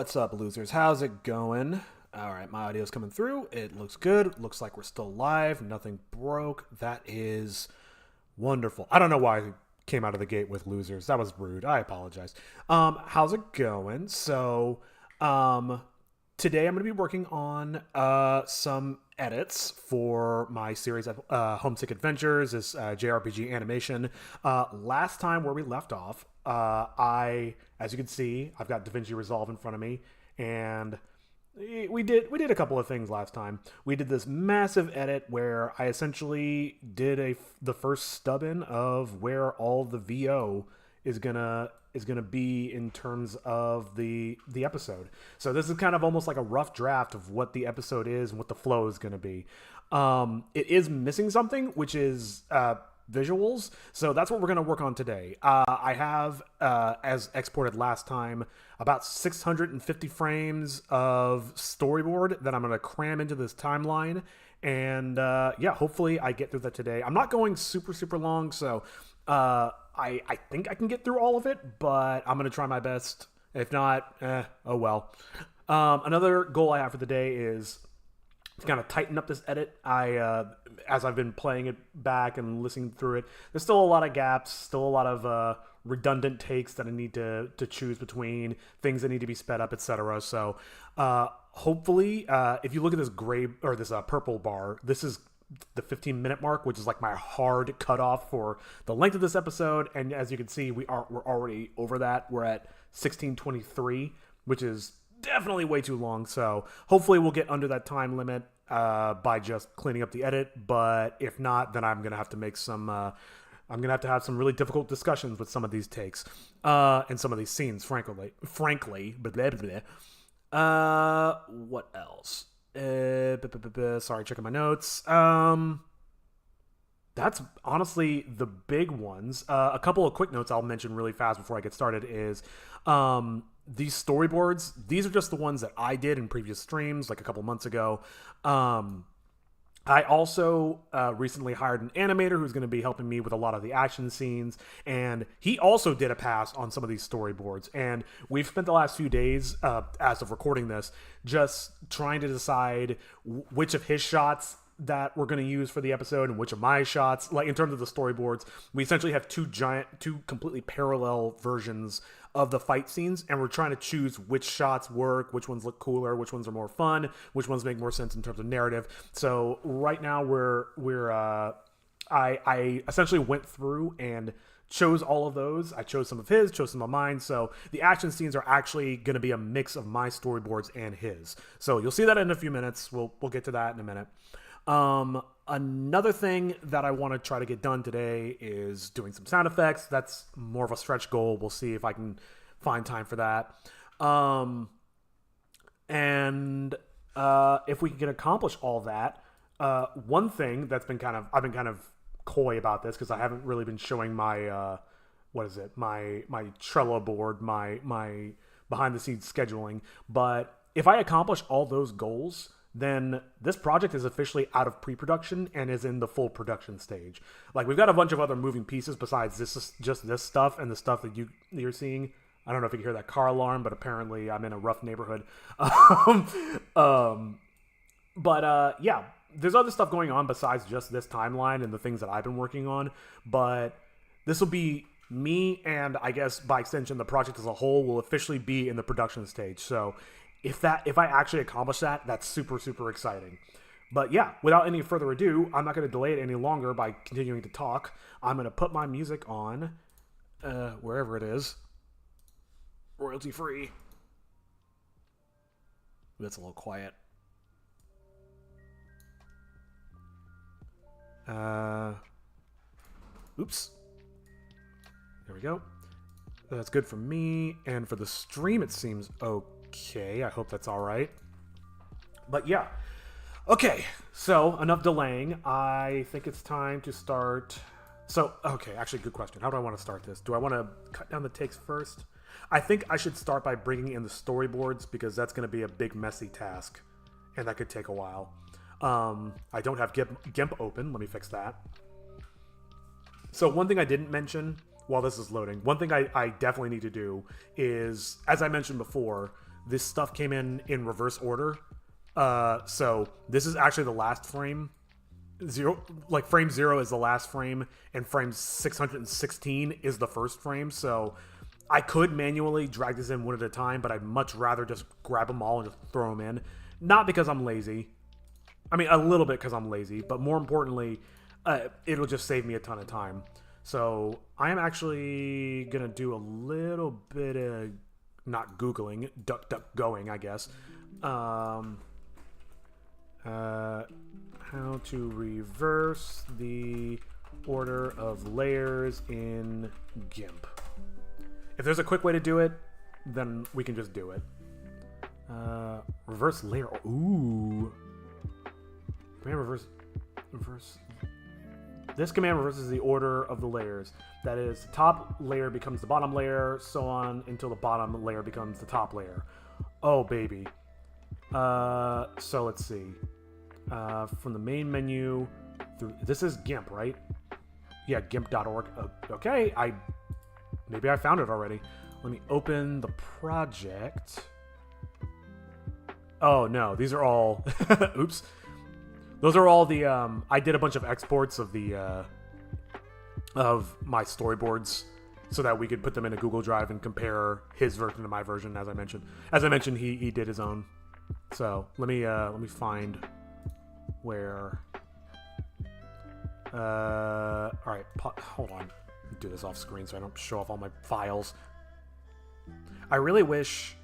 What's up, losers? How's it going? All right, my audio's coming through. It looks good. Looks like we're still live. Nothing broke. That is wonderful. I don't know why I came out of the gate with losers. That was rude. I apologize. How's it going? Today I'm going to be working on some edits for my series of Homesick Adventures, this JRPG animation. Last time where we left off, as you can see, I've got DaVinci Resolve in front of me, and we did a couple of things last time. We did this massive edit where I essentially did the first stub in of where all the VO is gonna be in terms of the episode. So this is kind of almost like a rough draft of what the episode is and what the flow is gonna be. It is missing something, which is visuals. So that's what we're gonna work on today. I have, as exported last time, about 650 frames of storyboard that I'm gonna cram into this timeline. And yeah, hopefully I get through that today. I'm not going super long, so I think I can get through all of it, but I'm going to try my best. If not, oh well. Another goal I have for the day is to kind of tighten up this edit. As I've been playing it back and listening through it, there's still a lot of gaps, still a lot of redundant takes that I need to choose between, things that need to be sped up, etc. So hopefully, if you look at this gray or this purple bar, this is the 15-minute mark, which is like my hard cutoff for the length of this episode. And as you can see, we're already over that. We're at 16:23, which is definitely way too long. So hopefully we'll get under that time limit by just cleaning up the edit. But if not, then I'm gonna have to make some. I'm gonna have to have some really difficult discussions with some of these takes and some of these scenes. Frankly, blah, blah, blah. What else? Sorry, checking my notes. That's honestly the big ones. A couple of quick notes I'll mention really fast before I get started is these storyboards. These are just the ones that I did in previous streams, like a couple months ago. I also recently hired an animator who's going to be helping me with a lot of the action scenes, and he also did a pass on some of these storyboards. And we've spent the last few days, as of recording this, just trying to decide which of his shots that we're going to use for the episode and which of my shots. Like in terms of the storyboards, we essentially have two completely parallel versions of the fight scenes, and we're trying to choose which shots work, which ones look cooler, which ones are more fun, which ones make more sense in terms of narrative. So right now I essentially went through and chose all of those. I chose some of his, chose some of mine. So the action scenes are actually going to be a mix of my storyboards and his. So you'll see that in a few minutes. We'll get to that in a minute. Another thing that I want to try to get done today is doing some sound effects. That's more of a stretch goal. We'll see if I can find time for that. If we can accomplish all that, one thing that's been I've been kind of coy about this because I haven't really been showing my, my Trello board, my behind the scenes scheduling. But if I accomplish all those goals, then this project is officially out of pre-production and is in the full production stage. Like, we've got a bunch of other moving pieces besides just this stuff and the stuff that you're seeing. I don't know if you can hear that car alarm, but apparently I'm in a rough neighborhood. Yeah, there's other stuff going on besides just this timeline and the things that I've been working on. But this will be me, and I guess by extension, the project as a whole will officially be in the production stage. So if I actually accomplish that, that's super exciting. But yeah, without any further ado, I'm not going to delay it any longer by continuing to talk. I'm going to put my music on, wherever it is, royalty free. That's a little quiet. Oops. There we go. That's good for me, and for the stream it seems okay. I hope that's all right. But yeah. Okay, so enough delaying. I think it's time to start. So, okay, actually, good question. How do I want to start this? Do I want to cut down the takes first? I think I should start by bringing in the storyboards because that's going to be a big, messy task, and that could take a while. I don't have GIMP open. Let me fix that. So one thing I didn't mention while this is loading, one thing I definitely need to do is, as I mentioned before, this stuff came in reverse order. So this is actually the last frame. Frame 0 is the last frame, and frame 616 is the first frame. So I could manually drag this in one at a time, but I'd much rather just grab them all and just throw them in. Not because I'm lazy. I mean, a little bit because I'm lazy, but more importantly, it'll just save me a ton of time. So I am actually going to do a little bit of, not Googling, DuckDuckGoing, I guess. How to reverse the order of layers in GIMP. If there's a quick way to do it, then we can just do it. Reverse layer. Ooh. Command reverse. This command reverses the order of the layers. That is, the top layer becomes the bottom layer, so on until the bottom layer becomes the top layer. Oh, baby. So let's see. From the main menu through. This is GIMP, right? Yeah, GIMP.org. Okay, maybe I found it already. Let me open the project. Oh no, these are all. Oops. Those are all the. I did a bunch of exports of the of my storyboards so that we could put them in a Google Drive and compare his version to my version. As I mentioned, he did his own. So let me find where. All right, hold on. Do this off screen so I don't show off all my files. I really wish.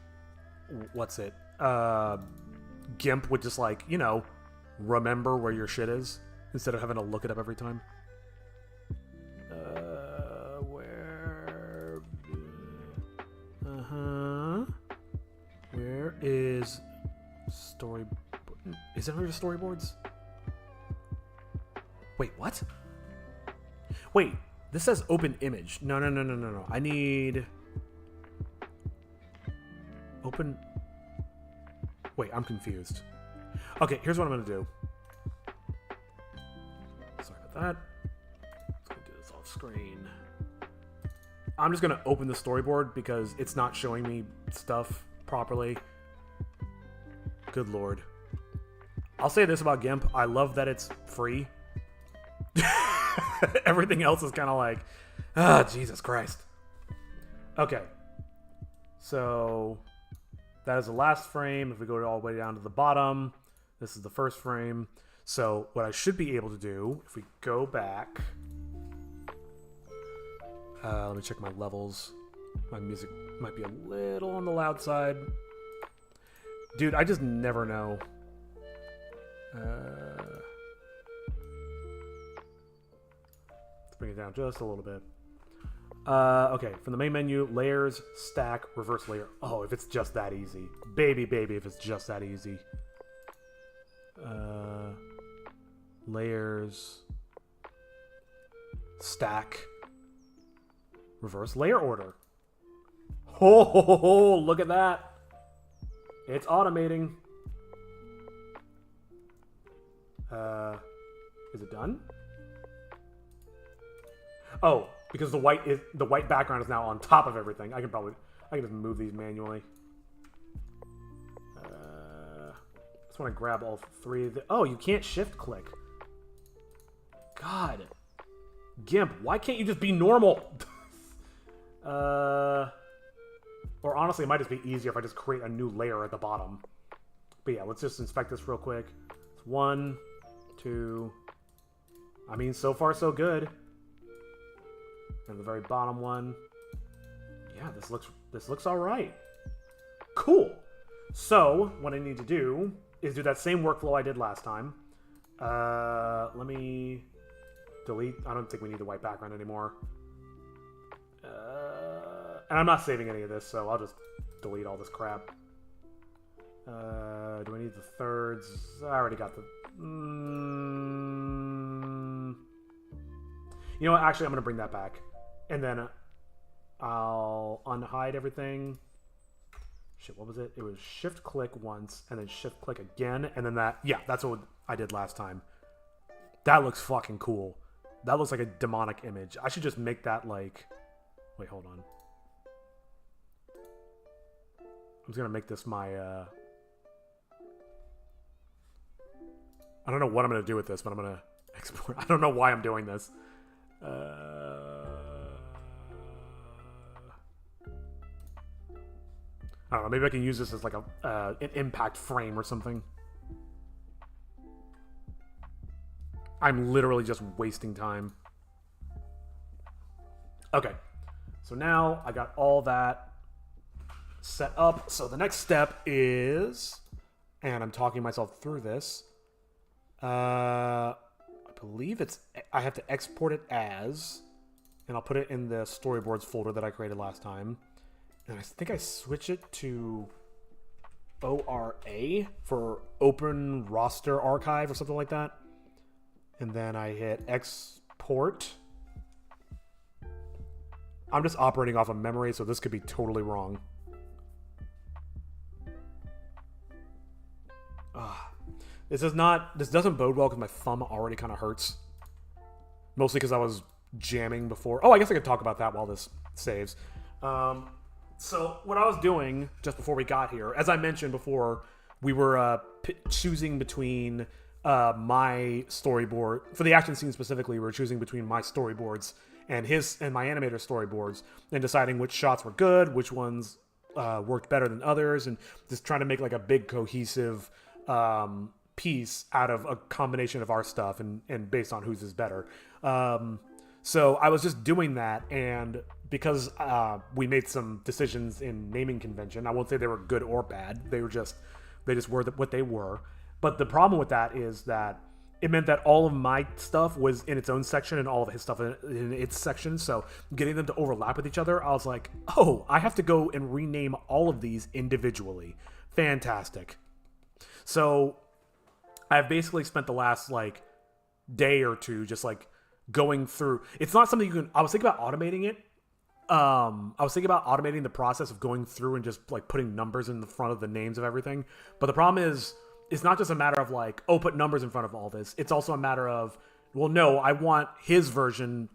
What's it? GIMP would just remember where your shit is instead of having to look it up every time. Where? Where is story? Is it under storyboards? Wait, what? Wait, this says open image. No. I need open. Wait, I'm confused. Okay, here's what I'm gonna do. Sorry about that. Let's go do this off screen. I'm just gonna open the storyboard because it's not showing me stuff properly. Good lord. I'll say this about GIMP. I love that it's free. Everything else is kind of like, Jesus Christ. Okay. So that is the last frame. If we go all the way down to the bottom, this is the first frame. So what I should be able to do, if we go back, let me check my levels. My music might be a little on the loud side. Dude, I just never know. Let's bring it down just a little bit. Okay, from the main menu, layers, stack, reverse layer. Oh, if it's just that easy. Baby, if it's just that easy. Layers, stack, reverse layer order. Oh, look at that. It's automating. Is it done? Oh, because the white background is now on top of everything. I can just move these manually. Just want to grab all three of the. Oh, you can't shift click. God, GIMP, why can't you just be normal? Or honestly, it might just be easier if I just create a new layer at the bottom. But yeah, let's just inspect this real quick. It's 1, 2. I mean, so far so good. And the very bottom one. Yeah, this looks all right. Cool. So what I need to do is do that same workflow I did last time. Let me delete. I don't think we need the white background anymore. And I'm not saving any of this, so I'll just delete all this crap. Do I need the thirds? I already got the... You know what? Actually, I'm going to bring that back. And then I'll unhide everything. Shit, what was it? It was shift-click once, and then shift-click again, and then that... Yeah, that's what I did last time. That looks fucking cool. That looks like a demonic image. I should just make that like... Wait, hold on. just gonna make this my I don't know what I'm gonna do with this, but I'm gonna export. I don't know why I'm doing this. I don't know, maybe I can use this as like an impact frame or something. I'm literally just wasting time. Okay, so now I got all that set up. So the next step is, and I'm talking myself through this, I believe I have to export it as, and I'll put it in the storyboards folder that I created last time. And I think I switch it to ORA for Open Roster Archive or something like that. And then I hit export. I'm just operating off of memory, so this could be totally wrong. This doesn't bode well because my thumb already kind of hurts. Mostly because I was jamming before. Oh, I guess I could talk about that while this saves. So what I was doing just before we got here, as I mentioned before, we were choosing between my storyboard for the action scene specifically. We were choosing between my storyboards and my animator storyboards, and deciding which shots were good, which ones worked better than others, and just trying to make like a big cohesive piece out of a combination of our stuff and based on whose is better. So I was just doing that, and because we made some decisions in naming convention, I won't say they were good or bad. They just were what they were. But the problem with that is that it meant that all of my stuff was in its own section and all of his stuff in its section. So getting them to overlap with each other, I was like, oh, I have to go and rename all of these individually. Fantastic. So I've basically spent the last like day or two just like going through. It's not something you can. I was thinking about automating it. I was thinking about automating the process of going through and just like putting numbers in the front of the names of everything. But the problem is, it's not just a matter of like, oh, put numbers in front of all this. It's also a matter of, well, no, I want his version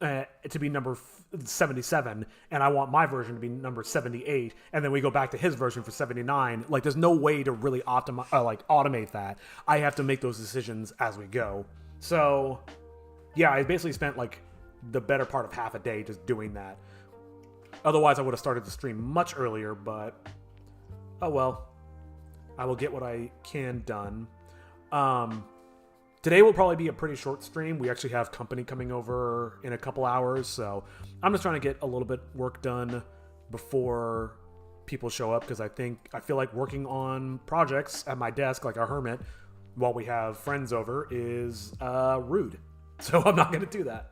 to be number 77, and I want my version to be number 78, and then we go back to his version for 79. Like, there's no way to really automate that. I have to make those decisions as we go. So, yeah, I basically spent like the better part of half a day just doing that. Otherwise, I would have started the stream much earlier, but oh well. I will get what I can done. Today will probably be a pretty short stream. We actually have company coming over in a couple hours, so I'm just trying to get a little bit work done before people show up, because I feel like working on projects at my desk like a hermit while we have friends over is rude. So I'm not going to do that.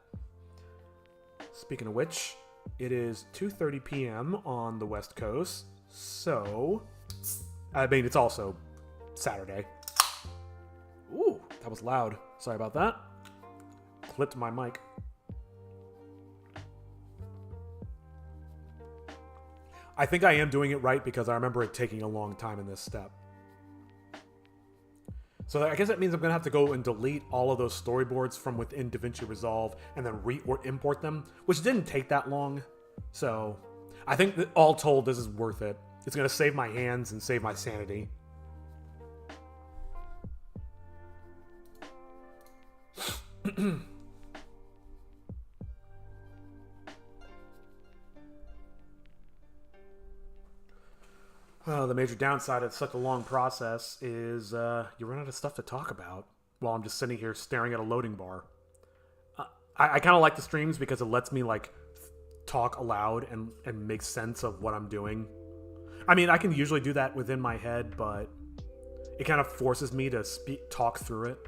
Speaking of which, it is 2:30 p.m. on the West Coast, so I mean, it's also Saturday. Ooh, that was loud. Sorry about that. Clipped my mic. I think I am doing it right because I remember it taking a long time in this step. So I guess that means I'm going to have to go and delete all of those storyboards from within DaVinci Resolve and then import them, which didn't take that long. So I think that all told, this is worth it. It's going to save my hands and save my sanity. Well, the major downside of such a long process is you run out of stuff to talk about while I'm just sitting here staring at a loading bar. I kind of like the streams because it lets me like talk aloud and make sense of what I'm doing. I mean, I can usually do that within my head, but it kind of forces me to talk through it.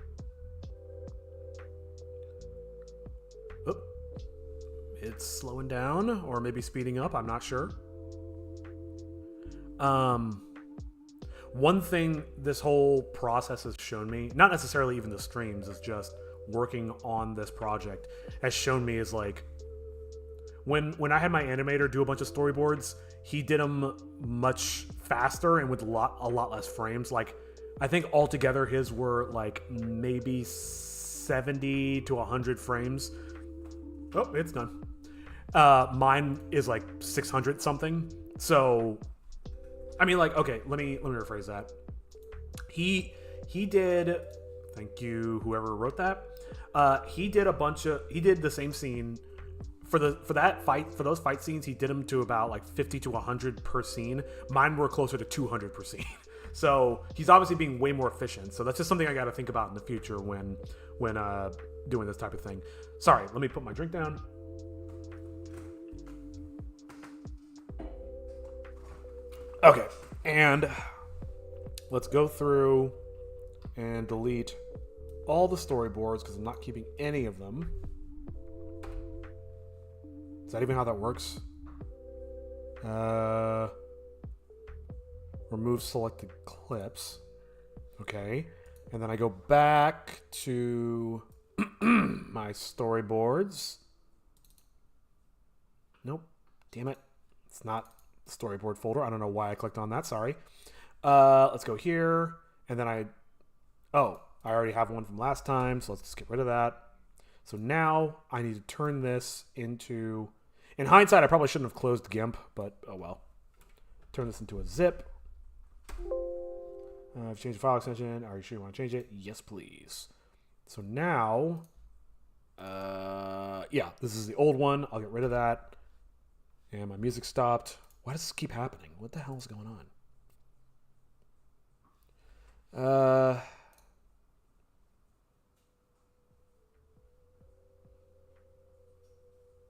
Oop. It's slowing down, or maybe speeding up, I'm not sure. One thing this whole process has shown me, not necessarily even the streams, is just working on this project, has shown me is like, when I had my animator do a bunch of storyboards, he did them much faster and with a lot less frames. Like, I think altogether his were like maybe 70 to 100 frames. Oh, it's done. Mine is like 600 something. So I mean, like, okay, let me rephrase that. He did. Thank you, whoever wrote that. He did the same scene for those fight scenes. He did them to about like 50 to 100 per scene. Mine were closer to 200 per scene. So he's obviously being way more efficient. So that's just something I got to think about in the future when doing this type of thing. Sorry, let me put my drink down. Okay, and let's go through and delete all the storyboards because I'm not keeping any of them. Is that even how that works? Remove selected clips. Okay. And then I go back to my storyboards. Nope. Damn it. It's not the storyboard folder. I don't know why I clicked on that. Sorry. Let's go here. And then I already have one from last time. So let's just get rid of that. So now I need to turn this into... In hindsight, I probably shouldn't have closed GIMP, but oh well. Turn this into a zip. I've changed the file extension. Are you sure you want to change it? Yes, please. So now, yeah, this is the old one. I'll get rid of that. And my music stopped. Why does this keep happening? What the hell is going on?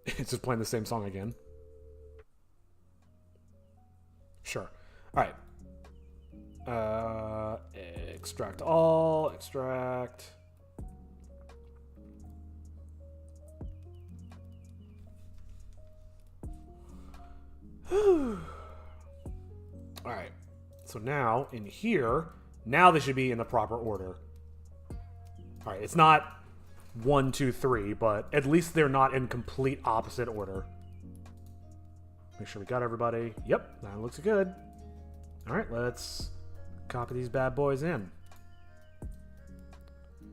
It's just playing the same song again. Sure. All right. Extract all. Extract. All right. So now in here, now they should be in the proper order. All right. It's not 1, 2, 3, but at least they're not in complete opposite order. Make sure we got everybody. Yep, that looks good. All right, let's copy these bad boys in.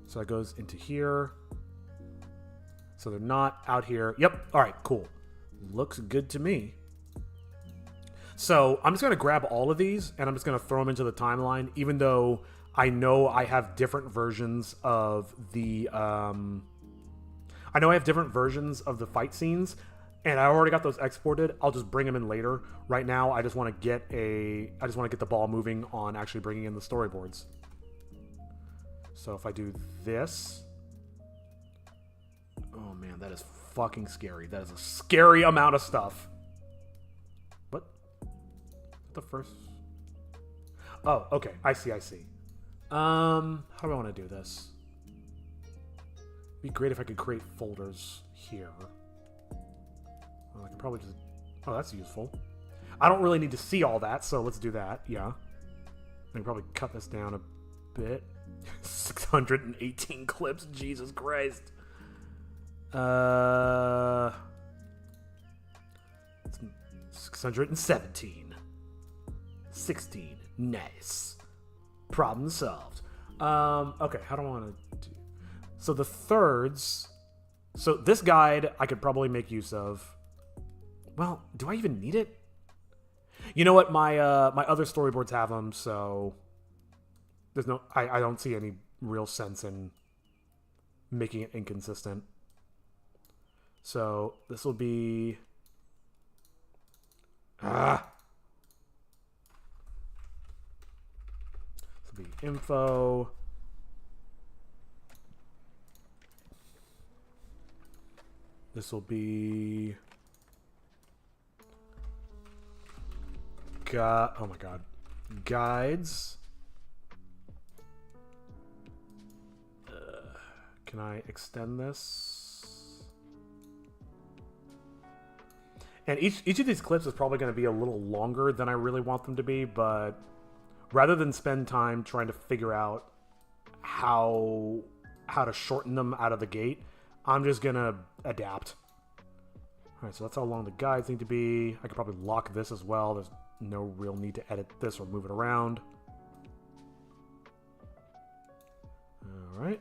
So that goes into here. So they're not out here. Yep, all right, cool. Looks good to me. So I'm just going to grab all of these, and I'm just going to throw them into the timeline, even though I know I have different versions of the... I know I have different versions of the fight scenes, and I already got those exported. I'll just bring them in later. Right now, I just want to get the ball moving on actually bringing in the storyboards. So if I do this... Oh man, that is fucking scary. That is a scary amount of stuff. What? The first... Oh, okay. I see. How do I want to do this? It'd be great if I could create folders here. Well, I could probably just... Oh, that's useful. I don't really need to see all that, so let's do that. Yeah. I can probably cut this down a bit. 618 clips. Jesus Christ. 617. 16. Nice. Problem solved. Okay, how do I want to do... So the thirds... So this guide I could probably make use of. Well, do I even need it? You know what? My other storyboards have them, so... There's no... I don't see any real sense in making it inconsistent. So this will be... This will be info. This will be... Oh my god. Guides. Can I extend this? And each of these clips is probably going to be a little longer than I really want them to be, but rather than spend time trying to figure out how to shorten them out of the gate, I'm just going to adapt. All right, so that's how long the guides need to be. I could probably lock this as well. There's no real need to edit this or move it around. All right.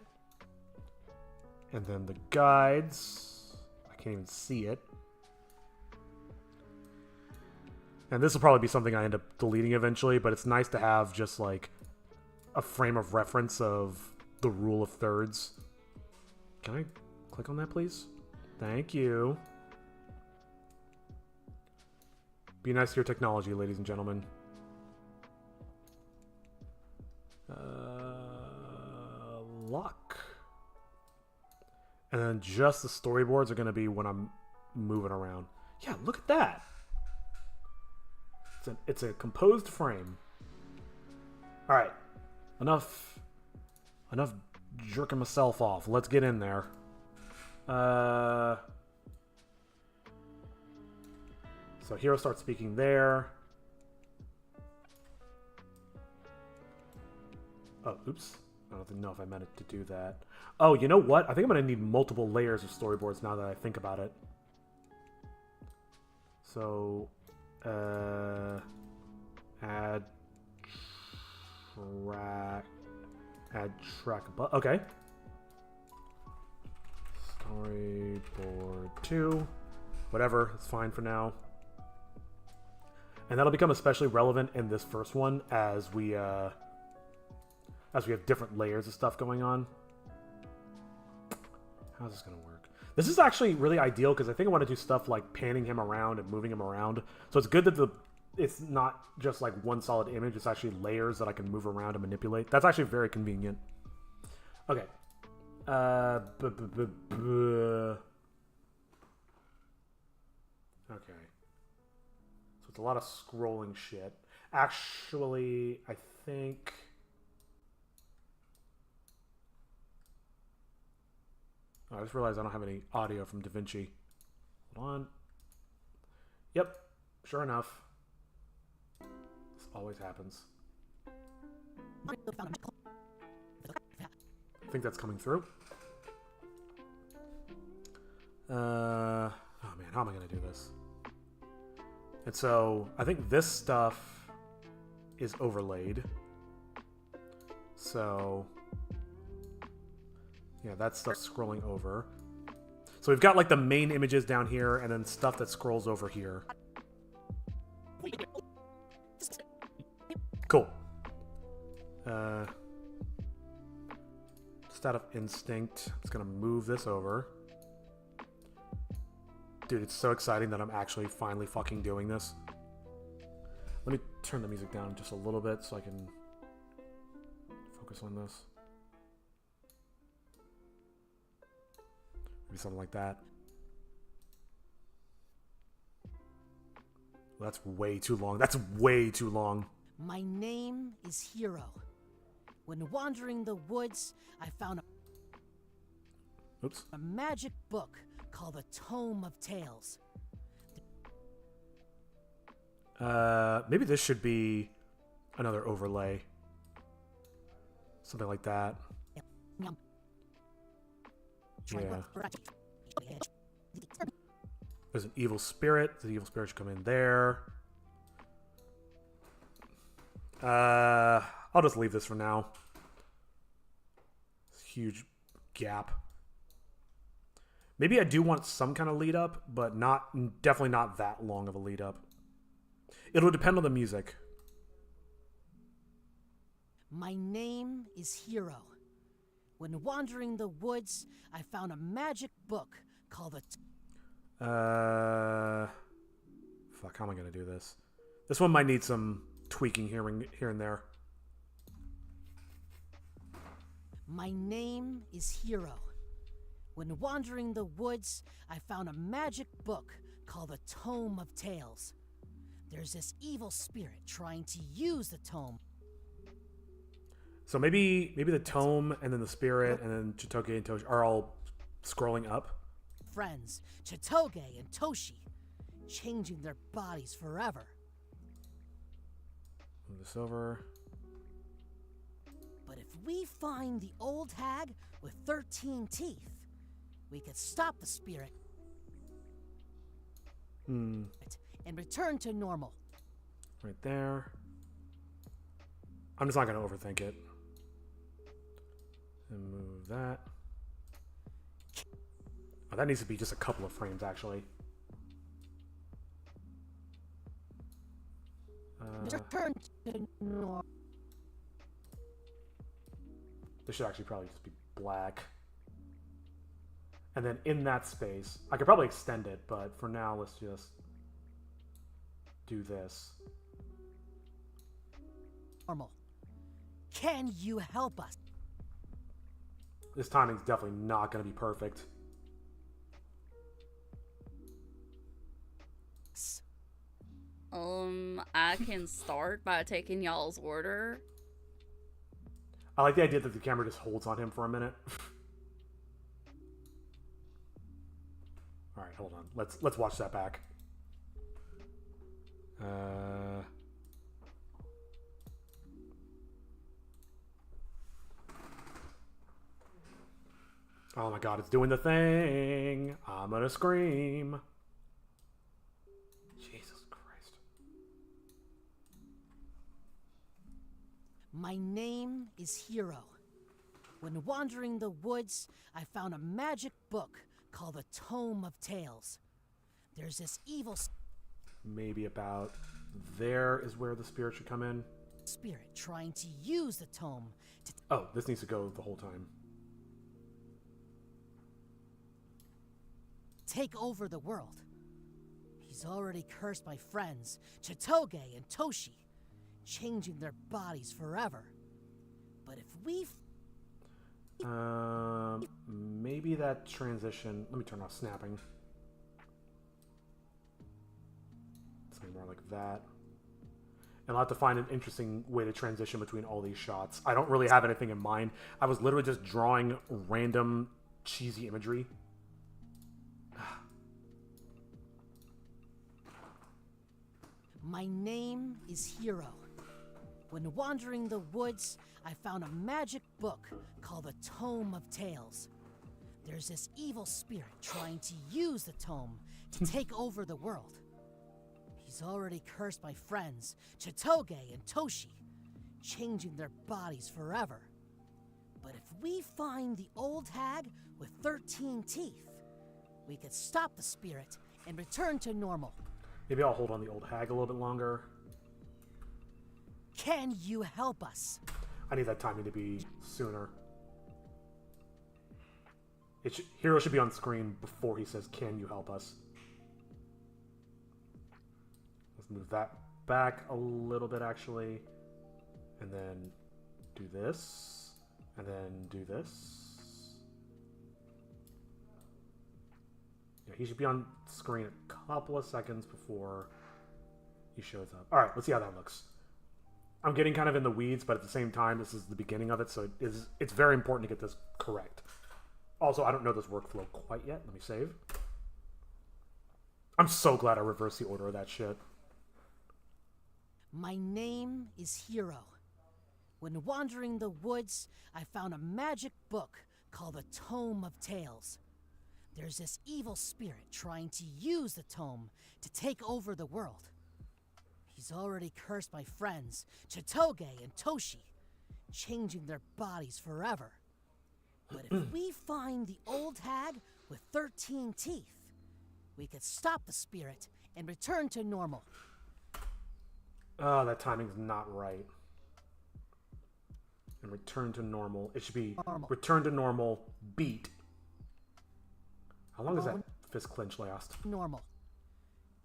And then the guides. I can't even see it. And this will probably be something I end up deleting eventually, but it's nice to have just like a frame of reference of the rule of thirds. Can I click on that, please? Thank you. Be nice to your technology, ladies and gentlemen. Luck. And then just the storyboards are going to be when I'm moving around. Yeah, look at that. It's a composed frame. All right. Enough jerking myself off. Let's get in there. So hero starts speaking there. Oh, oops. I don't know if I meant it to do that. Oh, you know what? I think I'm going to need multiple layers of storyboards now that I think about it. So, add track above. Okay. Storyboard 2. Whatever, it's fine for now. And that'll become especially relevant in this first one as we have different layers of stuff going on. How's this going to work? This is actually really ideal because I think I want to do stuff like panning him around and moving him around. So it's good that it's not just like one solid image. It's actually layers that I can move around and manipulate. That's actually very convenient. Okay. Okay. So it's a lot of scrolling shit. Actually, I think... Oh, I just realized I don't have any audio from DaVinci. Hold on. Yep. Sure enough. This always happens. I think that's coming through. Oh man, how am I going to do this? And so, I think this stuff is overlaid. So... yeah, that stuff's scrolling over. So we've got like the main images down here and then stuff that scrolls over here. Cool. Just out of instinct, I'm just gonna move this over. Dude, it's so exciting that I'm actually finally fucking doing this. Let me turn the music down just a little bit so I can focus on this. Maybe something like that. Well, that's way too long. That's way too long. My name is Hero. When wandering the woods, I found a magic book called the Tome of Tales. Maybe this should be another overlay. Something like that. Yeah. There's an evil spirit. The evil spirit should come in there. I'll just leave this for now. Huge gap. Maybe I do want some kind of lead up, but definitely not that long of a lead up. It'll depend on the music. My name is Hero. When wandering the woods, I found a magic book called the... Fuck, how am I going to do this? This one might need some tweaking here and there. My name is Hero. When wandering the woods, I found a magic book called the Tome of Tales. There's this evil spirit trying to use the tome. So maybe the tome and then the spirit and then Chitoge and Toshi are all scrolling up. Friends, Chitoge and Toshi, changing their bodies forever. Move this over. But if we find the old hag with 13 teeth, we could stop the spirit and return to normal. Right there. I'm just not going to overthink it. And move that. Oh, that needs to be just a couple of frames, actually. return to normal. This should actually probably just be black. And then in that space, I could probably extend it, but for now, let's just do this. Normal. Can you help us? This timing's definitely not going to be perfect. I can start by taking y'all's order. I like the idea that the camera just holds on him for a minute. All right, hold on. Let's watch that back. Oh my god, it's doing the thing. I'm gonna scream. Jesus Christ. My name is Hero. When wandering the woods, I found a magic book called the Tome of Tales. There's this evil Maybe about there is where the spirit should come in. spirit trying to use the tome to Oh, this needs to go the whole time. take over the world. He's already cursed my friends, Chitoge and Toshi, changing their bodies forever. But if we maybe that transition. Let me turn off snapping. Something more like that. And I'll have to find an interesting way to transition between all these shots. I don't really have anything in mind. I was literally just drawing random cheesy imagery. My name is Hero. When wandering the woods, I found a magic book called the Tome of Tales. There's this evil spirit trying to use the tome to take over the world. He's already cursed my friends, Chitoge and Toshi, changing their bodies forever. But if we find the old hag with 13 teeth, we could stop the spirit and return to normal. Maybe I'll hold on the old hag a little bit longer. Can you help us? I need that timing to be sooner. Hero should be on screen before he says, "Can you help us?" Let's move that back a little bit, actually. And then do this. And then do this. Yeah, he should be on screen a couple of seconds before he shows up. All right, let's see how that looks. I'm getting kind of in the weeds, but at the same time, this is the beginning of it, so it's very important to get this correct. Also, I don't know this workflow quite yet. Let me save. I'm so glad I reversed the order of that shit. My name is Hero. When wandering the woods, I found a magic book called the Tome of Tales. There's this evil spirit trying to use the tome to take over the world. He's already cursed my friends, Chitoge and Toshi, changing their bodies forever. But if we find the old hag with 13 teeth, we could stop the spirit and return to normal. Oh, that timing's not right. And return to normal. It should be Normal. return to normal, beat. How long does that fist clinch last? Normal.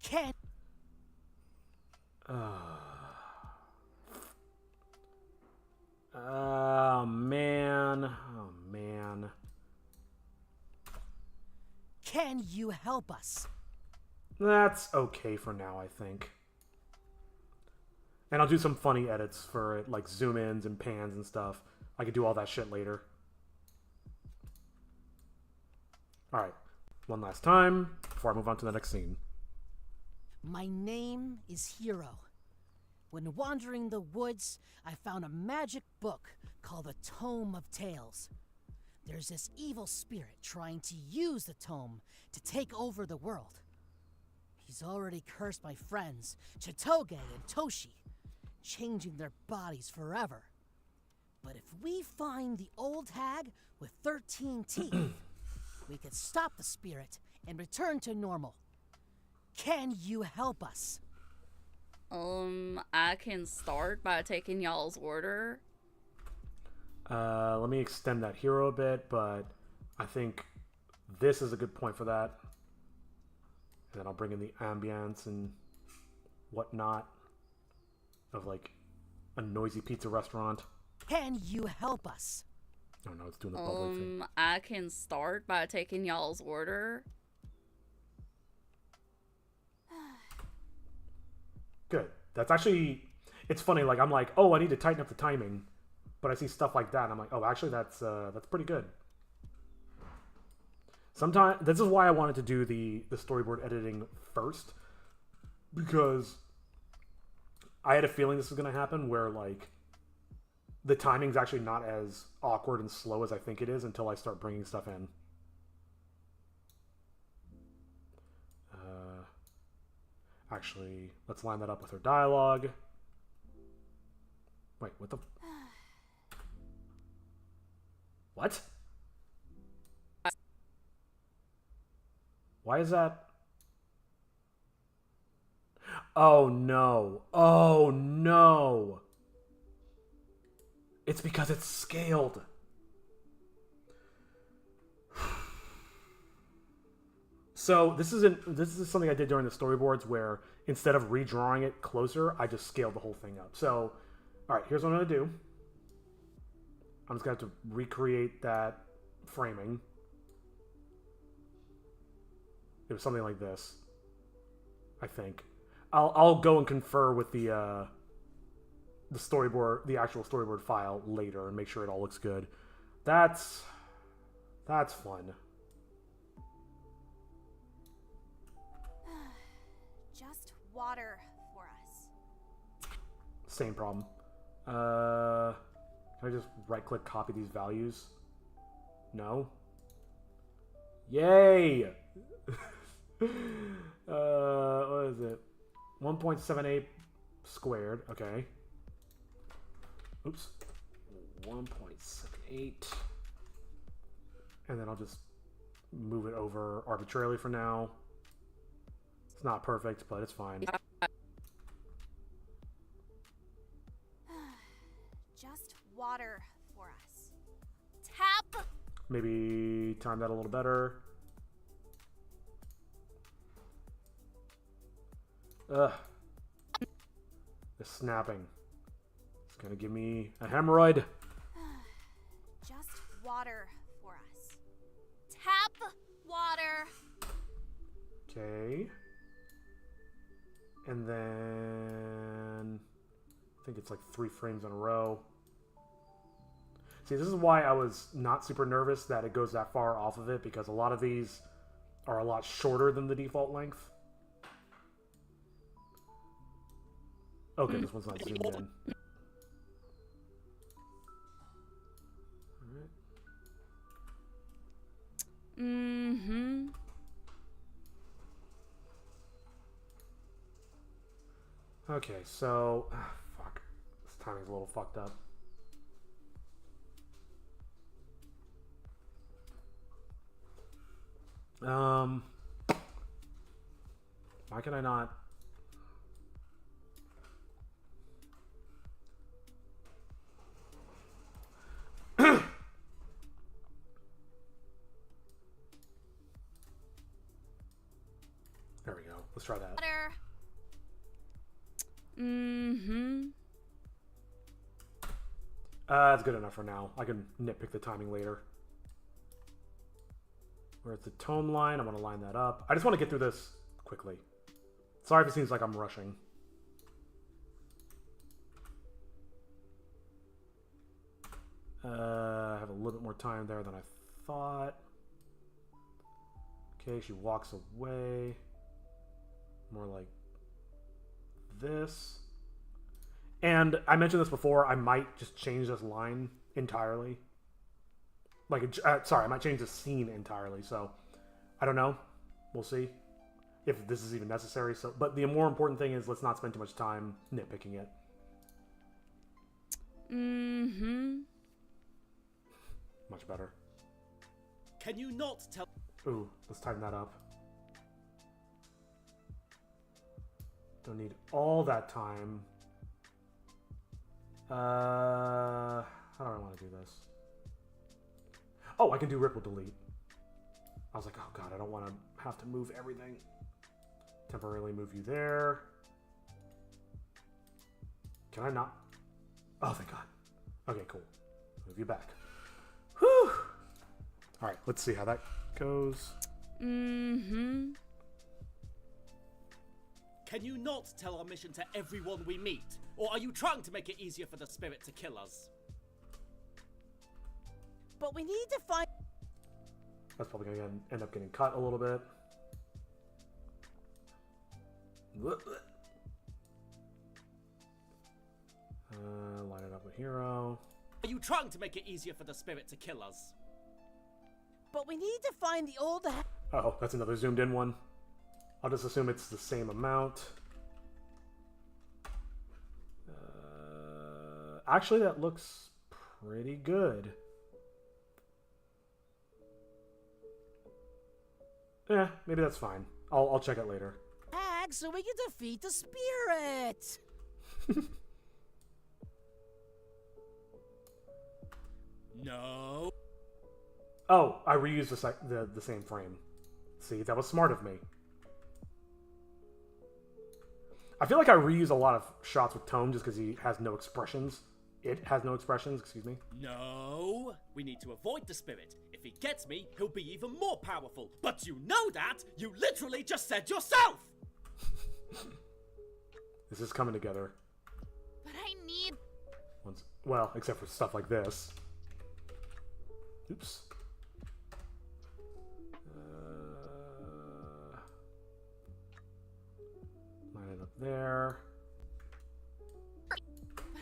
Can Oh, man. Oh, man. Can you help us? That's okay for now, I think. And I'll do some funny edits for it, like zoom-ins and pans and stuff. I could do all that shit later. Alright. One last time before I move on to the next scene. My name is Hero. When wandering the woods, I found a magic book called the Tome of Tales. There's this evil spirit trying to use the tome to take over the world. He's already cursed my friends, Chitoge and Toshi, changing their bodies forever. But if we find the old hag with 13 teeth, we could stop the spirit and return to normal. Can you help us? I can start by taking y'all's order. Let me extend that hero a bit, but I think this is a good point for that. And then I'll bring in the ambience and whatnot of like a noisy pizza restaurant. Can you help us? Oh no, it's doing the bubbly thing. I can start by taking y'all's order. Good. That's actually, it's funny. Like I'm like, oh, I need to tighten up the timing, but I see stuff like that, and I'm like, oh, actually, that's pretty good. Sometimes this is why I wanted to do the storyboard editing first, because I had a feeling this was going to happen where like the timing's actually not as awkward and slow as I think it is until I start bringing stuff in. Actually, let's line that up with her dialogue. Wait, what the? What? Why is that? Oh no. Oh no. It's because it's scaled. So this is something I did during the storyboards where instead of redrawing it closer, I just scaled the whole thing up. So, all right, here's what I'm gonna do. I'm just gonna have to recreate that framing. It was something like this, I think. I'll go and confer with the storyboard, the actual storyboard file later, and make sure it all looks good. That's fun. Just water for us. Same problem. Can I just right-click copy these values? No. Yay! What is it? 1.78 squared. Okay. Oops. 1.78. And then I'll just move it over arbitrarily for now. It's not perfect, but it's fine. Just water for us. Tap! Maybe time that a little better. Ugh. The snapping. It's gonna give me a hemorrhoid. Just water for us. Tap water. Okay. And then I think it's like 3 frames in a row. See, this is why I was not super nervous that it goes that far off of it, because a lot of these are a lot shorter than the default length. Okay, this one's not zoomed in. Mm-hmm. Okay, so fuck. This timing's a little fucked up. Why can I not? There we go. Let's try that. Water. Mm-hmm. That's good enough for now. I can nitpick the timing later. Where's the tone line? I'm going to line that up. I just want to get through this quickly. Sorry if it seems like I'm rushing. I have a little bit more time there than I thought. Okay, she walks away. More like this. And I mentioned this before, I might just change this line entirely. Like, sorry, I might change the scene entirely. So, I don't know. We'll see if this is even necessary. So, but the more important thing is let's not spend too much time nitpicking it. Mm-hmm. Much better. Can you not tell? Ooh, let's tighten that up. Don't need all that time. How do I want to do this? Oh, I can do ripple delete. I was like, oh god, I don't want to have to move everything. Temporarily move you there. Can I not? Oh, thank god. Okay, cool. Move you back. Whew! Alright, let's see how that goes. Mm-hmm. Can you not tell our mission to everyone we meet? Or are you trying to make it easier for the spirit to kill us? But we need to find. That's probably going to end up getting cut a little bit. Line it up with hero. Are you trying to make it easier for the spirit to kill us? But we need to find the old. Oh, that's another zoomed in one. I'll just assume it's the same amount. Actually, that looks pretty good. Yeah, maybe that's fine. I'll check it later. Hag so we can defeat the spirit. No. Oh, I reused the same frame. See, that was smart of me. I feel like I reuse a lot of shots with Tome just because he has no expressions. It has no expressions, excuse me. No. We need to avoid the spirit. If he gets me, he'll be even more powerful. But you know that! You literally just said yourself! This is coming together. But I need. Well, except for stuff like this. Oops. Line it up there. But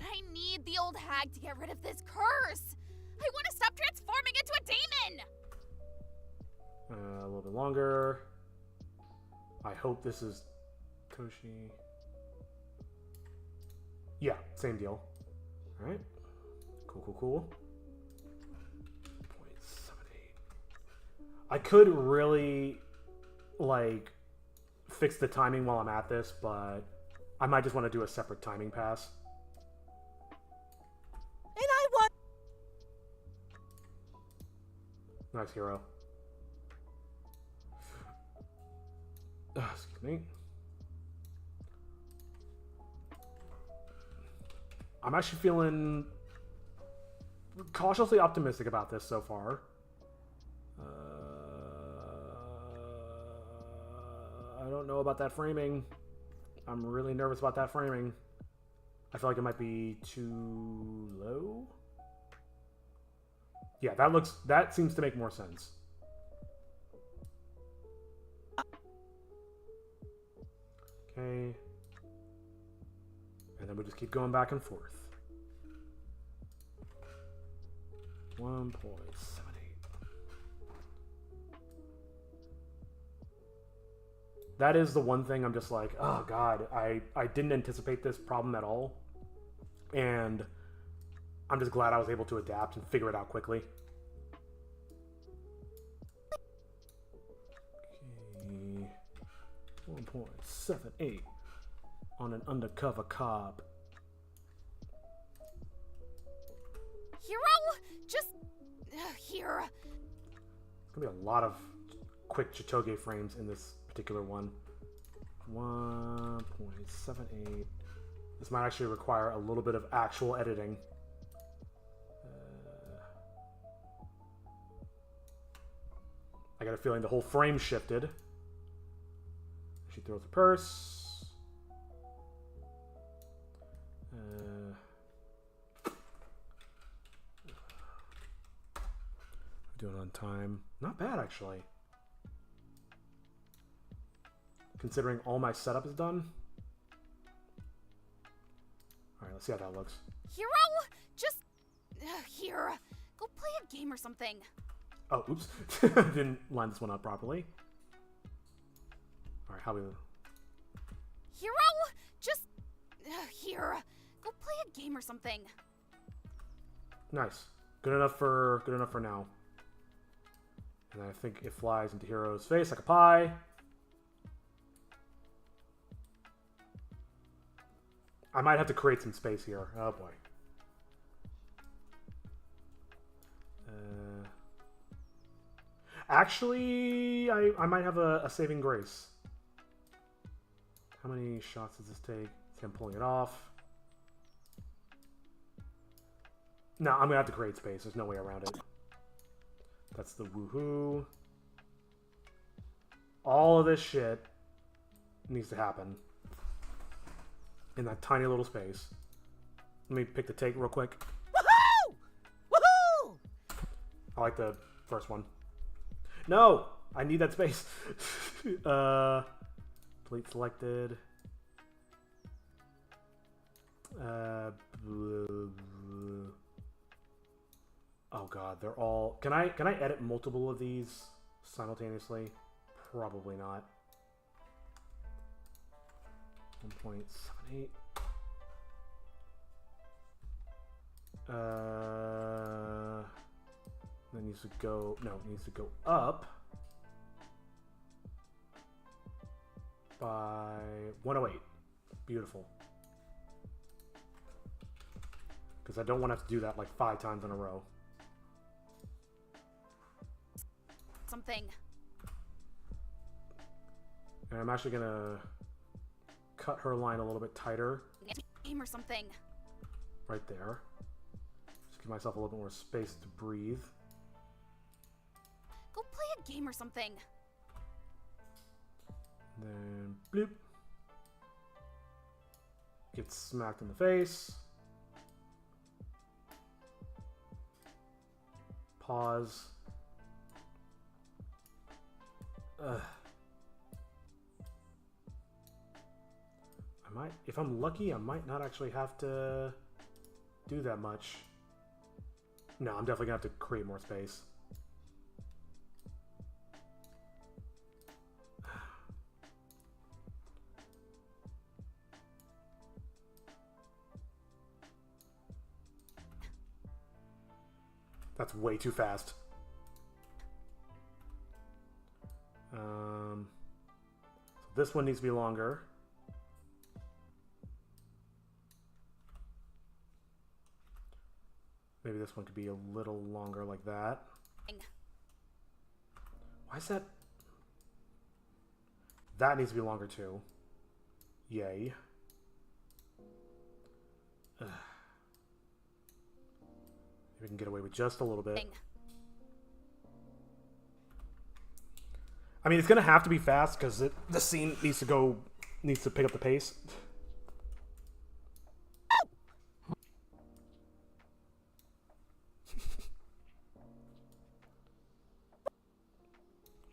I need the old hag to get rid of this curse! I want to stop transforming into a demon! A little bit longer. I hope this is Toshi. Yeah, same deal. Alright. Cool. 0.78. I could really, like, fix the timing while I'm at this, but I might just want to do a separate timing pass. And I want. Nice hero. Excuse me. I'm actually feeling cautiously optimistic about this so far. I don't know about that framing. I'm really nervous about that framing. I feel like it might be too low. Yeah, that seems to make more sense. Okay. And then we just keep going back and forth. 1.78. That is the one thing I'm just like, oh god, I didn't anticipate this problem at all. And I'm just glad I was able to adapt and figure it out quickly. Okay. 1.78 on an undercover cop. Hero? Just. Here. There's gonna be a lot of quick Chitoge frames in this particular one. 1.78. This might actually require a little bit of actual editing. I got a feeling the whole frame shifted. She throws the purse. Doing on time. Not bad, actually. Considering all my setup is done. Alright, let's see how that looks. Hero? Just. Here. Go play a game or something. Oh, oops. Didn't line this one up properly. Alright, how we... Hero? Just. Here. Go play a game or something. Nice. Good enough for now. And I think it flies into Hero's face like a pie. I might have to create some space here. Oh boy. Actually, I might have a saving grace. How many shots does this take? It's him pulling it off. No, I'm gonna have to create space. There's no way around it. That's the woohoo. All of this shit needs to happen in that tiny little space. Let me pick the take real quick. Woohoo! Woohoo! I like the first one. No! I need that space. Delete selected. Oh god, they're all... Can I edit multiple of these simultaneously? Probably not. 1.78. That needs to go... No, it needs to go up by 108. Beautiful. Because I don't want to have to do that like 5 times in a row. Something. And I'm actually going to cut her line a little bit tighter. Game or something. Right there. Just give myself a little bit more space to breathe. Go play a game or something. Then bloop. Gets smacked in the face. Pause. Ugh. If I'm lucky, I might not actually have to do that much. No, I'm definitely gonna have to create more space. That's way too fast. So this one needs to be longer. Maybe this one could be a little longer like that. Why is that? That needs to be longer too. Yay. Ugh. We can get away with just a little bit. I mean, it's gonna have to be fast because the scene needs to pick up the pace.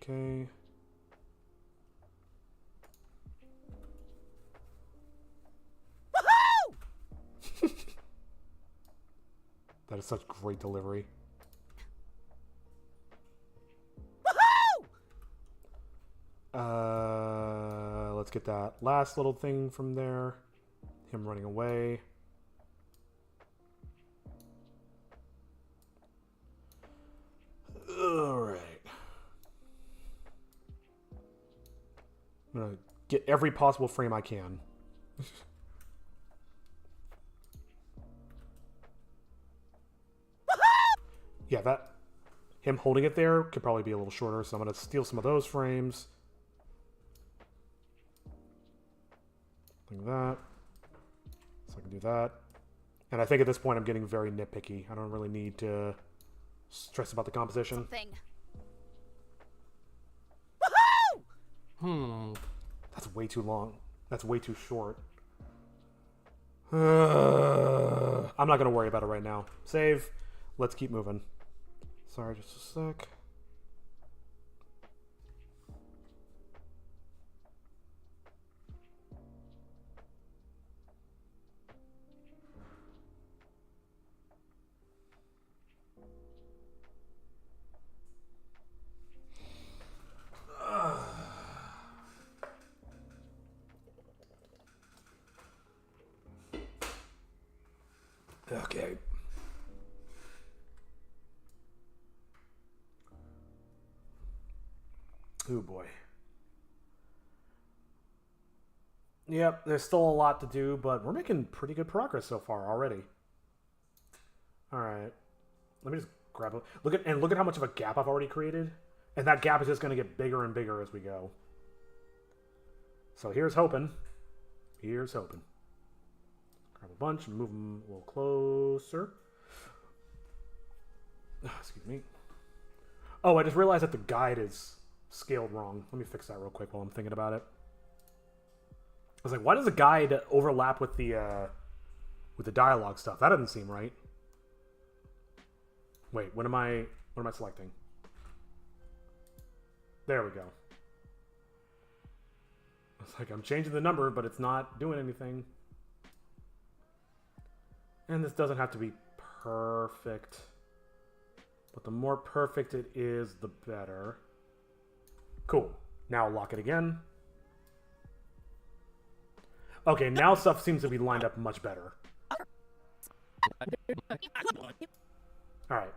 Okay. That is such great delivery. Let's get that last little thing from there. Him running away. Alright. I'm gonna get every possible frame I can. Yeah, that... Him holding it there could probably be a little shorter, so I'm gonna steal some of those frames. Like that. So I can do that. And I think at this point I'm getting very nitpicky. I don't really need to stress about the composition. That's way too long. That's way too short. I'm not going to worry about it right now. Save. Let's keep moving. Sorry, just a sec. Okay. Oh boy. Yep, there's still a lot to do, but we're making pretty good progress so far already. All right, let me just grab a look at how much of a gap I've already created, and that gap is just going to get bigger and bigger as we go. So here's hoping. Here's hoping. Grab a bunch and move them a little closer. Excuse me. Oh, I just realized that the guide is scaled wrong. Let me fix that real quick while I'm thinking about it. I was like, why does the guide overlap with the dialogue stuff? That doesn't seem right. Wait, what am I selecting? There we go. It's like I'm changing the number, but it's not doing anything. And this doesn't have to be perfect. But the more perfect it is, the better. Cool. Now I'll lock it again. Okay, now stuff seems to be lined up much better. Alright.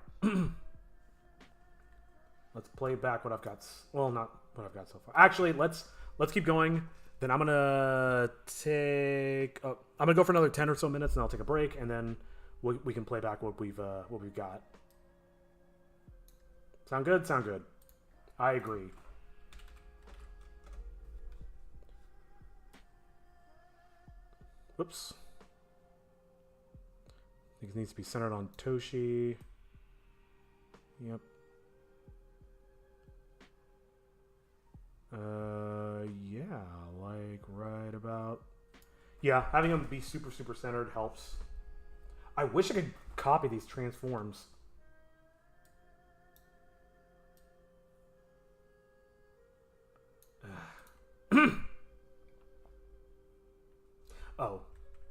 Let's play back what I've got. Well, not what I've got so far. Actually, let's keep going. Then I'm gonna take. Oh, I'm gonna go for another 10 or so minutes, and I'll take a break, and then we can play back what we've got. Sound good? Sound good. I agree. Whoops. I think it needs to be centered on Toshi. Yep. Yeah, like right about... Yeah, having them be super centered helps. I wish I could copy these transforms. Oh,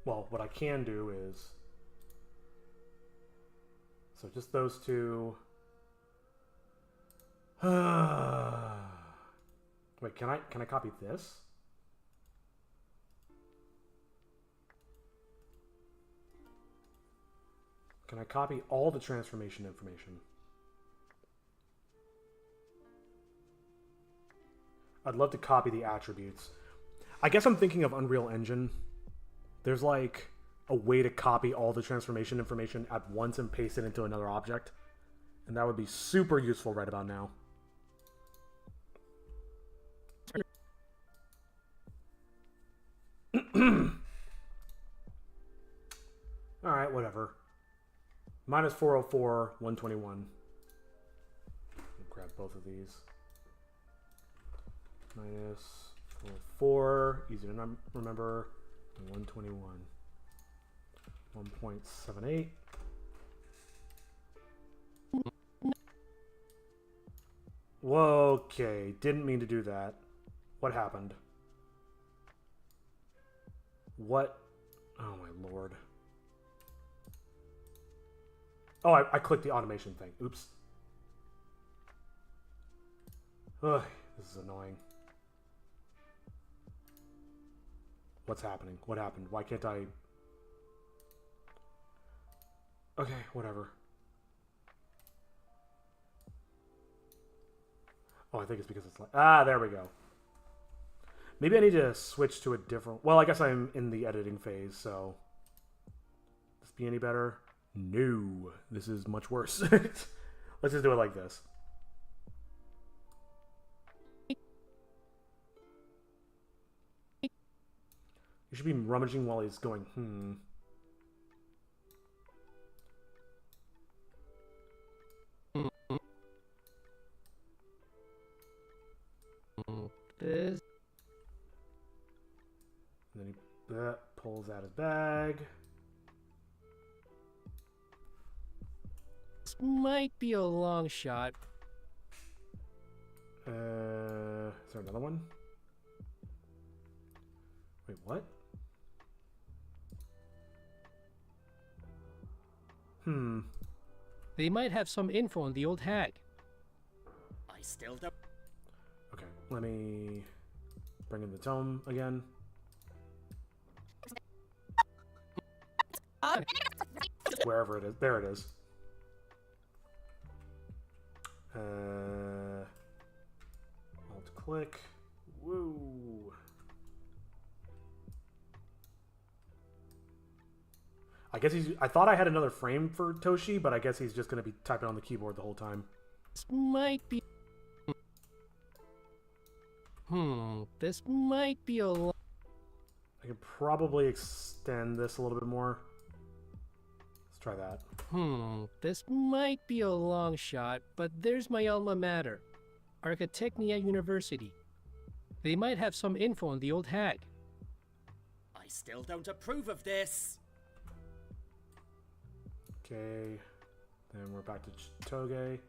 well, what I can do is... So just those two... Wait, can I copy this? Can I copy all the transformation information? I'd love to copy the attributes. I guess I'm thinking of Unreal Engine. There's like a way to copy all the transformation information at once and paste it into another object. And that would be super useful right about now. Alright, whatever. Minus 404, 121. Grab both of these. Minus 404, easy to remember. 121. 1.78. Whoa, okay. Didn't mean to do that. What happened? What? Oh my lord. Oh, I clicked the automation thing. Oops. Ugh, this is annoying. What's happening? What happened? Why can't I... Okay, whatever. Oh, I think it's because it's like... Ah, there we go. Maybe I need to switch to a different... Well, I guess I'm in the editing phase, so... This be any better? No. This is much worse. Let's just do it like this. You should be rummaging while he's going, This. And then he pulls out his bag. This might be a long shot. Is there another one? Wait, what? They might have some info on the old hag. I still don't. Okay, let me bring in the tome again. Wherever it is. There it is. Alt click. Woo. I guess he's. I thought I had another frame for Toshi, but I guess he's just going to be typing on the keyboard the whole time. This might be... This might be a long... I can probably extend this a little bit more. Let's try that. This might be a long shot, but there's my alma mater, Architecnia University. They might have some info on the old hag. I still don't approve of this. Okay. Then we're back to Chitoge.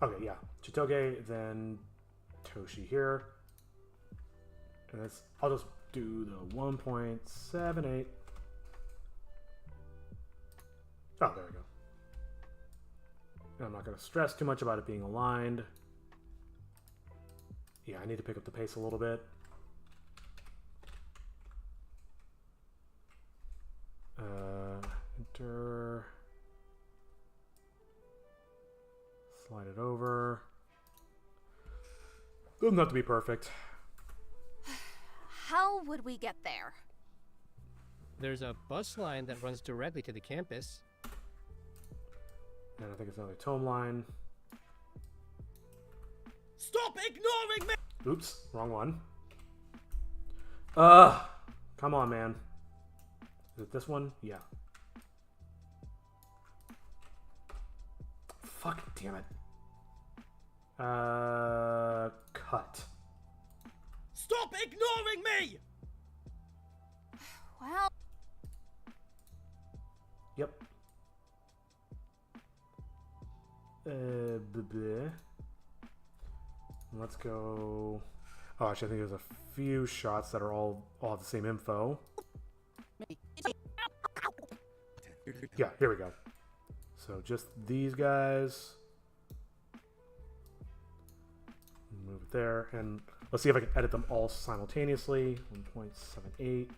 Okay, yeah. Chitoge, then Toshi here. And that's, I'll just do the 1.78. Oh, there we go. And I'm not going to stress too much about it being aligned. Yeah, I need to pick up the pace a little bit. Enter. Slide it over. Doesn't have to be perfect. How would we get there? There's a bus line that runs directly to the campus. And I think it's another tome line. Stop ignoring me! Oops, wrong one. Come on, man. Is it this one? Yeah. Fuck, damn it. Cut. Stop ignoring me! Well, Yep. Bleh. Let's go. Oh, actually, I think there's a few shots that are all have the same info. Yeah, here we go. So just these guys. Move it there, and let's see if I can edit them all simultaneously. 1.78.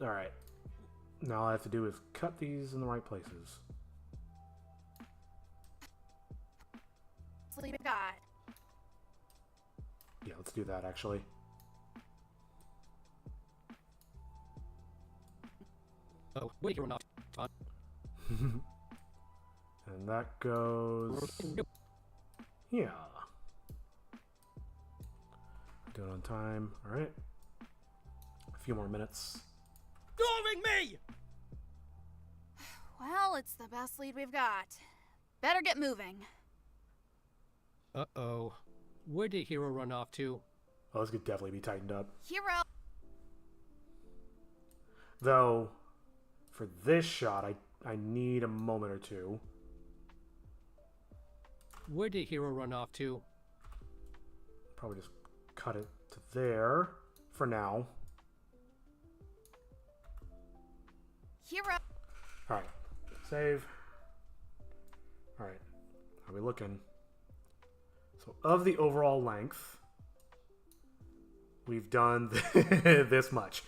All right. Now all I have to do is cut these in the right places. sleep God. Yeah, let's do that actually. Oh, wait, you're not. And that goes. Yeah. Do it on time. All right. A few more minutes. Ignoring me! Well, it's the best lead we've got. Better get moving. Uh-oh. Where did Hero run off to? Oh, this could definitely be tightened up. Hero. Though, for this shot, I need a moment or two. Where did Hero run off to? Probably just cut it to there for now. Hero. All right, save. All right, how are we looking? So of the overall length, we've done this much.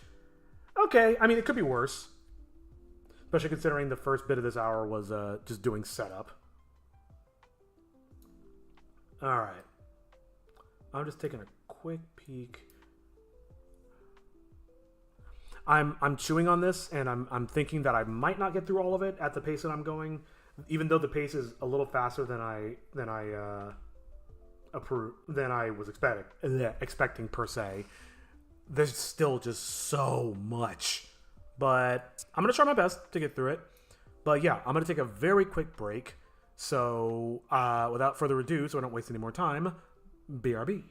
Okay, I mean, it could be worse. Especially considering the first bit of this hour was just doing setup. All right. I'm just taking a quick peek. I'm chewing on this, and I'm thinking that I might not get through all of it at the pace that I'm going, even though the pace is a little faster than I was expecting per se. There's still just so much, but I'm gonna try my best to get through it. But yeah, I'm gonna take a very quick break. So without further ado, so I don't waste any more time, BRB.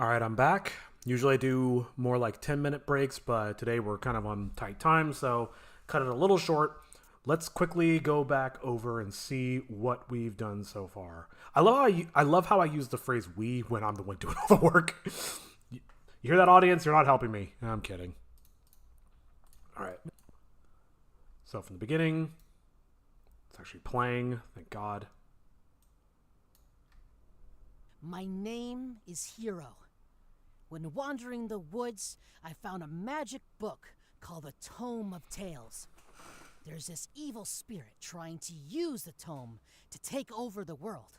All right, I'm back. Usually I do more like 10-minute breaks, but today we're kind of on tight time, so cut it a little short. Let's quickly go back over and see what we've done so far. I love how I use the phrase "we" when I'm the one doing all the work. You hear that, audience? You're not helping me. No, I'm kidding. All right. So from the beginning, it's actually playing. Thank God. My name is Hero. When wandering the woods, I found a magic book called the Tome of Tales. There's this evil spirit trying to use the tome to take over the world.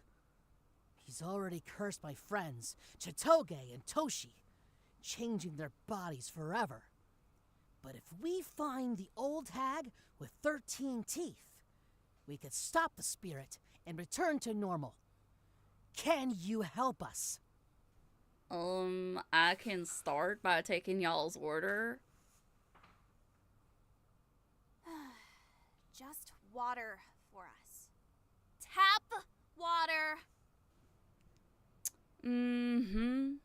He's already cursed my friends, Chitoge and Toshi, changing their bodies forever. But if we find the old hag with 13 teeth, we could stop the spirit and return to normal. Can you help us? I can start by taking y'all's order. Just water for us. Tap water. Mm-hmm.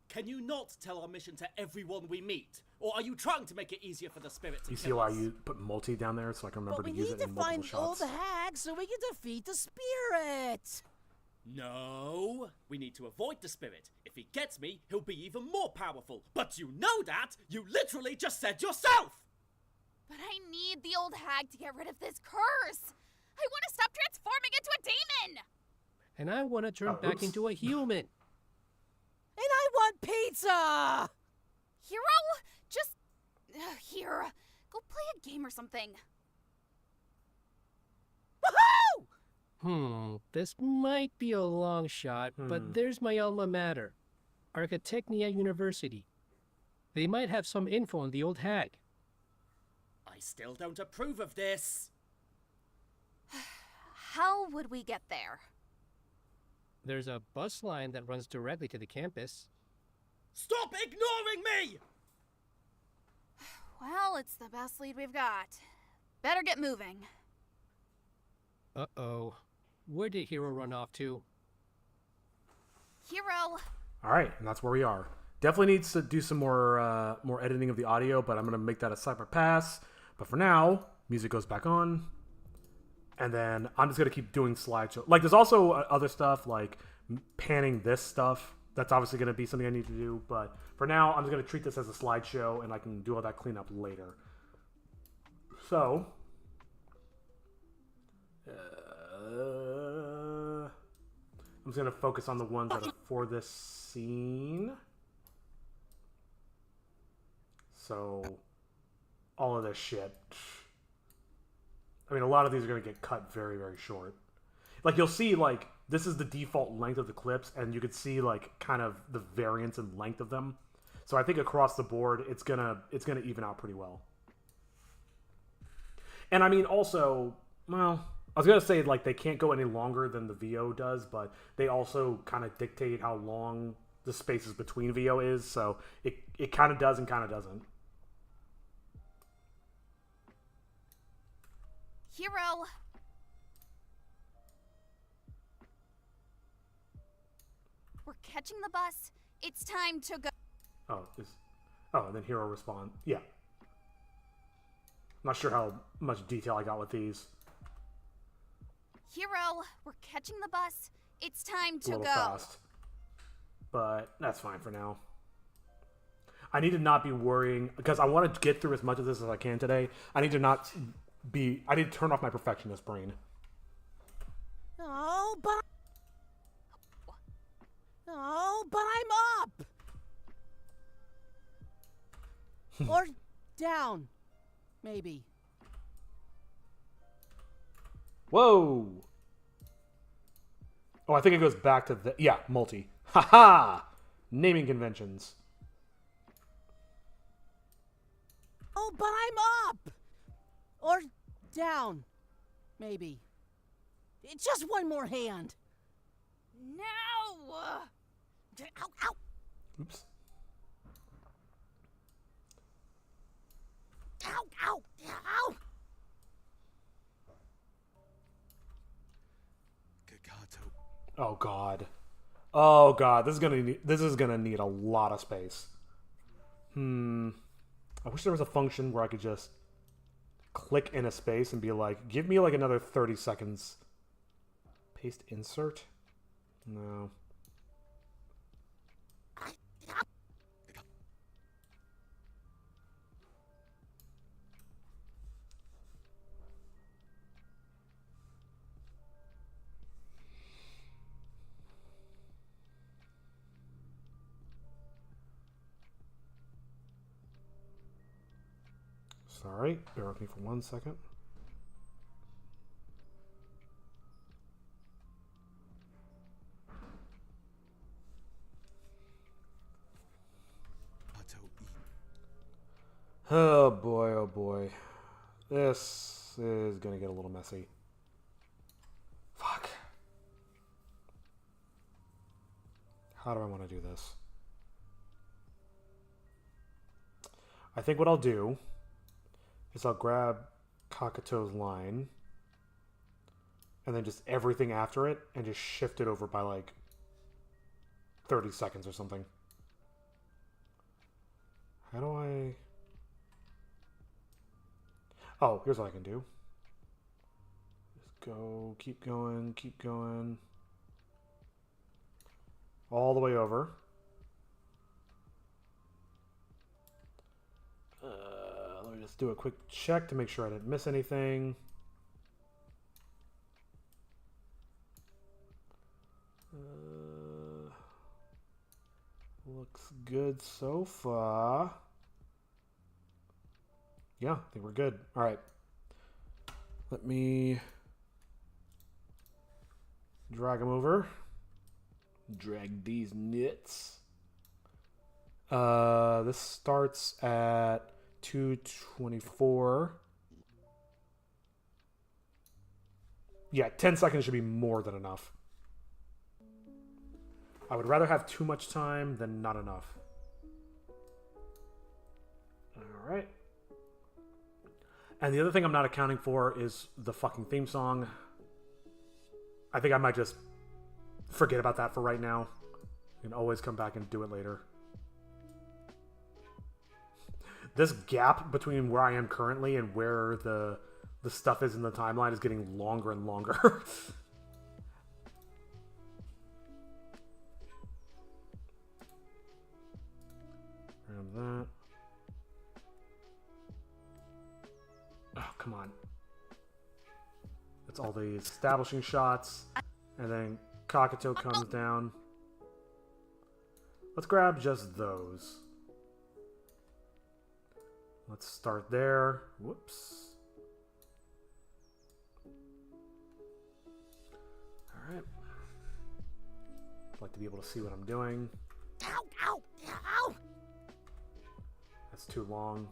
Can you not tell our mission to everyone we meet? Or are you trying to make it easier for the spirit to You see kill why us? you put multi down there so I can remember But we to use need it to in multiple find shots? old hag so we can defeat the spirit. No, we need to avoid the spirit. If he gets me, he'll be even more powerful. But you know that! You literally just said yourself! But I need the old hag to get rid of this curse. I want to stop transforming into a demon. And I want to turn back oops. into a human. And I want pizza! Hero, just here. Go play a game or something. Woohoo! This might be a long shot, but there's my alma mater, Architecnia University. They might have some info on the old hag. I still don't approve of this. How would we get there? There's a bus line that runs directly to the campus. Stop ignoring me! Well, it's the best lead we've got. Better get moving. Uh-oh. Where did Hero run off to? Hero. All right, and that's where we are. Definitely needs to do some more editing of the audio, but I'm going to make that a separate pass. But for now, music goes back on. And then I'm just going to keep doing slideshow. Like, there's also other stuff, like panning this stuff. That's obviously going to be something I need to do. But for now, I'm just going to treat this as a slideshow, and I can do all that cleanup later. So... I'm just gonna focus on the ones that are for this scene. So, all of this shit. I mean, a lot of these are gonna get cut very, very short. Like, you'll see, like, this is the default length of the clips, and you can see, like, kind of the variance in length of them. So I think across the board, it's gonna even out pretty well. And I mean, also, well, I was gonna say, like, they can't go any longer than the VO does, but they also kind of dictate how long the spaces between VO is, so it kind of does and kind of doesn't. Hero! We're catching the bus. It's time to go. Oh, and then Hero respond. Yeah. Not sure how much detail I got with these. Hero, we're catching the bus. It's time to A little go. fast. But that's fine for now. I need to not be worrying, because I want to get through as much of this as I can today. I need to turn off my perfectionist brain. Oh, but I'm up. Or down, maybe. Whoa! Oh, I think it goes back to the... Yeah, multi. Haha! Naming conventions. Oh, but I'm up. Or down, maybe. It's just one more hand. No! Ow, ow. Oops. Ow, ow, ow. Oh god. Oh god, this is gonna need a lot of space. I wish there was a function where I could just click in a space and be like, give me like another 30 seconds. Paste insert? No. Sorry, bear with me for 1 second. Oh boy, oh boy. This is gonna get a little messy. Fuck. How do I want to do this? I think what I'll do is I'll grab Kakato's line and then just everything after it and just shift it over by like 30 seconds or something. How do I... Oh, here's what I can do. Just go, keep going. All the way over. Let me just do a quick check to make sure I didn't miss anything. Looks good so far. Yeah, I think we're good. All right. Let me drag them over. Drag these nits. This starts at 2:24. Yeah, 10 seconds should be more than enough. I would rather have too much time than not enough. All right. And the other thing I'm not accounting for is the fucking theme song. I think I might just forget about that for right now. You can always come back and do it later. This gap between where I am currently and where the stuff is in the timeline is getting longer and longer. Grab that. Oh, come on. That's all the establishing shots. And then Kakato comes down. Let's grab just those. Let's start there. Whoops. Alright. I'd like to be able to see what I'm doing. Ow, ow, ow! That's too long.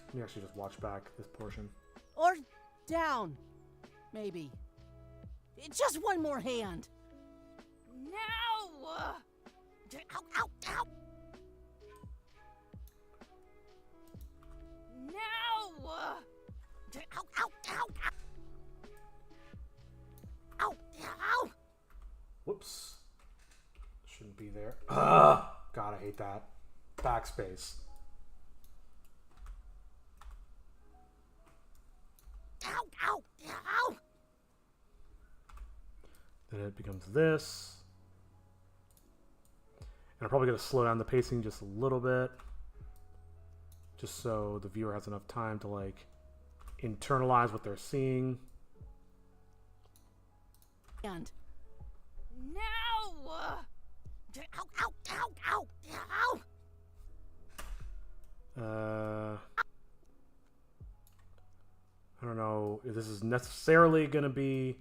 Let me actually just watch back this portion. Or down, maybe. Just one more hand. No! Ow, ow, ow! No! Ow, ow, ow! Ow, ow! Whoops. Shouldn't be there. Ugh! God, I hate that. Backspace. Ow, ow, ow! Then it becomes this. And I'm probably going to slow down the pacing just a little bit. Just so the viewer has enough time to, like, internalize what they're seeing. And No! ow, ow, ow, ow, ow! I don't know if this is necessarily going to be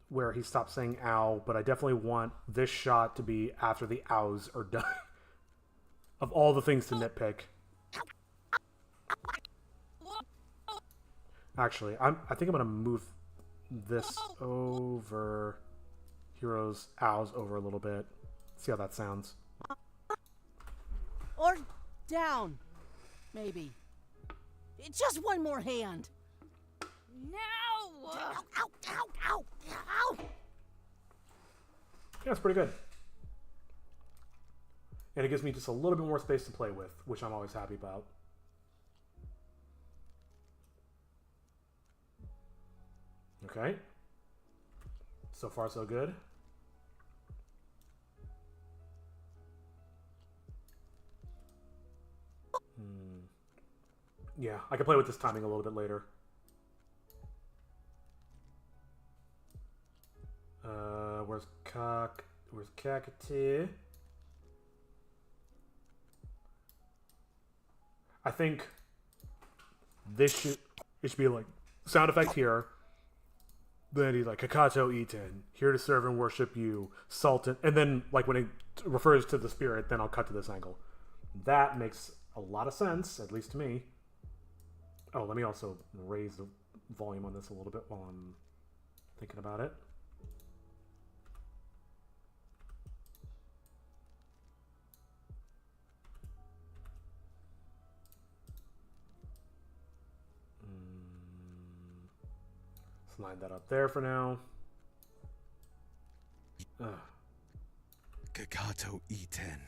where he stops saying ow, but I definitely want this shot to be after the ows are done. Of all the things to nitpick. Actually, I think I'm going to move this over Hero's ows over a little bit. See how that sounds. Or down, maybe. Just one more hand. No! Ow, ow, ow, ow, ow! Yeah, it's pretty good. And it gives me just a little bit more space to play with, which I'm always happy about. Okay. So far, so good. Yeah, I can play with this timing a little bit later. Where's Kakati? I think it should be like sound effect here. Then he's like Kakato Iten, here to serve and worship you, Sultan. And then like when it refers to the spirit, then I'll cut to this angle. That makes a lot of sense, at least to me. Oh, let me also raise the volume on this a little bit while I'm thinking about it. Let's line that up there for now. Kakato Iten.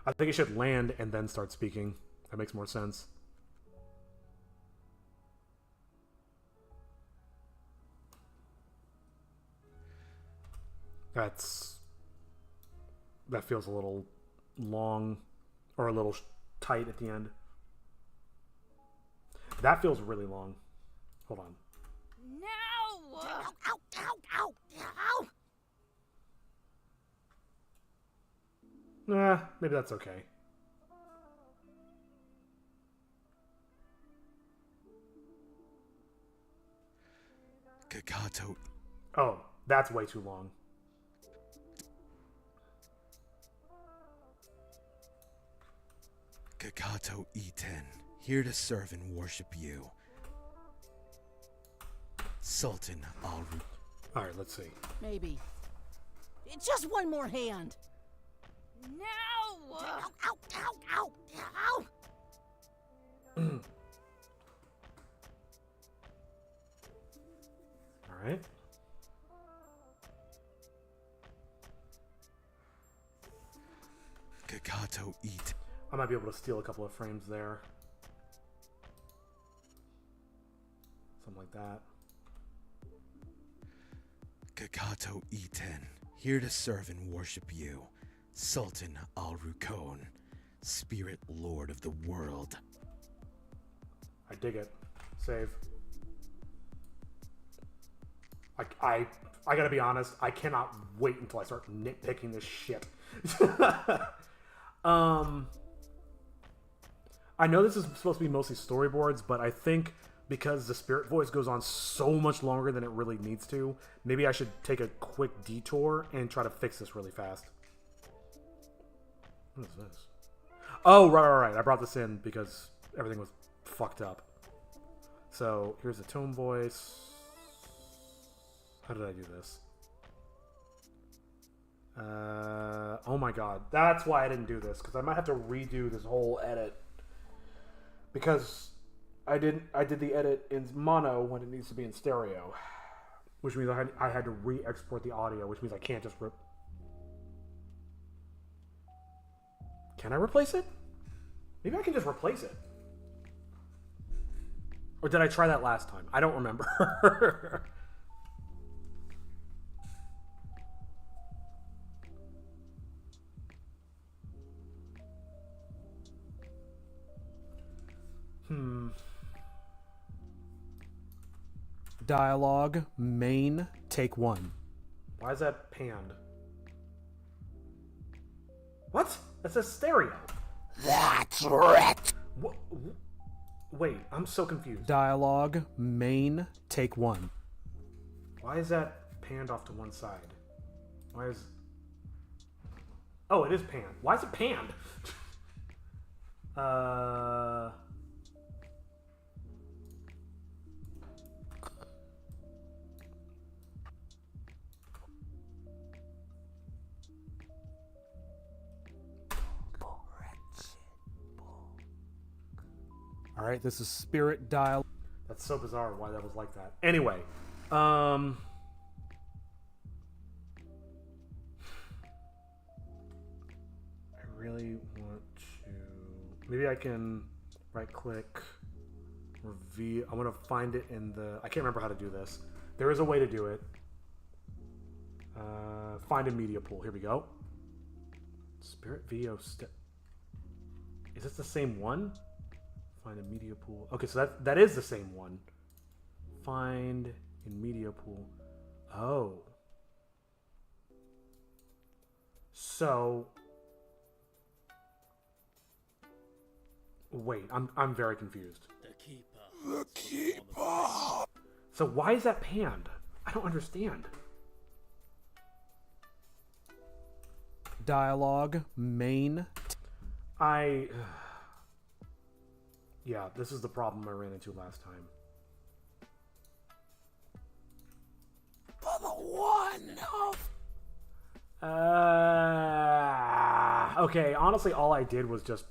I think it should land and then start speaking. That makes more sense. That feels a little long or a little tight at the end. That feels really long. Hold on. No! Ow, ow, ow, ow, ow! Nah, maybe that's okay. Kakato. Oh, that's way too long. Kakato Iten, here to serve and worship you. Sultan Alru. Alright, let's see. Maybe. Just one more hand. No! Ow, ow, ow, ow, ow! Alright. Kakato Iten. I might be able to steal a couple of frames there. Something like that. Kakato Iten, here to serve and worship you. Sultan Al-Rukon, Spirit Lord of the world. I dig it. Save. I gotta be honest, I cannot wait until I start nitpicking this shit. I know this is supposed to be mostly storyboards, but I think because the spirit voice goes on so much longer than it really needs to, maybe I should take a quick detour and try to fix this really fast. What is this? Oh, right. I brought this in because everything was fucked up. So, here's the tone voice. How did I do this? Oh my god. That's why I didn't do this, because I might have to redo this whole edit. Because I did the edit in mono when it needs to be in stereo. Which means I had to re-export the audio, which means I can't just Can I replace it? Maybe I can just replace it. Or did I try that last time? I don't remember. Dialogue, main, take 1. Why is that panned? What? That says stereo. That's right. Wait, I'm so confused. Dialogue, main, take 1. Why is that panned off to one side? Why is... Oh, it is panned. Why is it panned? Alright, this is spirit dial. That's so bizarre why that was like that. Anyway, I really want to... Maybe I can right click, reveal. I want to find it in the... I can't remember how to do this. There is a way to do it. Find a media pool. Here we go. Spirit VO step. Is this the same one? Find a media pool. Okay, so that is the same one. Find in media pool. Oh. So wait, I'm very confused. The keeper. So why is that panned? I don't understand. Dialogue, main. Yeah, this is the problem I ran into last time. For the one of... Okay, honestly, all I did was just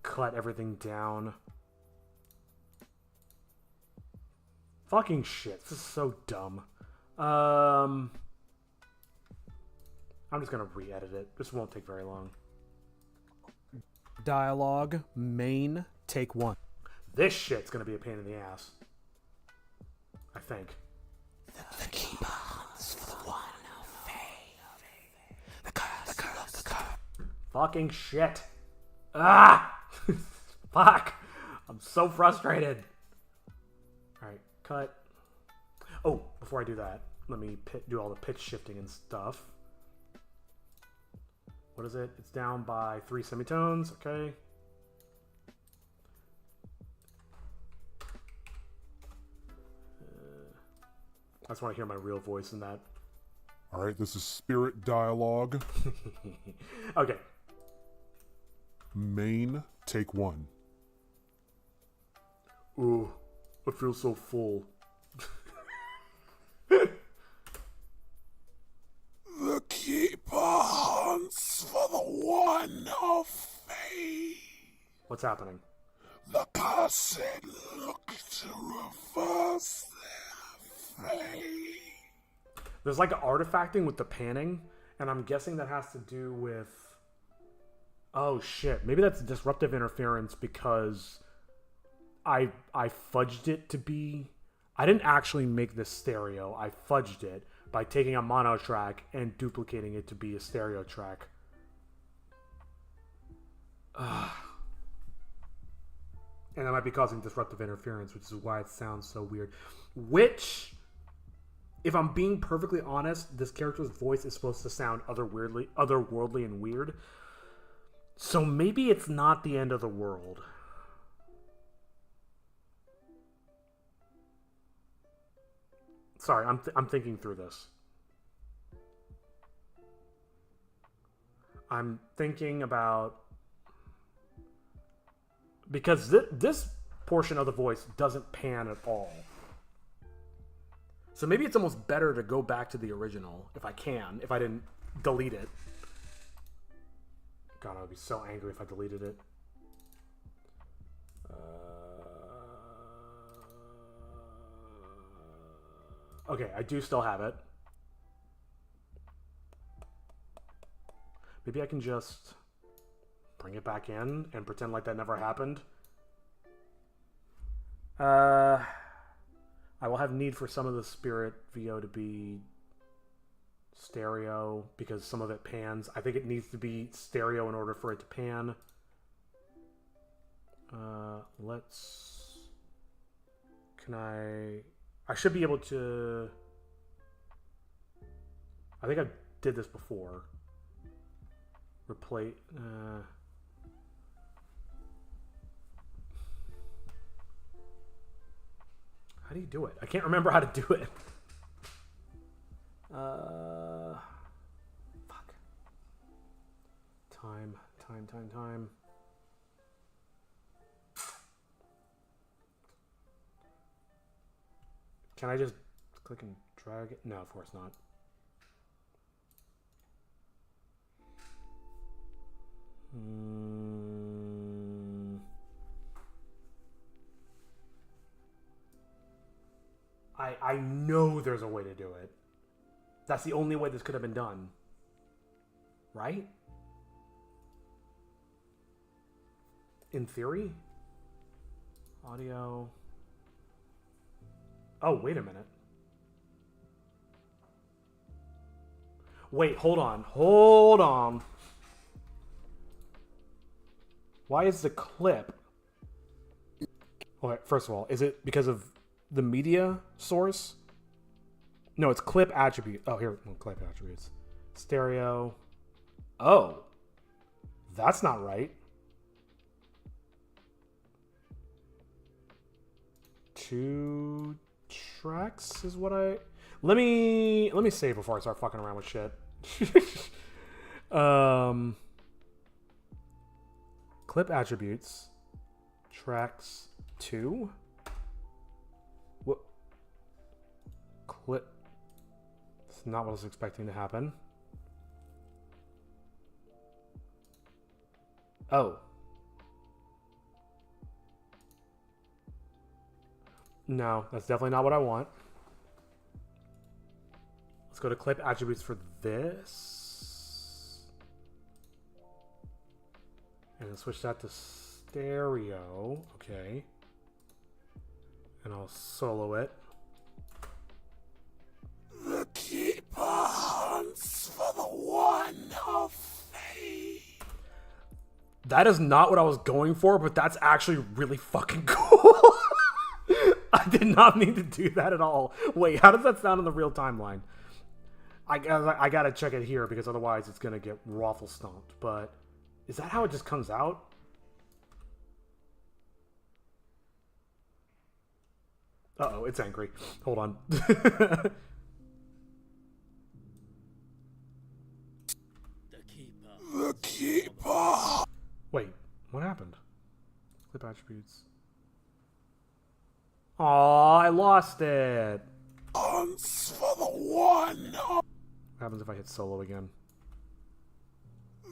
cut everything down. Fucking shit, this is so dumb. I'm just gonna re-edit it. This won't take very long. Dialogue, main, take 1. This shit's gonna be a pain in the ass. I think. The keeper hunts for the one of faith. The curse. Fucking shit. Ah! Fuck! I'm so frustrated. Alright, cut. Oh, before I do that, let me do all the pitch shifting and stuff. What is it? It's down by 3 semitones, okay. I just want to hear my real voice in that. Alright, this is spirit dialogue. Okay. Main, take 1. Ooh, I feel so full. The keeper hunts for the one of faith. What's happening? The cursed look to reverse their fate. There's like artifacting with the panning, and I'm guessing that has to do with... Oh shit, maybe that's disruptive interference because I fudged it to be... I didn't actually make this stereo, I fudged it by taking a mono track and duplicating it to be a stereo track. And that might be causing disruptive interference, which is why it sounds so weird. Which if I'm being perfectly honest, this character's voice is supposed to sound otherworldly and weird. So maybe it's not the end of the world. Sorry, I'm thinking through this. I'm thinking about... Because this portion of the voice doesn't pan at all. So maybe it's almost better to go back to the original, if I can, if I didn't delete it. God, I would be so angry if I deleted it. Okay, I do still have it. Maybe I can just bring it back in and pretend like that never happened. I will have need for some of the spirit VO to be stereo because some of it pans. I think it needs to be stereo in order for it to pan. I should be able to... I think I did this before. Replace... How do you do it? I can't remember how to do it. Fuck. Time. Can I just click and drag it? No, of course not. I know there's a way to do it. That's the only way this could have been done. Right? In theory? Audio. Oh, wait a minute. Wait, hold on. Hold on. Why is the clip... Okay, first of all, is it because of the media source? No, it's clip attribute. Oh, here, clip attributes. Stereo. Oh. That's not right. 2 tracks is what I... Let me save before I start fucking around with shit. Clip attributes. Tracks 2. What? Clip. That's not what I was expecting to happen. Oh. No, that's definitely not what I want. Let's go to clip attributes for this. And then switch that to stereo. Okay. And I'll solo it. The keeper hunts for the one of faith. That is not what I was going for, but that's actually really fucking cool. I did not mean to do that at all. Wait, how does that sound in the real timeline? I gotta check it here because otherwise it's gonna get raffle stomped. But is that how it just comes out? Uh-oh, it's angry. Hold on. The keeper. Wait, what happened? Clip attributes. Aw, I lost it. Hunts for the one. What happens if I hit solo again?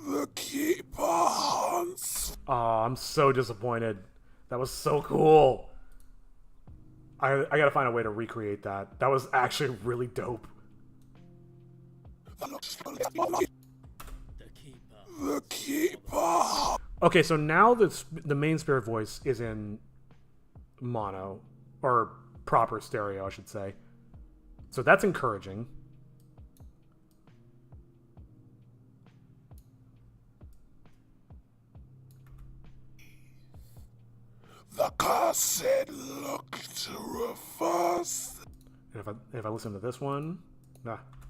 The keeper hunts. Aw, I'm so disappointed. That was so cool. I gotta find a way to recreate that. That was actually really dope. The keeper. Okay, so now the main spirit voice is in mono, or proper stereo, I should say. So that's encouraging. The cursed look to reverse. And if I listen to this one,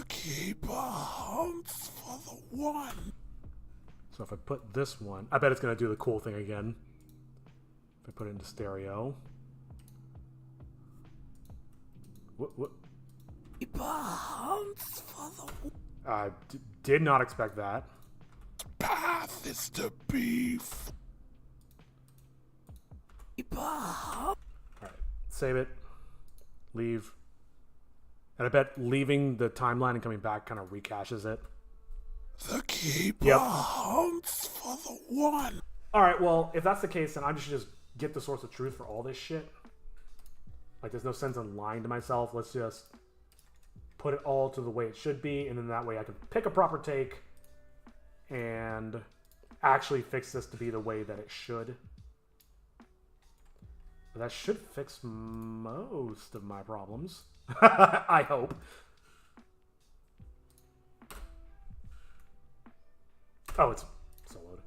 Keeper hunts for the one. So if I put this one, I bet it's gonna do the cool thing again. If I put it into stereo. What? Keeper hunts for the I did not expect that. path is to be. Keeper hunt. Alright, save it. Leave. And I bet leaving the timeline and coming back kind of recaches it. The keeper hunts for the one. Alright, well, if that's the case, then I should just get the source of truth for all this shit. Like, there's no sense in lying to myself. Let's just put it all to the way it should be, and then that way I can pick a proper take and actually fix this to be the way that it should. But that should fix most of my problems. I hope. Oh, it's soloed.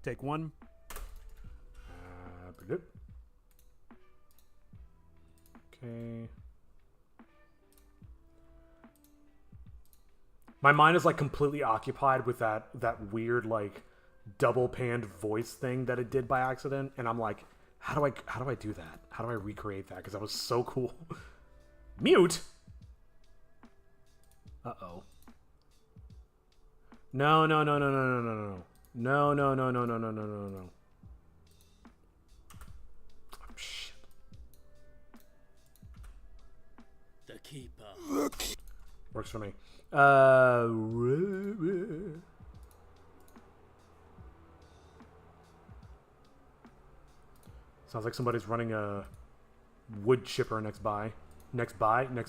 Take one. Good. Okay. My mind is like completely occupied with that weird like double panned voice thing that it did by accident, and I'm like, how do I do that? How do I recreate that? Because that was so cool. Mute. Uh-oh. No. No. Oh, shit. The keeper. Works for me. Sounds like somebody's running a wood chipper next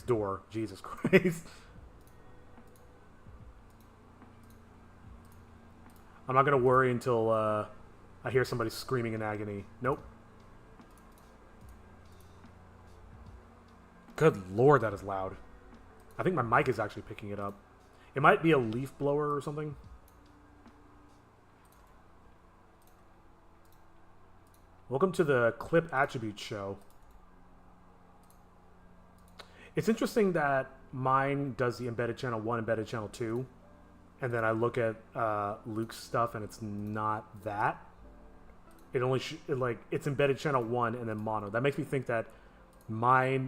door. Jesus Christ. I'm not gonna worry until I hear somebody screaming in agony. Nope. Good lord, that is loud. I think my mic is actually picking it up. It might be a leaf blower or something. Welcome to the Clip Attributes Show. It's interesting that mine does the embedded channel 1, embedded channel 2, and then I look at Luke's stuff and it's not that. It only it's embedded channel 1 and then mono. That makes me think that my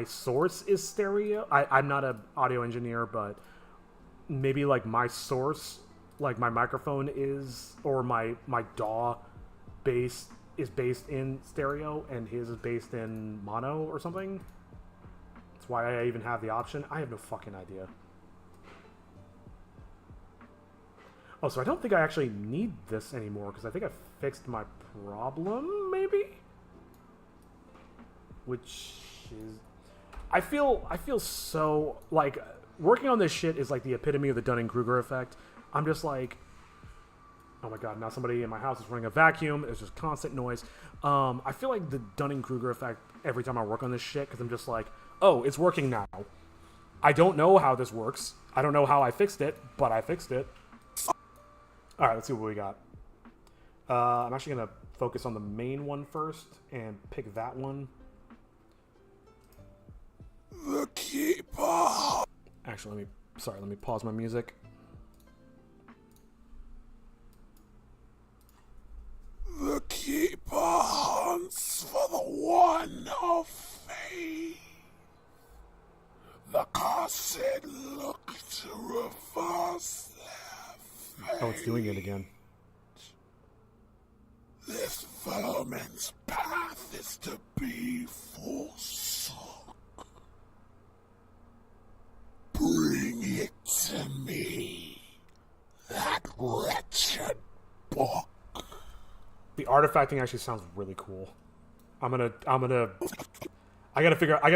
source is stereo. I'm not an audio engineer, but maybe like my source, like my microphone is, or my DAW base is based in stereo and his is based in mono or something. That's why I even have the option. I have no fucking idea. Oh, so I don't think I actually need this anymore because I think I fixed my problem, maybe? Which is... I feel so... Like, working on this shit is like the epitome of the Dunning-Kruger effect. I'm just like... Oh my god, now somebody in my house is running a vacuum. There's just constant noise. I feel like the Dunning-Kruger effect every time I work on this shit because I'm just like, oh, it's working now. I don't know how this works. I don't know how I fixed it, but I fixed it. Alright, let's see what we got. I'm actually going to focus on the main one first and pick that one. The keeper. Actually, let me pause my music. The keeper hunts for the one of faith. The cursed look to reverse their fate. Oh, it's doing it again. This vermin's path is to be forsook. Bring it to me, that wretched book. The artifacting actually sounds really cool. I gotta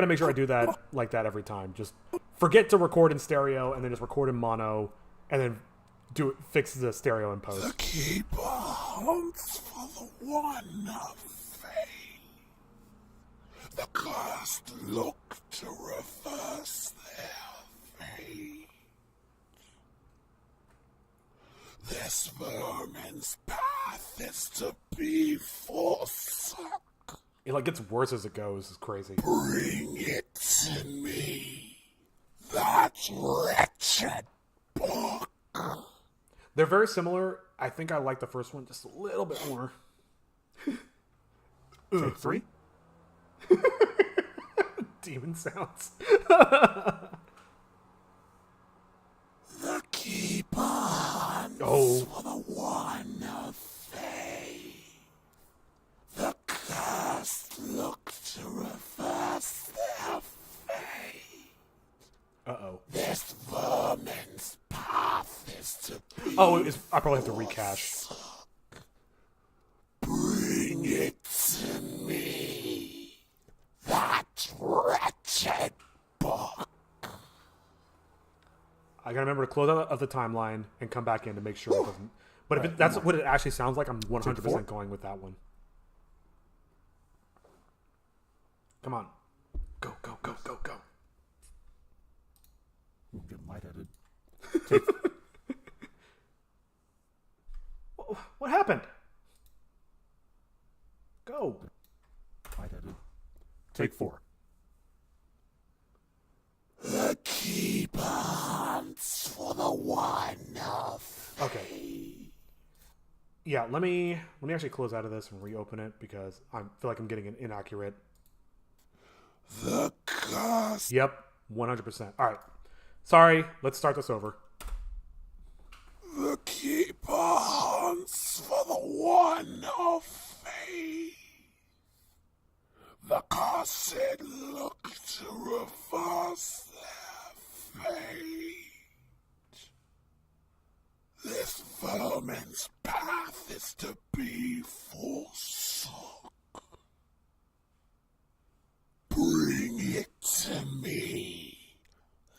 make sure I do that like that every time. Just forget to record in stereo and then just record in mono and then fix the stereo in post. The keeper hunts for the one of faith. The cursed look to reverse their fate. This vermin's path is to be forsook. It like gets worse as it goes. It's crazy. Bring it to me. me. That wretched book. They're very similar. I think I like the first one just a little bit more. Take 3. Demon sounds. The keeper hunts for the one of faith. The cursed look to reverse their fate. Uh-oh. This vermin's path is to be I probably have to recache. Bring it to me. That wretched book. I gotta remember to close out of the timeline and come back in to make sure it doesn't. But if that's what it actually sounds like, I'm 100% going with that one. Come on. Go, go, go, go, go. I'm getting lightheaded. What happened? Go. Lightheaded. Take 4. The keeper hunts for the one of Okay. Yeah, let me actually close out of this and reopen it because I feel like I'm getting an inaccurate. the curse. Yep, 100%. All right. Sorry, let's start this over. The keeper hunts for the one of faith. The cursed look to reverse their fate. This vermin's path is to be forsook. Bring it to me,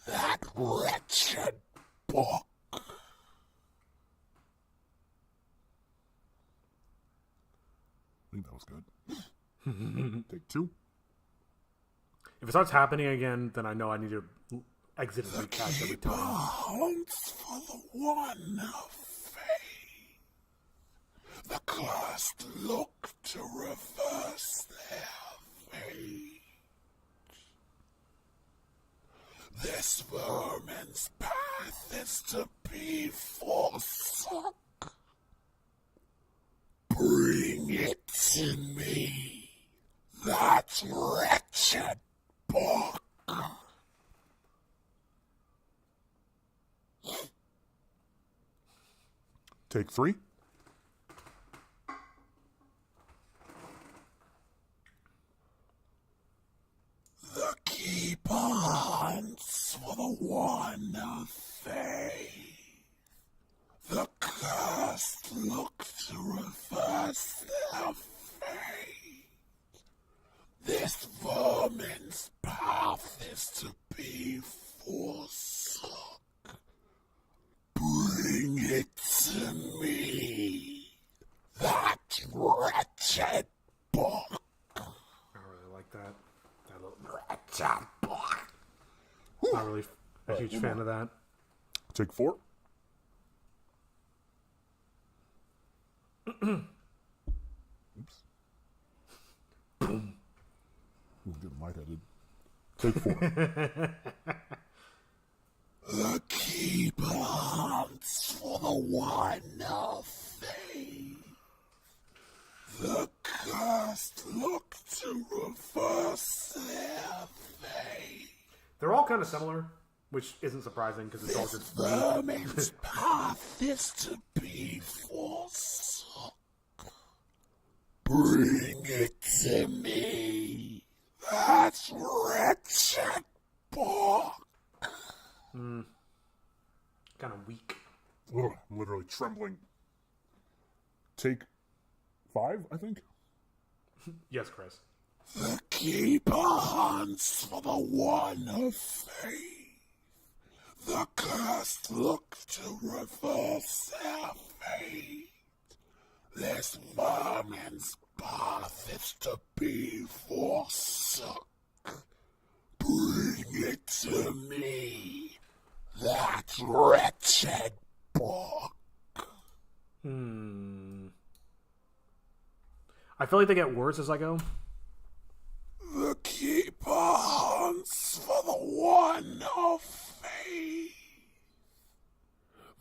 that wretched book. I think that was good. Take 2. If it starts happening again, then I know I need to exit and The recache every keeper time. hunts for the one of faith. The cursed look to reverse their fate. This vermin's path is to be forsook. Bring it to me, that wretched book. Take 3. The keeper hunts for the one of faith. The cursed look to reverse their fate. This vermin's path is to be forsook. Bring it to me, that wretched book. I really like that. That little Wretched book. Not really a huge fan of that. Take 4. Oops. Boom. Ooh, getting lightheaded. Take 4. The keeper hunts for the one of faith. The cursed look to reverse their fate. They're all kind of similar, which isn't surprising because it's all This just vermin's path is to be forsook. Bring it to me, that wretched book. kind of weak. Ugh, I'm literally trembling. Take 5, I think. Yes, Chris. The keeper hunts for the one of faith. The cursed look to reverse their fate. This vermin's path is to be forsook. Bring it to me, that wretched book. I feel like they get worse as I go. The keeper hunts for the one of faith.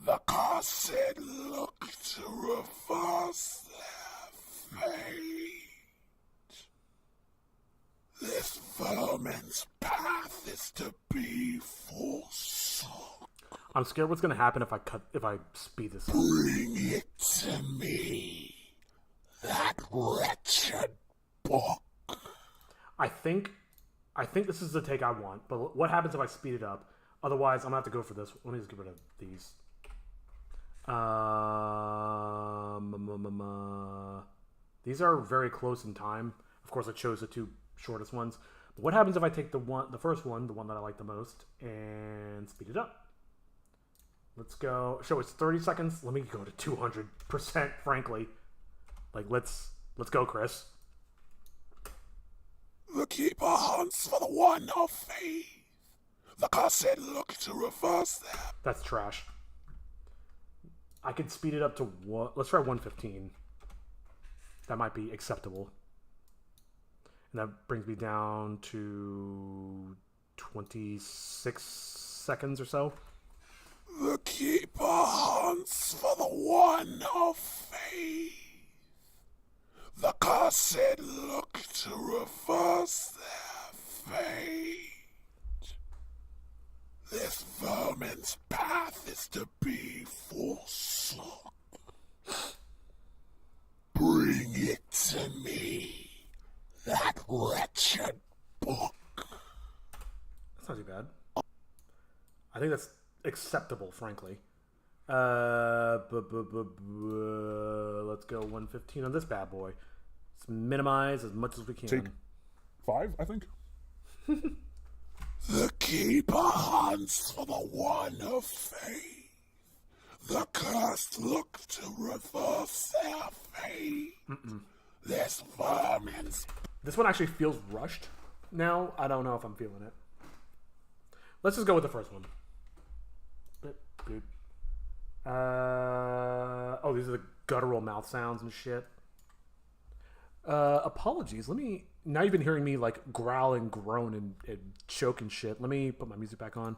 The cursed look to reverse their fate. This vermin's path is to be forsook. I'm scared what's gonna happen if I speed this up. Bring it to me, that wretched book. I think this is the take I want, but what happens if I speed it up? Otherwise, I'm gonna have to go for this. Let me just get rid of these. These are very close in time. Of course, I chose the two shortest ones. But what happens if I take the first one, the one that I like the most, and speed it up? Let's go. So it's 30 seconds. Let me go to 200%. Frankly, like let's go, Chris. The keeper hunts for the one of faith. The cursed look to reverse them. That's trash. I could speed it up to what? Let's try 115. That might be acceptable. And that brings me down to 26 seconds or so. The keeper hunts for the one of faith. The cursed look to reverse their fate. This vermin's path is to be forsook. Bring it to me, that wretched book. That's not too bad. I think that's acceptable, frankly. Let's go 115 on this bad boy. Let's minimize as much as we can. Take 5, I think. The keeper hunts for the one of faith. The cursed look to reverse their fate. This vermin's... This one actually feels rushed now. I don't know if I'm feeling it. Let's just go with the first one. Boop. Oh, these are the guttural mouth sounds and shit. Apologies. Now you've been hearing me like growl and groan and choke and shit. Let me put my music back on.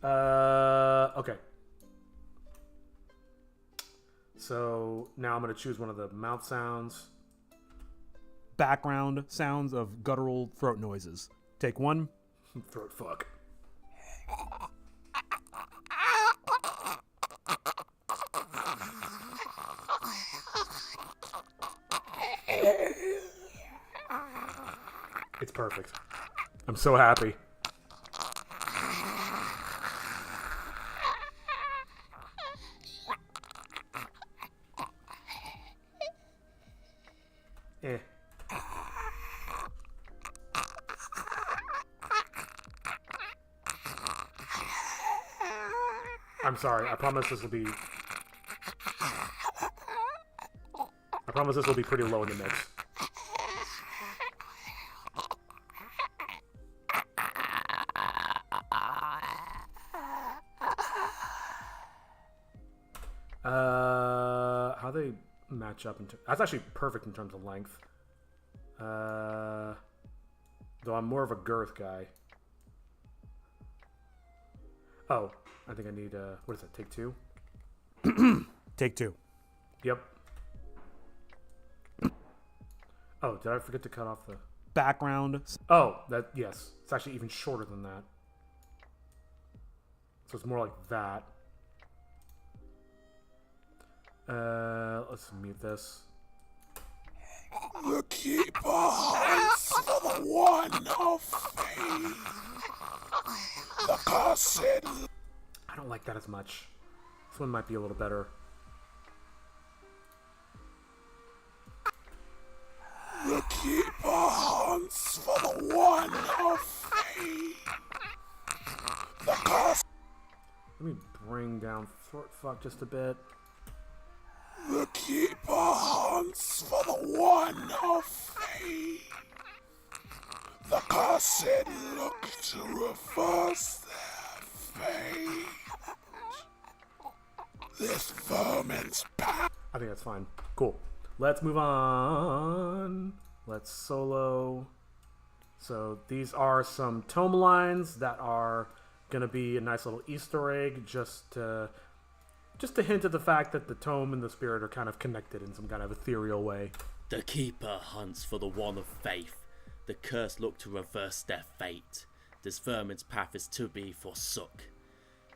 Okay. So now I'm going to choose one of the mouth sounds. Background sounds of guttural throat noises. Take one. Throat fuck. It's perfect. I'm so happy. I'm sorry. I promise this will be pretty low in the mix. How they match up that's actually perfect in terms of length. Though I'm more of a girth guy. Oh, I think I need what is that? Take 2. Take 2. Yep. Oh, did I forget to cut off the background? Oh, yes. It's actually even shorter than that. So it's more like that. Let's mute this. The keeper hunts for the one of faith. The cursed... I don't like that as much. This one might be a little better. The keeper hunts for the one of faith. The cursed... Let me bring down throat fuck just a bit. The keeper hunts for the one of faith. The cursed look to reverse their fate. This vermin's path. I think that's fine. Cool. Let's move on. Let's solo. So these are some tome lines that are going to be a nice little Easter egg just to hint at the fact that the tome and the spirit are kind of connected in some kind of ethereal way. The Keeper hunts for the one of faith. The cursed look to reverse their fate. This vermin's path is to be forsook.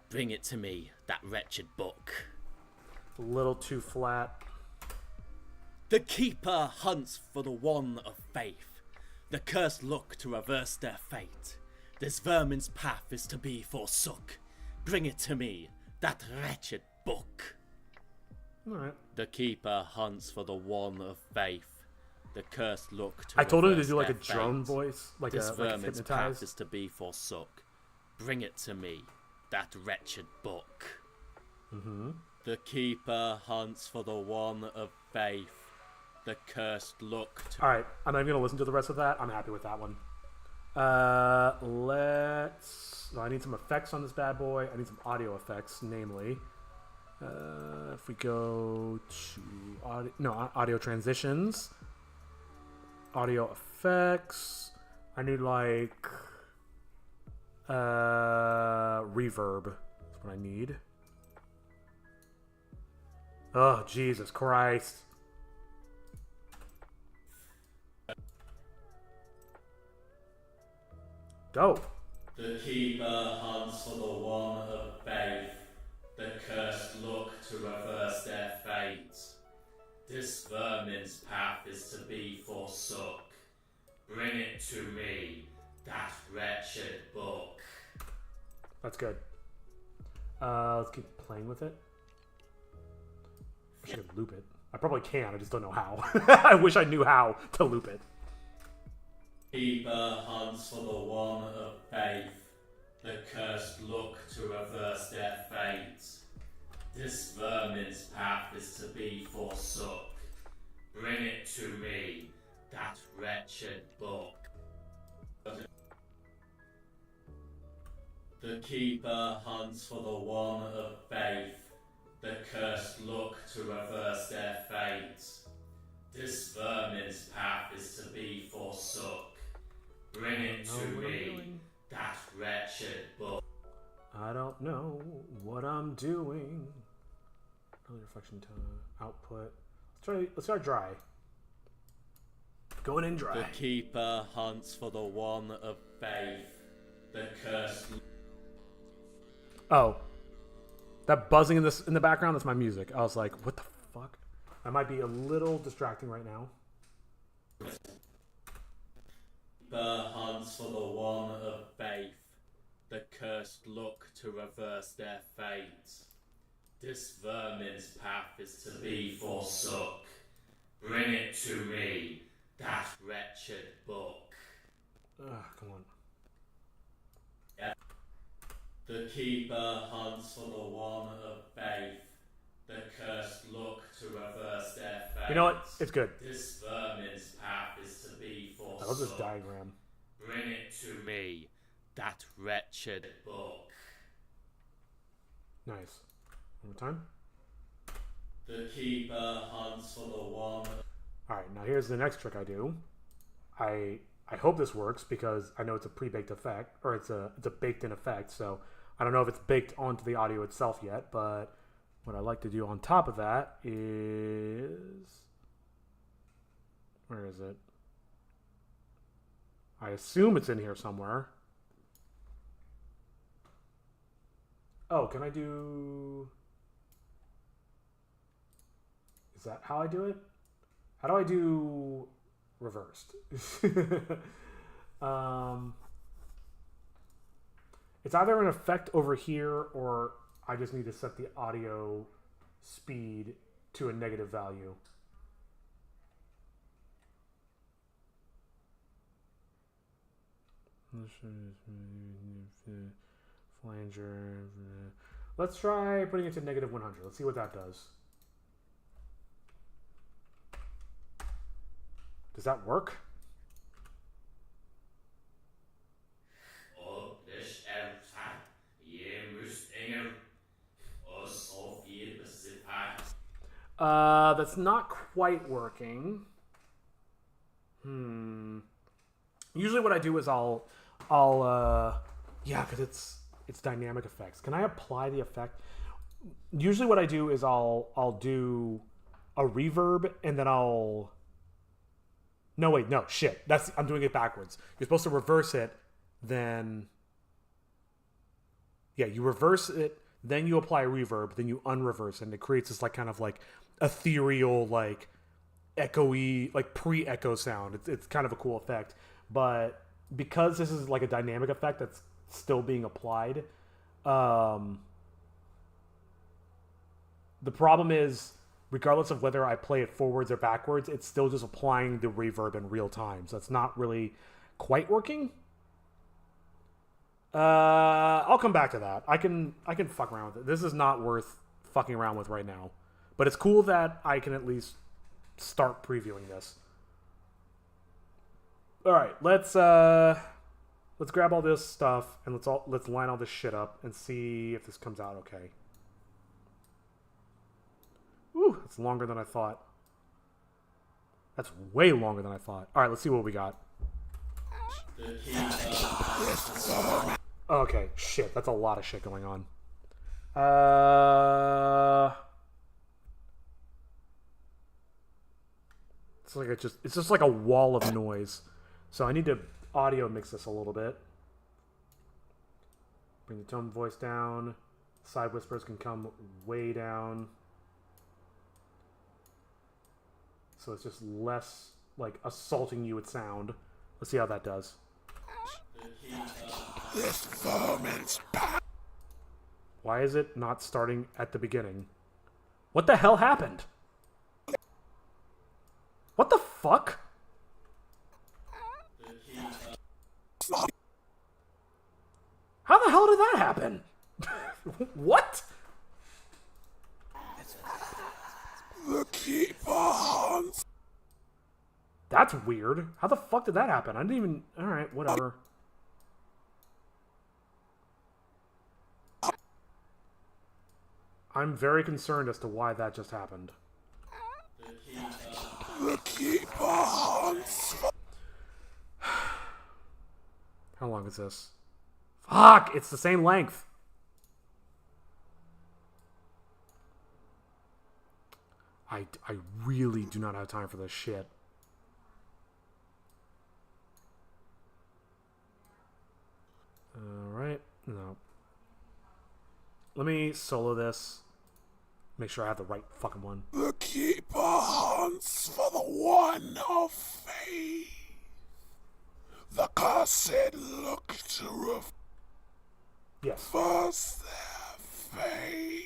Bring it to me, that wretched book. A little too flat. The Keeper hunts for the one of faith. The cursed look to reverse their fate. This vermin's path is to be forsook. Bring it to me, that wretched book. Alright. The Keeper hunts for the one of faith. The cursed look to I told him to reverse do like a their drone fate. voice, like This a vermin's path hypnotized. is to be forsook. Bring it to me, that wretched book. Mm-hmm. The Keeper hunts for the one of faith. The cursed look to... Alright, I'm not even going to listen to the rest of that. I'm happy with that one. Let's... I need some effects on this bad boy. I need some audio effects, namely. If we go to audio transitions, audio effects, I need like reverb. That's what I need. Oh, Jesus Christ. Dope. The Keeper hunts for the one of faith. The cursed look to reverse their fate. This vermin's path is to be forsook. Bring it to me, that wretched book. That's good. Let's keep playing with it. I wish I could loop it. I probably can, I just don't know how. I wish I knew how to loop it. Keeper hunts for the one of faith. The cursed look to reverse their fate. This vermin's path is to be forsook. Bring it to me, that wretched book. The Keeper hunts for the one of faith. The cursed look to reverse their fate. This vermin's path is to be forsook. Bring it to me, that wretched book. I don't know what I'm doing. Another reflection to output. Let's try dry. Going in dry. The Keeper hunts for the one of faith. The cursed... Oh. That buzzing in the background, that's my music. I was like, what the fuck? That might be a little distracting right now. Keeper hunts for the one of faith. The cursed look to reverse their fate. This vermin's path is to be forsook. Bring it to me, that wretched book. Ugh, come on. The Keeper hunts for the one of faith. The cursed look to reverse their fate. You know what? It's good. This vermin's path is to be forsook. I love this diagram. Bring it to me, that wretched book. Nice. One more time. The Keeper hunts for the one. Alright, now here's the next trick I do. I hope this works because I know it's a pre-baked effect, or it's a baked-in effect, so I don't know if it's baked onto the audio itself yet, but what I like to do on top of that is... Where is it? I assume it's in here somewhere. Oh, can I do... Is that how I do it? How do I do reversed? It's either an effect over here or I just need to set the audio speed to a negative value. Flanger. Let's try putting it to -100. Let's see what that does. Does that work? That's not quite working. Usually what I do is yeah, because it's dynamic effects. Can I apply the effect? Usually what I do is I'll do a reverb and then I'll... No, wait, no, shit. I'm doing it backwards. You're supposed to reverse it, then... Yeah, you reverse it, then you apply a reverb, then you unreverse it, and it creates this like kind of like ethereal, like echoey, like pre-echo sound. It's kind of a cool effect. But because this is like a dynamic effect that's still being applied, the problem is, regardless of whether I play it forwards or backwards, it's still just applying the reverb in real time. So it's not really quite working. I'll come back to that. I can fuck around with it. This is not worth fucking around with right now. But it's cool that I can at least start previewing this. Alright, let's grab all this stuff and let's line all this shit up and see if this comes out okay. Ooh, it's longer than I thought. That's way longer than I thought. Alright, let's see what we got. Okay, shit, that's a lot of shit going on. It's just like a wall of noise. So I need to audio mix this a little bit. Bring the tone voice down. Side whispers can come way down. So it's just less like assaulting you with sound. Let's see how that does. This vermin's back. Why is it not starting at the beginning? What the hell happened? What the fuck? How the hell did that happen? What? The keeper hunts. That's weird. How the fuck did that happen? I didn't even... Alright, whatever. I'm very concerned as to why that just happened. The keeper hunts. How long is this? Fuck! It's the same length. I really do not have time for this shit. Alright. No. Let me solo this. Make sure I have the right fucking one. The keeper hunts for the one of faith. The cursed look to Yes. reverse their fate.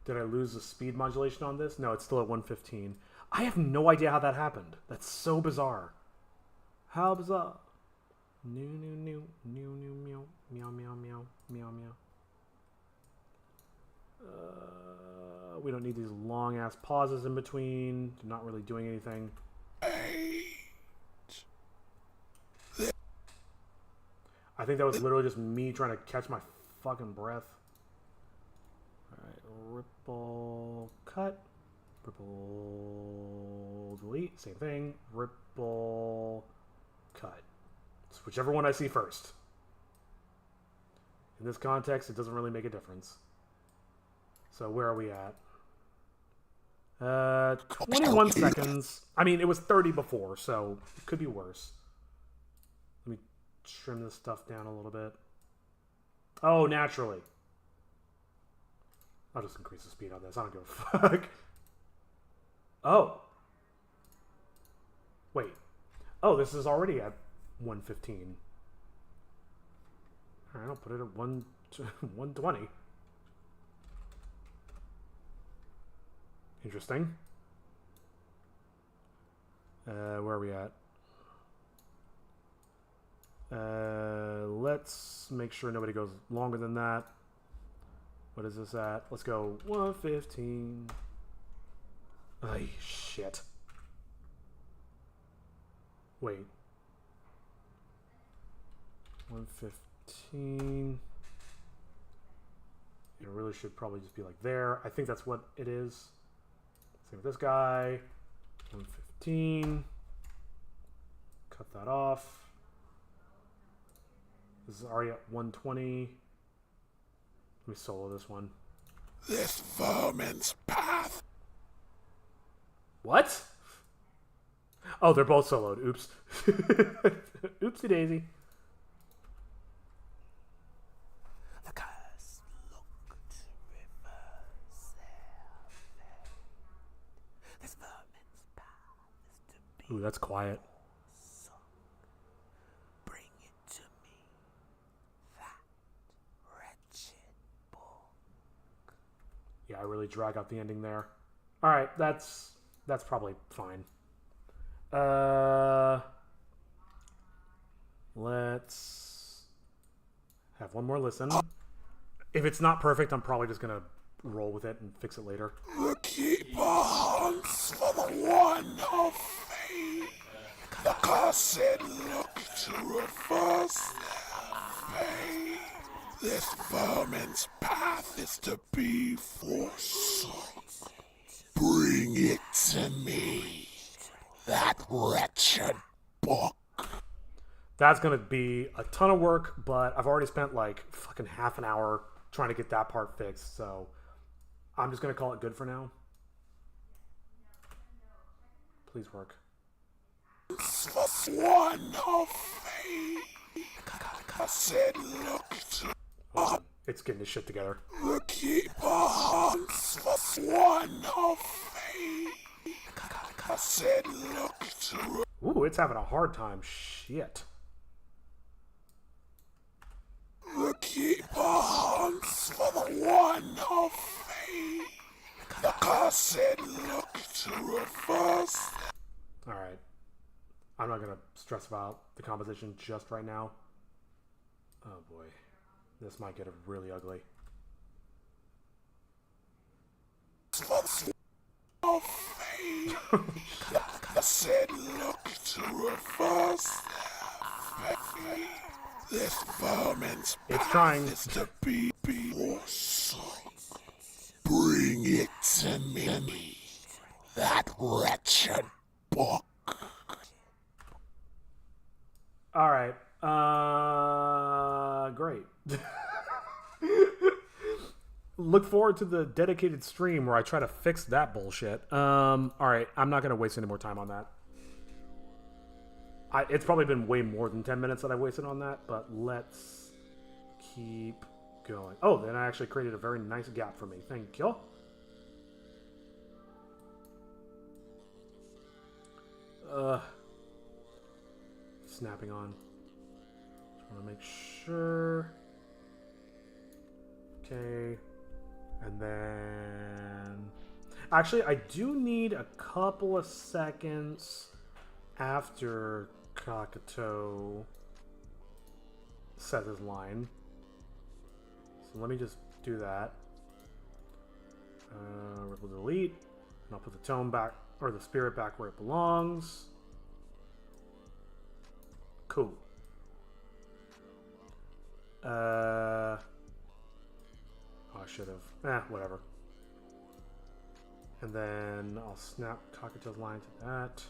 Did I lose the speed modulation on this? No, it's still at 115. I have no idea how that happened. That's so bizarre. How bizarre. New, meow, meow, meow, meow, meow, meow. We don't need these long-ass pauses in between. They're not really doing anything. I think that was literally just me trying to catch my fucking breath. Alright, ripple cut. Ripple delete. Same thing. Ripple cut. It's whichever one I see first. In this context, it doesn't really make a difference. So where are we at? 21 seconds. I mean, it was 30 before, so it could be worse. Let me trim this stuff down a little bit. Oh, naturally. I'll just increase the speed on this. I don't give a fuck. Oh. Wait. Oh, this is already at 115. Alright, I'll put it at 120. Interesting. Where are we at? Let's make sure nobody goes longer than that. What is this at? Let's go 115. Ay, shit. Wait. 115. It really should probably just be like there. I think that's what it is. Same with this guy. 115. cut that off. This is already at 120. Let me solo this one. This vermin's path. What? Oh, they're both soloed. Oops. Oopsie daisy. The curse looked reverse there. This vermin's path is to be Ooh, that's quiet. sunk. Bring it to me. That wretched book. Yeah, I really drag out the ending there. All right, that's probably fine. Let's have one more listen. If it's not perfect, I'm probably just gonna roll with it and fix it later. The keeper hunts for the one of faith. The cursed look to reverse their fate. This vermin's path is to be forsook. Bring it to me. That wretched book. That's gonna be a ton of work, but I've already spent like fucking half an hour trying to get that part fixed, so I'm just gonna call it good for now. Please work. For one of faith. Cursed look to Hold on. It's getting this shit together. the keeper hunts for one of faith. Cursed look to Ooh, it's having a hard time. Shit. the keeper hunts for the one of faith. The cursed look to reverse. Alright. I'm not gonna stress about the composition just right now. Oh boy. This might get really ugly. Of faith. The cursed look to reverse their fate. This vermin's It's trying. is to be forsook. Bring it to me. That wretched book. Alright. Great. Look forward to the dedicated stream where I try to fix that bullshit. Alright, I'm not gonna waste any more time on that. It's probably been way more than 10 minutes that I wasted on that, but let's keep going. Oh, then I actually created a very nice gap for me. Thank you. Snapping on. Just want to make sure. Okay. And then... Actually, I do need a couple of seconds after Kakato says his line. So let me just do that. We'll delete. And I'll put the tone back, or the spirit back where it belongs. Cool. Oh, I should have. Whatever. And then I'll snap Kakato's line to that.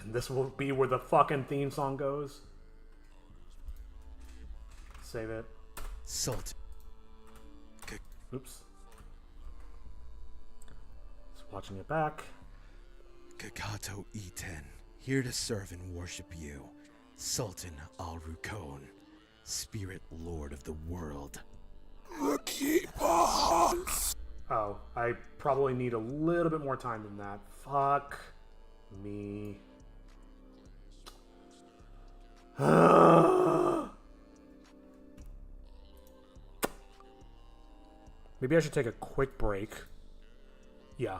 And this will be where the fucking theme song goes. Save it. Salt. Oops. Just watching it back. Kakato Iten, here to serve and worship you. Sultan Al-Rukon, Spirit Lord of the world. The keeper hunts. Oh, I probably need a little bit more time than that. Fuck me. Maybe I should take a quick break. Yeah.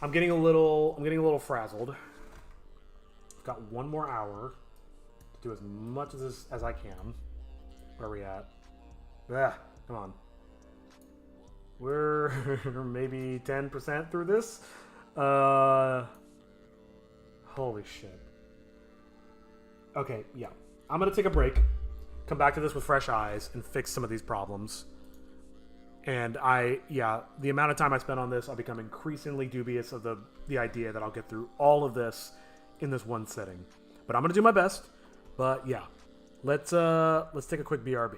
I'm getting a little frazzled. Got one more hour to do as much of this as I can. Where are we at? Yeah, come on. We're maybe 10% through this. Holy shit. Okay, yeah. I'm gonna take a break, come back to this with fresh eyes, and fix some of these problems. And the amount of time I spent on this, I'll become increasingly dubious of the idea that I'll get through all of this in this one sitting. but I'm gonna do my best. But yeah, let's take a quick BRB.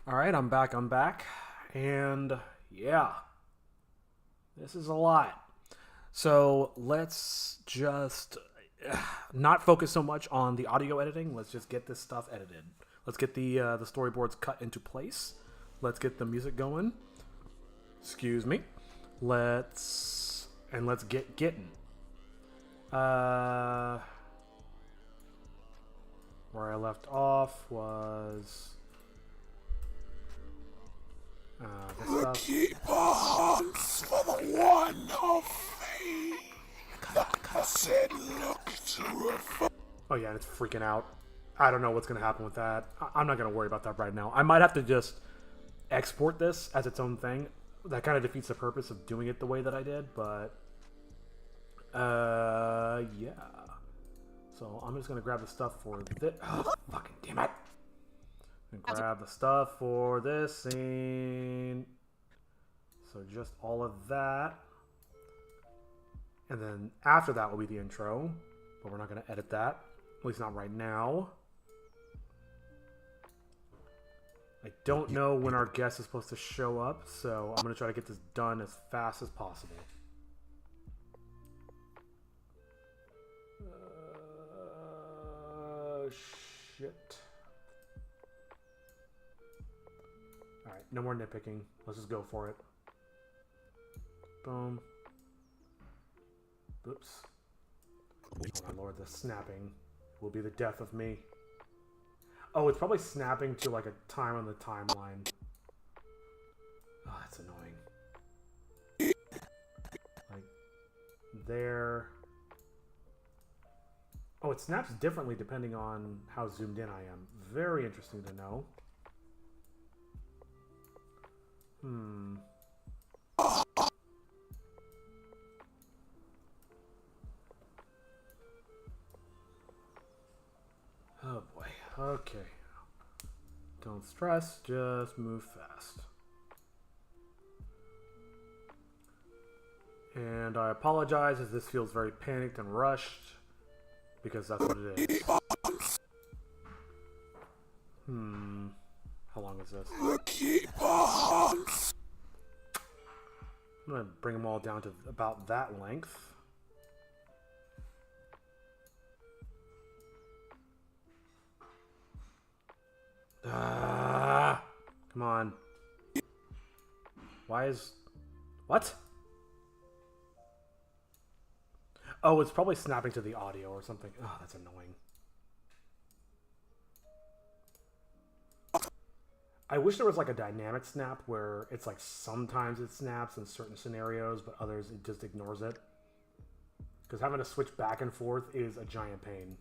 All right, I'm back. And yeah, this is a lot. So let's just not focus so much on the audio editing. Let's just get this stuff edited. Let's get the storyboards cut into place. Let's get the music going. Excuse me. Let's get getting. Where I left off was this stuff. Keep hands for the one of faith. The cursed look to refer. Oh yeah, and it's freaking out. I don't know what's going to happen with that. I'm not going to worry about that right now. I might have to just export this as its own thing. That kind of defeats the purpose of doing it the way that I did, but yeah. So I'm just going to grab the stuff for this. Oh, fucking damn it. And grab the stuff for this scene. So just all of that. And then after that will be the intro, but we're not going to edit that. At least not right now. I don't know when our guest is supposed to show up, so I'm going to try to get this done as fast as possible. Shit. Alright, no more nitpicking. Let's just go for it. Boom. Oops. Oh my lord, the snapping will be the death of me. Oh, it's probably snapping to like a time on the timeline. Oh, that's annoying. Like, there. Oh, it snaps differently depending on how zoomed in I am. Very interesting to know. Oh boy. Okay. Don't stress, just move fast. And I apologize as this feels very panicked and rushed, because that's what it is. How long is this? I'm gonna bring them all down to about that length. Come on. Why is... What? Oh, it's probably snapping to the audio or something. Oh, that's annoying. I wish there was like a dynamic snap where it's like sometimes it snaps in certain scenarios, but others it just ignores it. Because having to switch back and forth is a giant pain.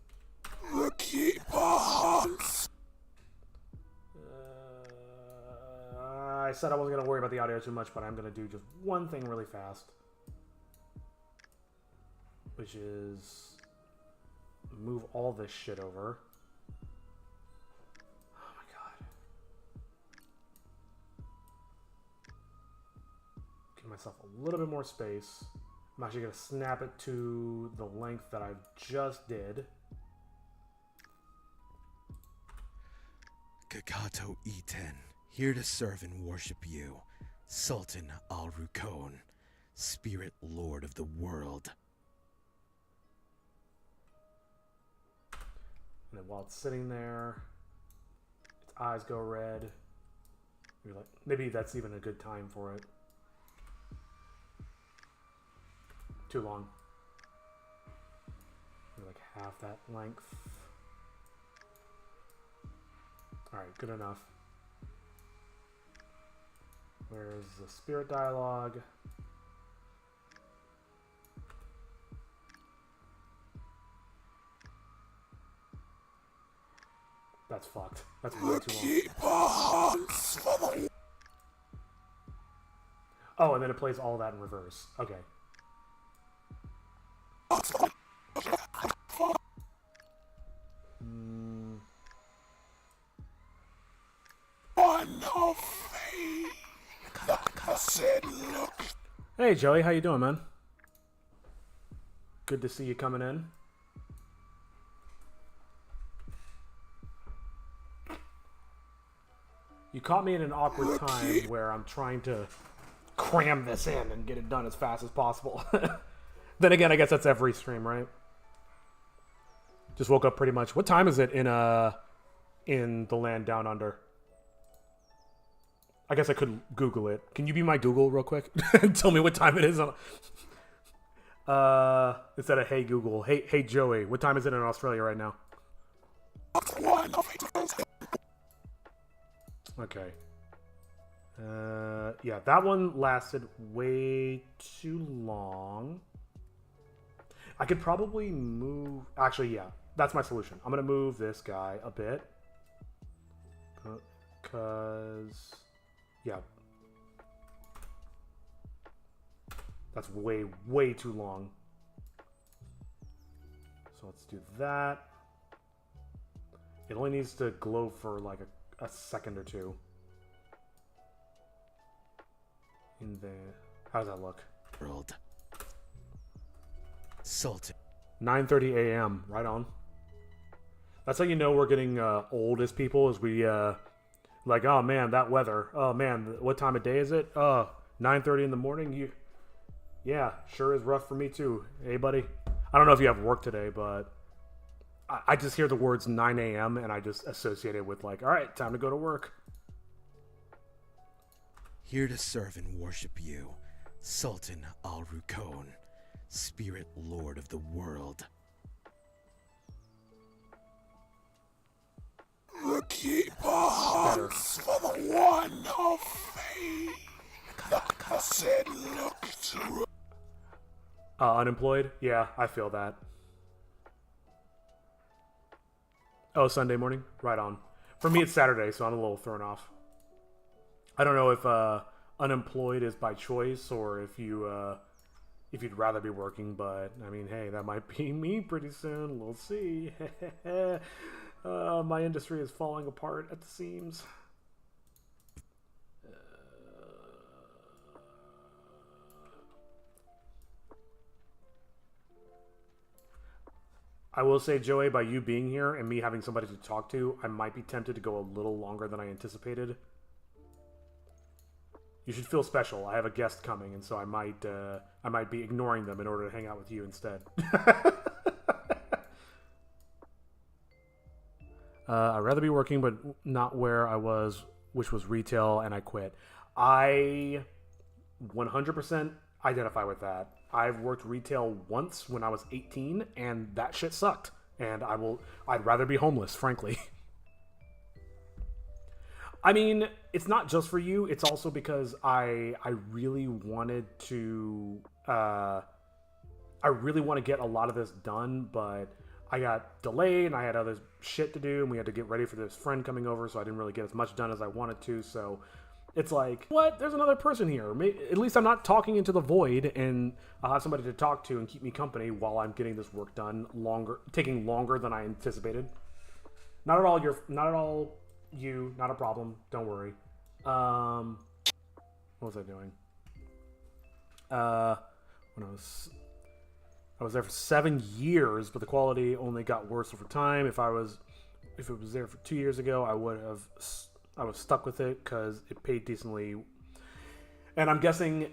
I said I wasn't going to worry about the audio too much, but I'm going to do just one thing really fast. Which is move all this shit over. Oh my god. Give myself a little bit more space. I'm actually going to snap it to the length that I just did. Kakato Iten, here to serve and worship you, Sultan Al-Rukon, Spirit Lord of the world. And then while it's sitting there, its eyes go red. You're like, maybe that's even a good time for it. Too long. Maybe like half that length. Alright, good enough. Where's the spirit dialogue? That's fucked. That's way too long. Oh, and then it plays all that in reverse. Okay. Hey Joey, how you doing, man? Good to see you coming in. You caught me in an awkward time where I'm trying to cram this in and get it done as fast as possible. Then again, I guess that's every stream, right? Just woke up pretty much. What time is it in the land down under? I guess I could Google it. Can you be my Google real quick? Tell me what time it is. Instead of hey Google, hey Joey, what time is it in Australia right now? Okay. Yeah, that one lasted way too long. I could probably move... Actually, yeah, that's my solution. I'm going to move this guy a bit. Because... Yeah. That's way, way too long. So let's do that. It only needs to glow for like a second or two. In there. How does that look? World. Sultan. 9:30 a.m. Right on. That's how you know we're getting old as people. Is we like, oh man, that weather. Oh man, what time of day is it? 9:30 in the morning. Yeah, sure is rough for me too. Hey, buddy. I don't know if you have work today, but I just hear the words 9 a.m. and I just associate it with like, all right, time to go to work. Here to serve and worship you, Sultan Al-Rukon, Spirit Lord of the world. The keeper hunts for the one of faith. The cursed look to... Unemployed? Yeah, I feel that. Oh, Sunday morning? Right on. For me, it's Saturday, so I'm a little thrown off. I don't know if unemployed is by choice or if you'd rather be working, but I mean, hey, that might be me pretty soon. We'll see. My industry is falling apart at the seams. I will say, Joey, by you being here and me having somebody to talk to, I might be tempted to go a little longer than I anticipated. You should feel special. I have a guest coming, and so I might be ignoring them in order to hang out with you instead. I'd rather be working, but not where I was, which was retail, and I quit. I 100% identify with that. I've worked retail once when I was 18, and that shit sucked. And I'd rather be homeless, frankly. I mean, it's not just for you. It's also because I really wanted to... I really want to get a lot of this done, but I got delayed, and I had other shit to do, and we had to get ready for this friend coming over, so I didn't really get as much done as I wanted to, so... It's like, what? There's another person here. At least I'm not talking into the void, and I'll have somebody to talk to and keep me company while I'm getting this work done taking longer than I anticipated. Not at all you, not a problem. Don't worry. What was I doing? When I was there for 7 years, but the quality only got worse over time. If it was there for 2 years ago, I was stuck with it because it paid decently. And I'm guessing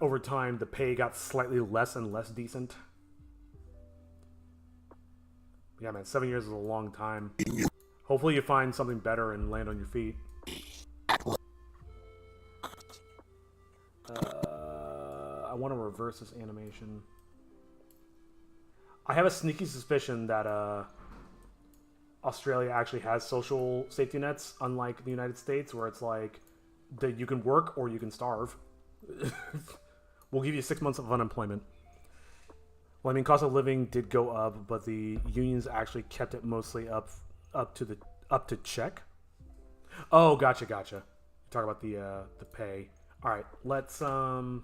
over time, the pay got slightly less and less decent. Yeah, man, 7 years is a long time. Hopefully you find something better and land on your feet. I want to reverse this animation. I have a sneaky suspicion that Australia actually has social safety nets, unlike the United States, where it's like that you can work or you can starve. We'll give you 6 months of unemployment. Well, I mean, cost of living did go up, but the unions actually kept it mostly up to check. Oh, gotcha. You're talking about the pay. All right, let's Well,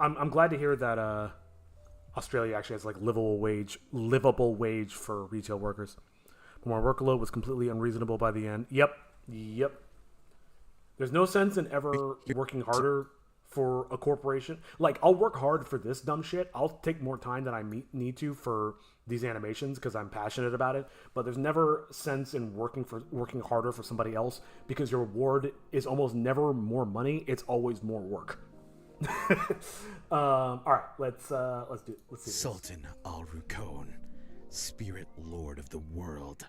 I'm glad to hear that Australia actually has like livable wage for retail workers. But my workload was completely unreasonable by the end. Yep. There's no sense in ever working harder for a corporation. Like, I'll work hard for this dumb shit. I'll take more time than I need to for these animations because I'm passionate about it. But there's never sense in working harder for somebody else because your reward is almost never more money. It's always more work. All right, let's see this. Sultan Al-Rukon, Spirit Lord of the World.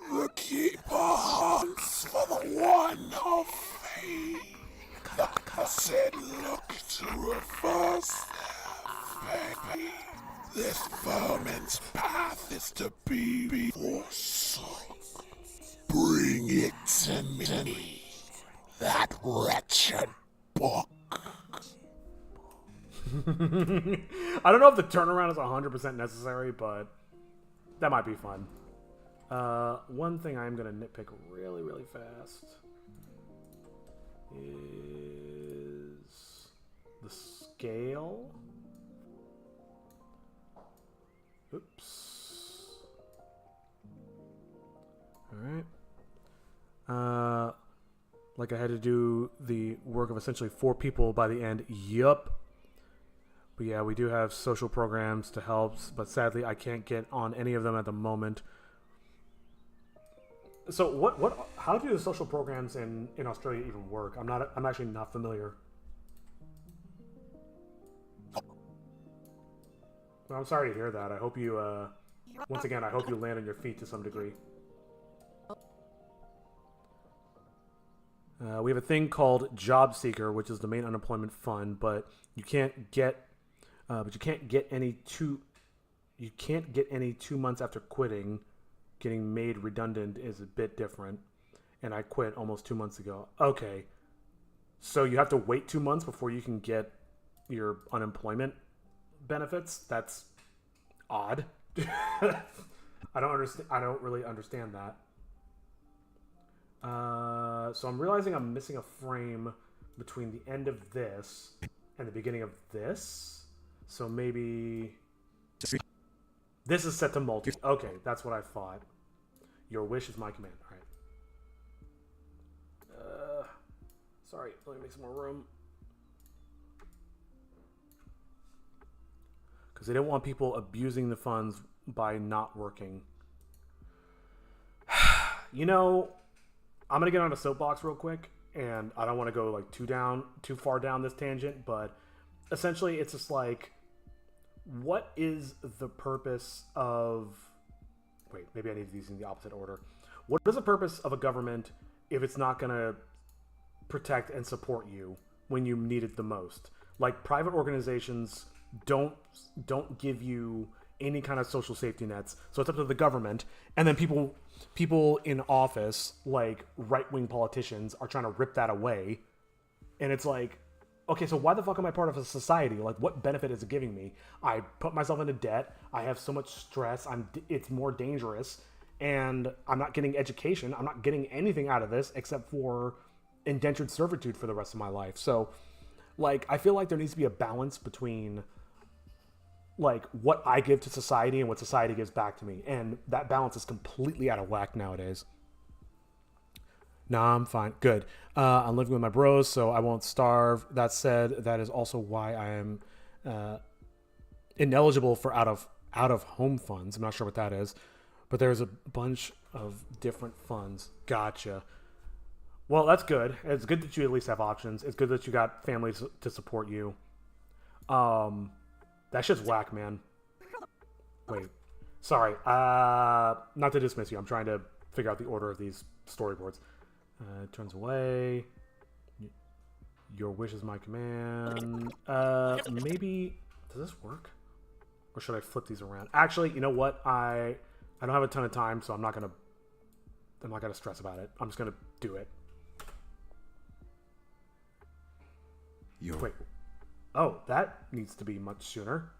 The keeper hunts for the one of faith. The cursed look to reverse their fate. This vermin's path is to be forsook. Bring it to me. That wretched book. I don't know if the turnaround is 100% necessary, but that might be fun. One thing I'm going to nitpick really, really fast is the scale. Oops. Alright. Like I had to do the work of essentially 4 people by the end. Yup. But yeah, we do have social programs to help, but sadly I can't get on any of them at the moment. So how do the social programs in Australia even work? I'm actually not familiar. Well, I'm sorry to hear that. I hope you once again, I hope you land on your feet to some degree. We have a thing called Job Seeker, which is the main unemployment fund, but you can't get any 2 months after quitting. Getting made redundant is a bit different, and I quit almost 2 months ago. Okay, so you have to wait 2 months before you can get your unemployment benefits? That's odd. I don't really understand that. So I'm realizing I'm missing a frame between the end of this and the beginning of this. So maybe this is set to multi. Okay, that's what I thought. Your wish is my command. All right. Sorry, let me make some more room. Because they don't want people abusing the funds by not working. You know, I'm going to get on a soapbox real quick, and I don't want to go like too far down this tangent, but essentially it's just like, what is the purpose of... Wait, maybe I need these in the opposite order. What is the purpose of a government if it's not going to protect and support you when you need it the most? Like, private organizations don't give you any kind of social safety nets, so it's up to the government. And then people in office, like right-wing politicians, are trying to rip that away. And it's like, okay, so why the fuck am I part of a society? Like, what benefit is it giving me? I put myself into debt. I have so much stress. It's more dangerous, and I'm not getting education. I'm not getting anything out of this except for indentured servitude for the rest of my life. So, like, I feel like there needs to be a balance between, like, what I give to society and what society gives back to me, and that balance is completely out of whack nowadays. Nah, I'm fine. Good. I'm living with my bros, so I won't starve. That said, that is also why I am ineligible for out of home funds. I'm not sure what that is, but there's a bunch of different funds. Gotcha. Well, that's good. It's good that you at least have options. It's good that you got families to support you. That shit's whack, man. Wait. Sorry. Not to dismiss you. I'm trying to figure out the order of these storyboards. Turns away. Your wish is my command. Maybe... Does this work? Or should I flip these around? Actually, you know what? I don't have a ton of time, so I'm not gonna stress about it. I'm just gonna do it. Wait. Oh, that needs to be much sooner.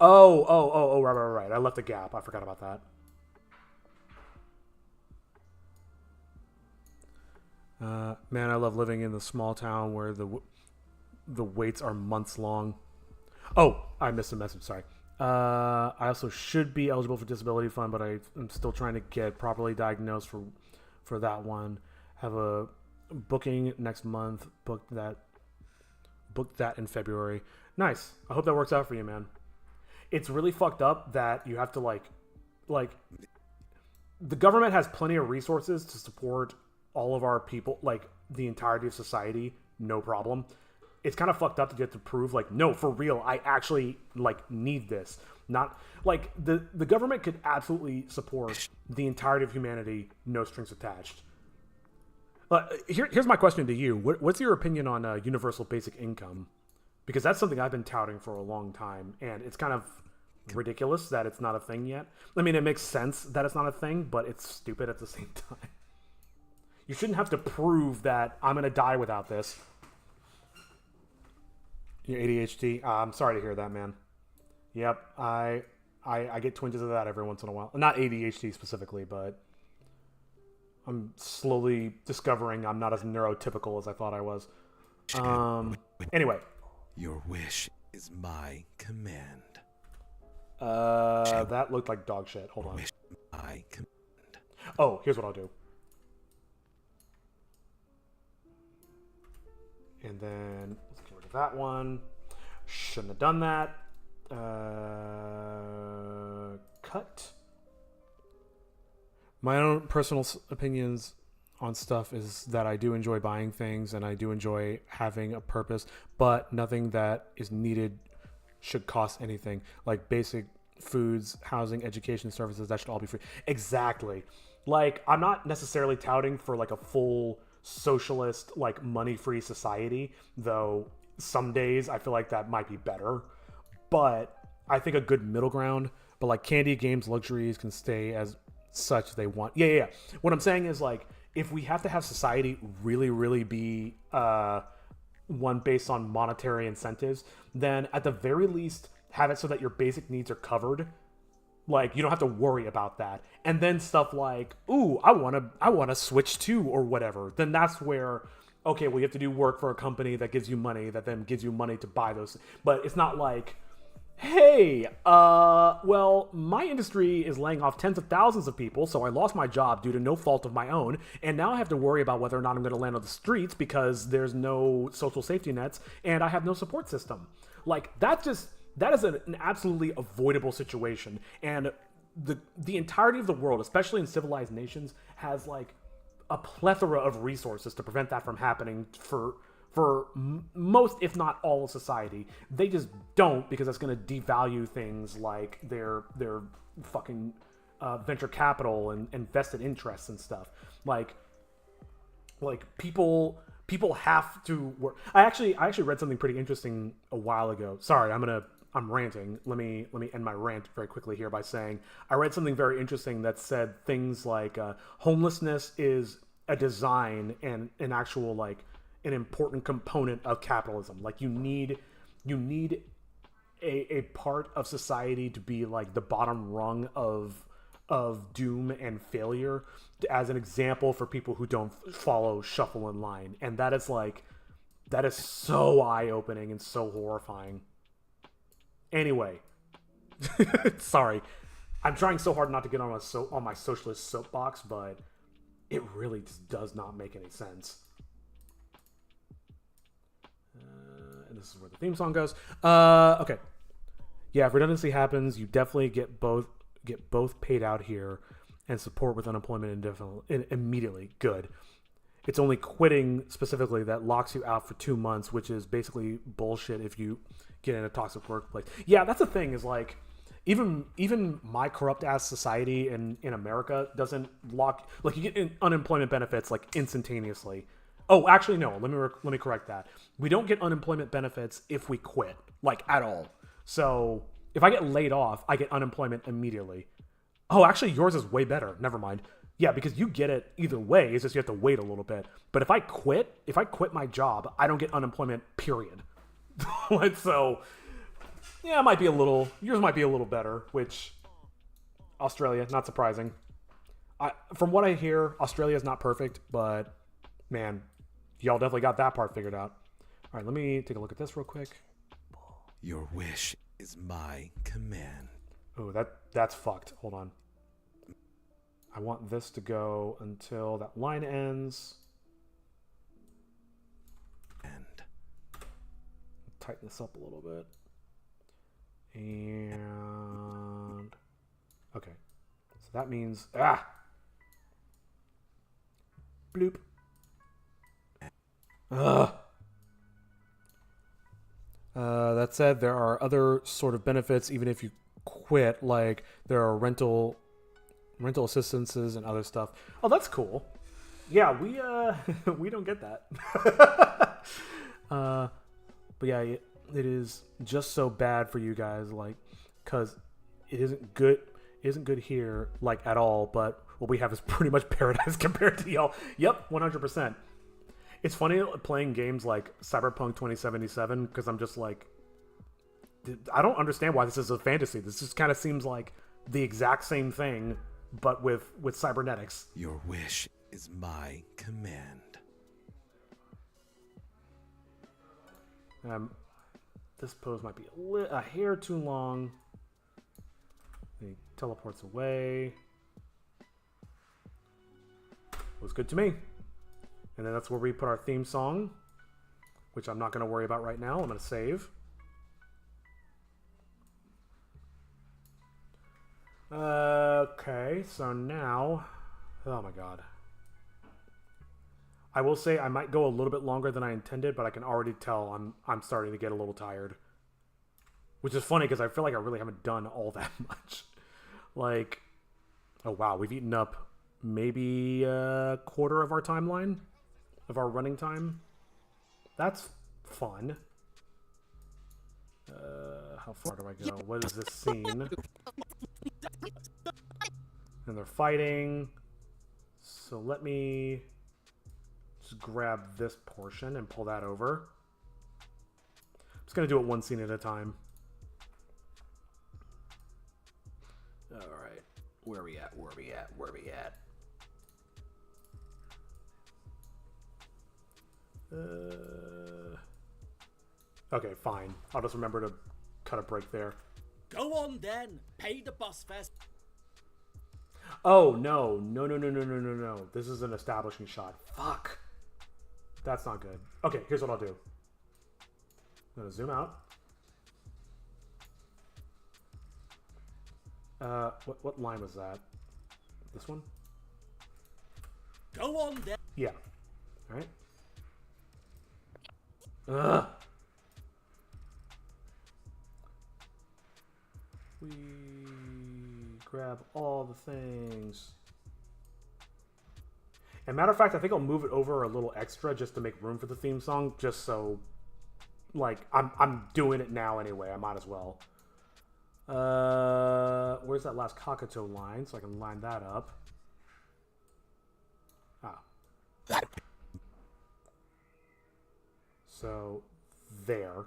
Oh, right. I left a gap. I forgot about that. Man, I love living in the small town where the waits are months long. Oh, I missed a message. Sorry. I also should be eligible for disability fund, but I'm still trying to get properly diagnosed for for that one. Have a booking next month. Booked that in February. Nice. I hope that works out for you, man. It's really fucked up that you have to like the government has plenty of resources to support all of our people, like the entirety of society, no problem. It's kind of fucked up to get to prove like, no, for real, I actually like need this. Not like the government could absolutely support the entirety of humanity, no strings attached. Here's my question to you. What's your opinion on universal basic income? Because that's something I've been touting for a long time, and it's kind of ridiculous that it's not a thing yet. I mean, it makes sense that it's not a thing, but it's stupid at the same time. You shouldn't have to prove that I'm going to die without this. Your ADHD? I'm sorry to hear that, man. Yep, I get twinges of that every once in a while. Not ADHD specifically, but I'm slowly discovering I'm not as neurotypical as I thought I was. Anyway. Your wish is my command. That looked like dog shit. Hold on. Wish my command. Oh, here's what I'll do. And then let's get rid of that one. Shouldn't have done that. Cut. My own personal opinions on stuff is that I do enjoy buying things and I do enjoy having a purpose, but nothing that is needed should cost anything. Like basic foods, housing, education services, that should all be free. Exactly. Like, I'm not necessarily touting for like a full socialist, like money-free society, though some days I feel like that might be better. But I think a good middle ground, but like candy, games, luxuries can stay as such as they want. Yeah. What I'm saying is like, if we have to have society really be one based on monetary incentives, then at the very least have it so that your basic needs are covered. Like, you don't have to worry about that. And then stuff like, ooh, I want to switch to or whatever. Then that's where, okay, well, you have to do work for a company that gives you money, that then gives you money to buy those. But it's not like, hey, well, my industry is laying off tens of thousands of people, so I lost my job due to no fault of my own, and now I have to worry about whether or not I'm going to land on the streets because there's no social safety nets, and I have no support system. Like, that is an absolutely avoidable situation, and the entirety of the world, especially in civilized nations, has, like, a plethora of resources to prevent that from happening for most, if not all of society. They just don't, because that's going to devalue things like their fucking venture capital and vested interests and stuff. Like people have to work. I actually read something pretty interesting a while ago. Sorry, I'm ranting. Let me end my rant very quickly here by saying I read something very interesting that said things like homelessness is a design and an actual, like, an important component of capitalism. Like, you need a part of society to be like the bottom rung of doom and failure as an example for people who don't follow shuffle in line. And that is so eye-opening and so horrifying. Anyway, sorry, I'm trying so hard not to get on my socialist soapbox, but it really just does not make any sense. And this is where the theme song goes. Okay. Yeah, if redundancy happens, you definitely get both paid out here and support with unemployment immediately. Good. It's only quitting specifically that locks you out for 2 months, which is basically bullshit if you get in a toxic workplace. Yeah, that's the thing, is like, even my corrupt ass society in America doesn't lock, like, you get unemployment benefits like instantaneously. Oh, actually, no. Let me correct that. We don't get unemployment benefits if we quit, like, at all. So if I get laid off, I get unemployment immediately. Oh, actually, yours is way better. Never mind. Yeah, because you get it either way. It's just you have to wait a little bit. But if I quit my job, I don't get unemployment, period. Like, so, yeah, yours might be a little better, which, Australia, not surprising. From what I hear, Australia is not perfect, but, man, y'all definitely got that part figured out. All right, let me take a look at this real quick. Your wish is my command. Oh, that's fucked. Hold on. I want this to go until that line ends. And Tighten this up a little bit. And okay. So that means bloop. That said, there are other sort of benefits even if you quit, like there are rental assistances and other stuff. Oh, that's cool. Yeah, we don't get that. But yeah, it is just so bad for you guys, like, because it isn't good here, like, at all, but what we have is pretty much paradise compared to y'all. Yep, 100%. It's funny playing games like Cyberpunk 2077 because I'm just like, I don't understand why this is a fantasy. This just kind of seems like the exact same thing, but with cybernetics. your wish is my command. This pose might be a hair too long. He teleports away. Was good to me. And then that's where we put our theme song, which I'm not going to worry about right now. I'm going to save. Okay, so now, oh my god. I will say I might go a little bit longer than I intended, but I can already tell I'm starting to get a little tired. Which is funny because I feel like I really haven't done all that much. Like, oh wow, we've eaten up maybe a quarter of our timeline, of our running time. That's fun. How far do I go? What is this scene? And they're fighting. So let me just grab this portion and pull that over. I'm just going to do it one scene at a time. Alright. Where are we at? Where are we at? Where are we at? Okay, fine. I'll just remember to cut a break there. Go on then, pay the boss first. Oh, no. No. This is an establishing shot. Fuck. That's not good. Okay, here's what I'll do. I'm gonna zoom out. What line was that? This one? Go on then. Yeah. Alright. Ugh. We grab all the things. And matter of fact, I think I'll move it over a little extra just to make room for the theme song, just so, like, I'm doing it now anyway. I might as well. Where's that last Kakato line? So I can line that up. Ah. So, there.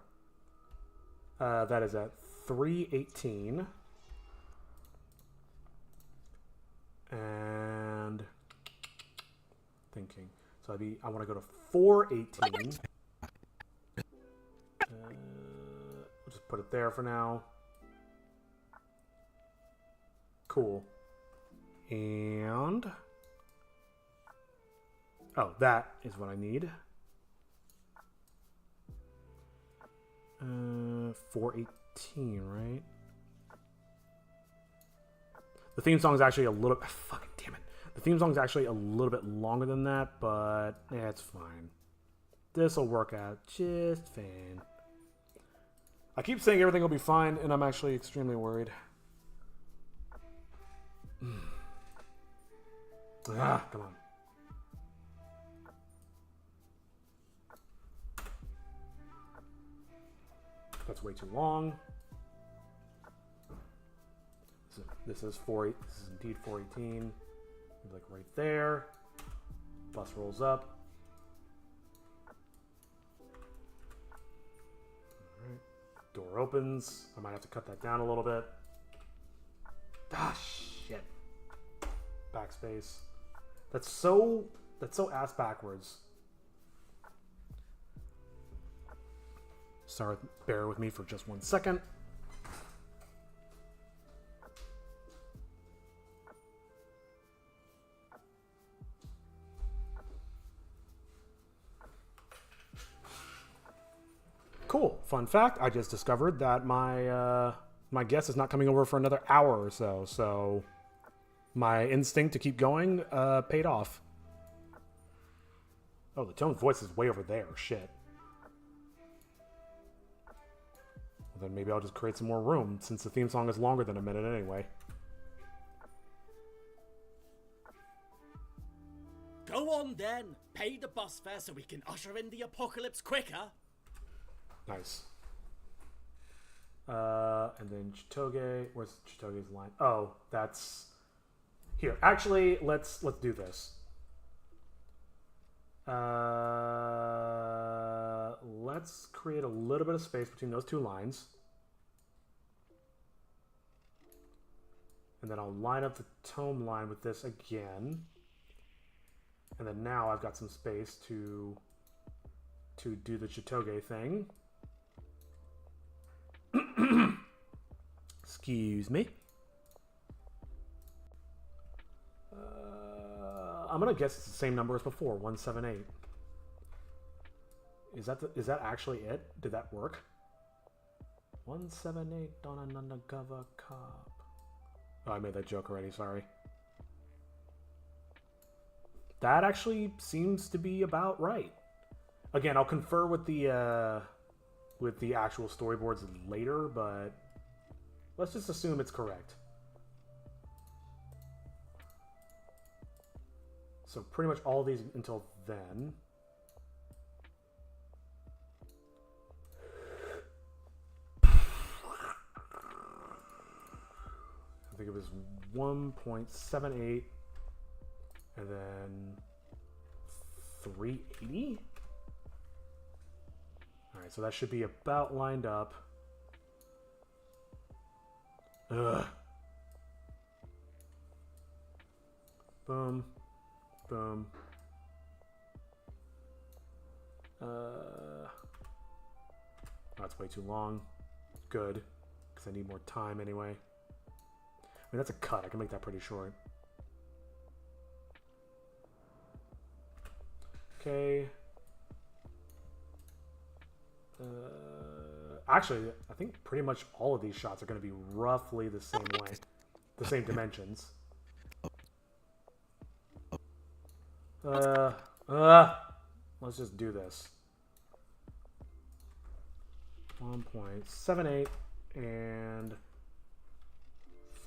That is at 3:18. And thinking. So I want to go to 4:18. We'll just put it there for now. Cool. And oh, that is what I need. 4:18, right? The theme song is actually a little... Fucking damn it. The theme song is actually a little bit longer than that, but yeah, it's fine. This will work out just fine. I keep saying everything will be fine, and I'm actually extremely worried. Come on. That's way too long. This is indeed 4:18. Like right there. Bus rolls up. Alright. Door opens. I might have to cut that down a little bit. Ah, shit. Backspace. That's so ass backwards. Sorry, bear with me for just 1 second. Cool. Fun fact, I just discovered that my guest is not coming over for another hour or so, so my instinct to keep going paid off. Oh, the tone's voice is way over there. Shit. Well, then maybe I'll just create some more room, since the theme song is longer than a minute anyway. Go on then. Pay the bus fare so we can usher in the apocalypse quicker. Nice. And then Chitoge. Where's Chitoge's line? Oh, that's here. Actually, let's do this. Let's create a little bit of space between those two lines. And then I'll line up the tome line with this again. And then now I've got some space to do the Chitoge thing. Excuse me. I'm gonna guess it's the same number as before, 178. Is that actually it? Did that work? 178 on an undercover cop. Oh, I made that joke already, sorry. That actually seems to be about right. Again, I'll confer with the actual storyboards later, but let's just assume it's correct. So pretty much all these until then. I think it was 1.78 and then 380. All right, so that should be about lined up. Ugh. Boom. Boom. That's way too long. Good, because I need more time anyway. I mean, that's a cut. I can make that pretty short. Okay. Actually, I think pretty much all of these shots are going to be roughly the same length, the same dimensions. Let's just do this. 1.78 and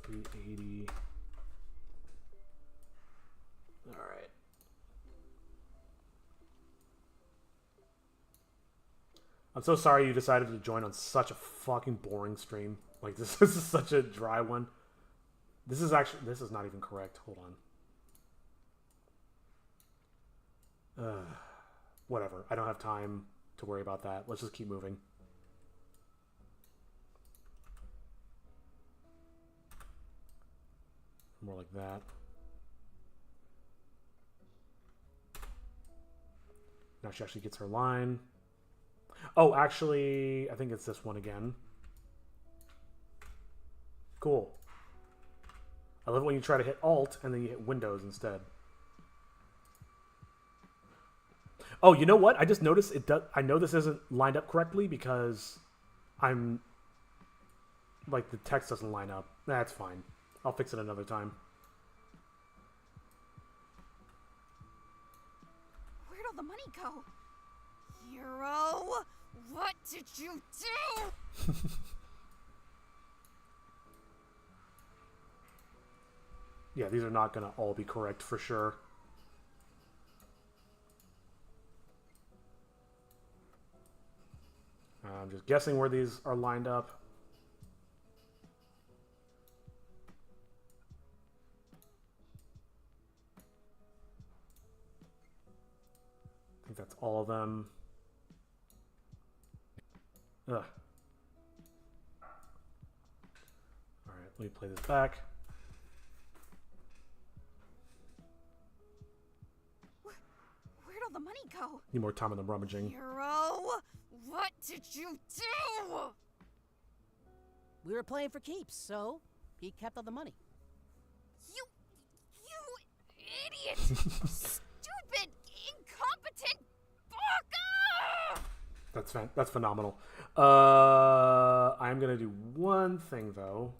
380. All right. I'm so sorry you decided to join on such a fucking boring stream. Like, this is such a dry one. This is not even correct. Hold on. Whatever. I don't have time to worry about that. Let's just keep moving. More like that. Now she actually gets her line. Oh, actually, I think it's this one again. Cool. I love it when you try to hit Alt and then you hit Windows instead. Oh, you know what? I just noticed it does. I know this isn't lined up correctly because I'm like the text doesn't line up. That's fine. I'll fix it another time. Where'd all the money go? Hero, what did you do? Yeah, these are not going to all be correct for sure. I'm just guessing where these are lined up. I think that's all of them. Ugh. Alright, let me play this back. Where'd all the money go? Need more time on the rummaging. Hero, what did you do? We were playing for keeps, so he kept all the money. You idiot! Stupid, incompetent baka! That's phenomenal. I'm gonna do one thing though.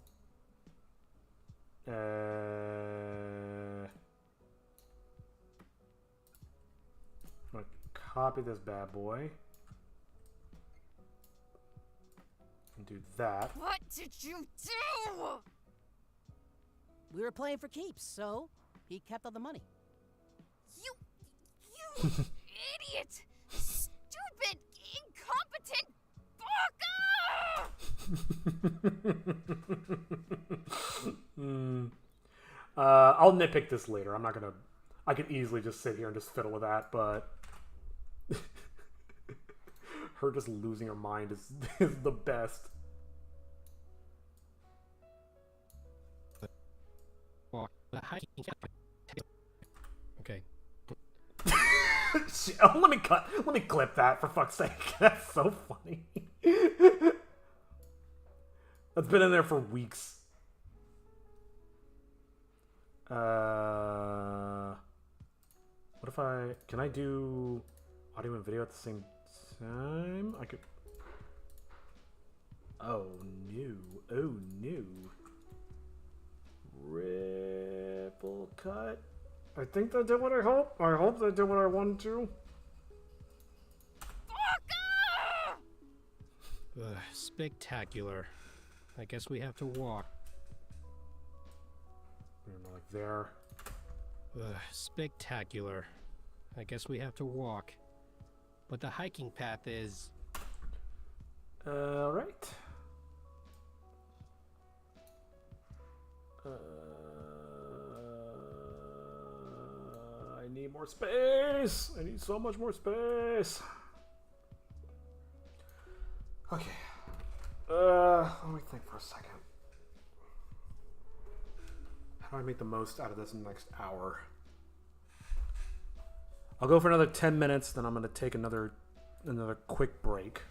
I'm gonna copy this bad boy and do that. What did you do? We were playing for keeps, so he kept all the money. You idiot! Stupid, incompetent baka! I'll nitpick this later. I'm not gonna. I could easily just sit here and just fiddle with that, but her just losing her mind is the best. Okay. Oh, let me clip that for fuck's sake. That's so funny. That's been in there for weeks. What if can I do audio and video at the same time? I could. Oh no. Oh no. Ripple cut. I think they did what I hope. I hope they did what I wanted to. Spectacular. I guess we have to walk. Like there. Spectacular. I guess we have to walk. But the hiking path is... Right. I need more space. I need so much more space. Okay. Let me think for a second. How do I make the most out of this in the next hour? I'll go for another 10 minutes, then I'm going to take another quick break.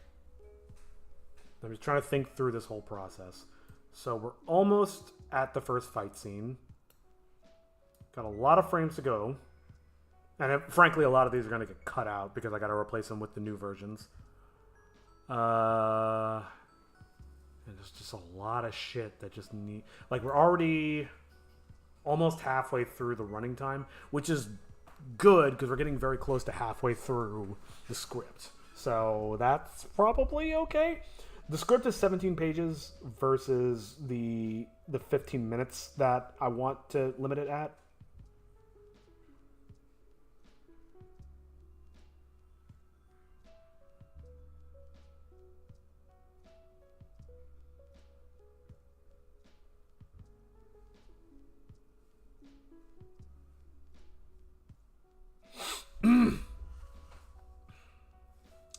I'm just trying to think through this whole process. So we're almost at the first fight scene. Got a lot of frames to go. And frankly, a lot of these are going to get cut out because I got to replace them with the new versions. And there's just a lot of shit that just need... Like, we're already almost halfway through the running time, which is good because we're getting very close to halfway through the script. So that's probably okay. The script is 17 pages versus the 15 minutes that I want to limit it at.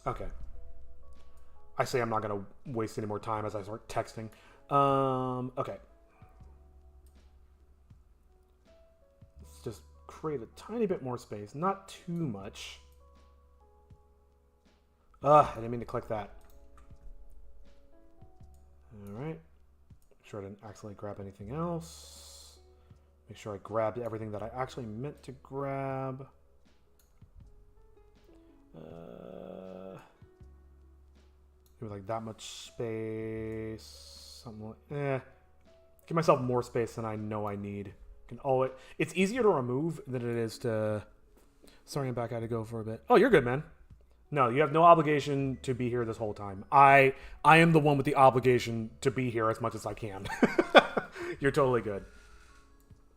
Okay. I say I'm not going to waste any more time as I start texting. Okay. Let's just create a tiny bit more space. Not too much. I didn't mean to click that. Alright. Make sure I didn't accidentally grab anything else. Make sure I grabbed everything that I actually meant to grab. Maybe like that much space. Something like, give myself more space than I know I need. It's easier to remove than it is to... Sorry, I'm back. I had to go for a bit. Oh, you're good, man. No, you have no obligation to be here this whole time. I am the one with the obligation to be here as much as I can. You're totally good.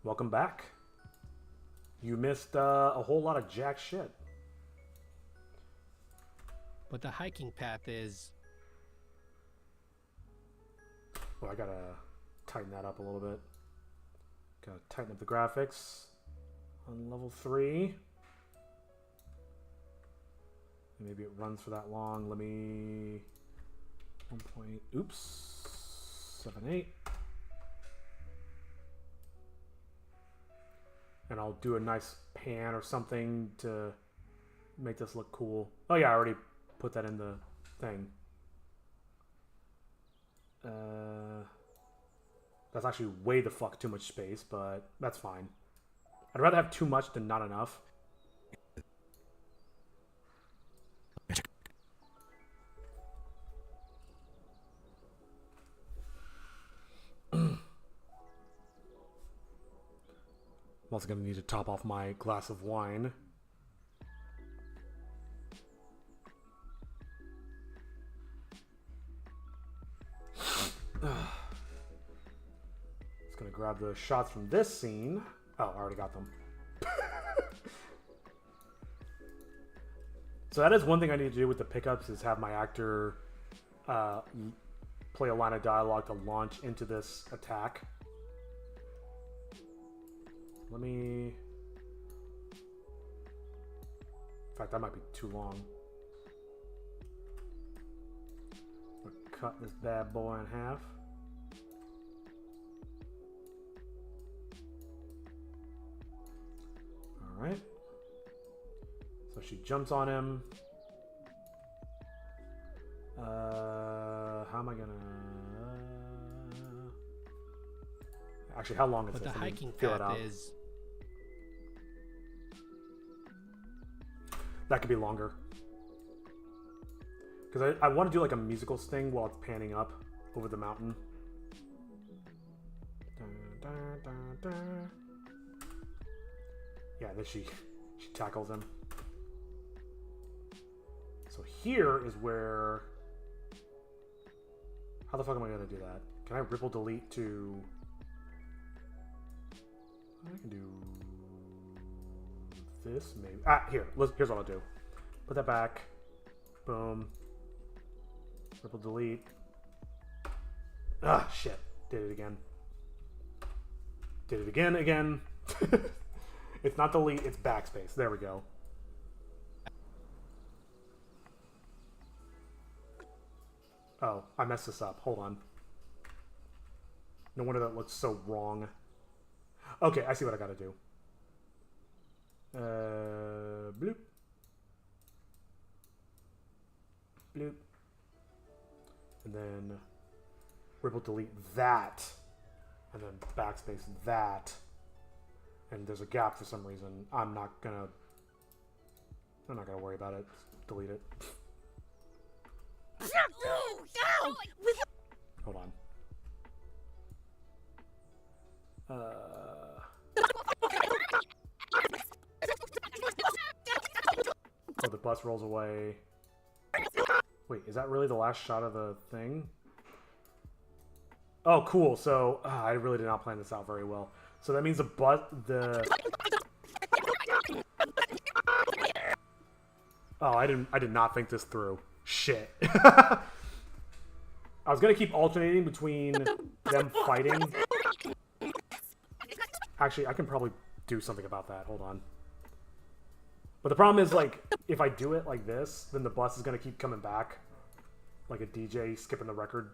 Welcome back. You missed a whole lot of jack shit. But the hiking path is... Well, I gotta tighten that up a little bit. Gotta tighten up the graphics on level 3. Maybe it runs for that long. Let me... 1 point... Oops. 7.8. And I'll do a nice pan or something to make this look cool. Oh yeah, I already put that in the thing. That's actually way the fuck too much space, but that's fine. I'd rather have too much than not enough. I'm also going to need to top off my glass of wine. Just going to grab the shots from this scene. Oh, I already got them. So that is one thing I need to do with the pickups, is have my actor play a line of dialogue to launch into this attack. Let me... In fact, that might be too long. I'll cut this bad boy in half. Alright. So she jumps on him. How am I gonna... Actually, how long is But this? the Let me hiking feel it path out. is... That could be longer. Because I want to do like a musical sting while it's panning up over the mountain. Dun, dun, dun, dun. Yeah, then she tackles him. So here is where... How the fuck am I going to do that? Can I ripple delete to... I can do this, maybe. Here. Here's what I'll do. Put that back. Boom. Ripple delete. Shit. Did it again. Did it again. It's not delete, it's backspace. There we go. Oh, I messed this up. Hold on. No wonder that looks so wrong. Okay, I see what I gotta do. Bloop. Bloop. And then ripple delete that. And then backspace that. And there's a gap for some reason. I'm not gonna worry about it. Just delete it. Hold on. Oh, the bus rolls away. Wait, is that really the last shot of the thing? Oh, cool. So I really did not plan this out very well. So that means Oh, I did not think this through. Shit. I was gonna keep alternating between them fighting. Actually, I can probably do something about that. Hold on. But the problem is, like, if I do it like this, then the bus is gonna keep coming back. Like a DJ skipping the record.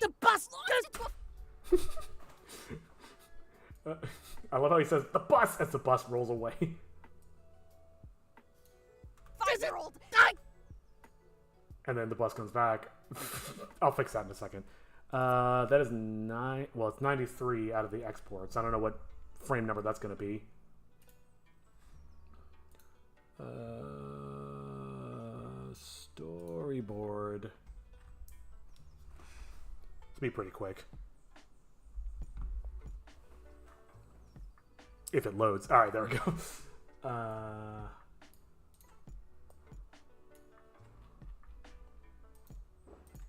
The bus. I love how he says the bus as the bus rolls away. 5-year-old. And then the bus comes back. I'll fix that in a second. That is 9. Well, it's 93 out of the exports. I don't know what frame number that's going to be. Storyboard. It's be pretty quick. If it loads. Alright, there we go.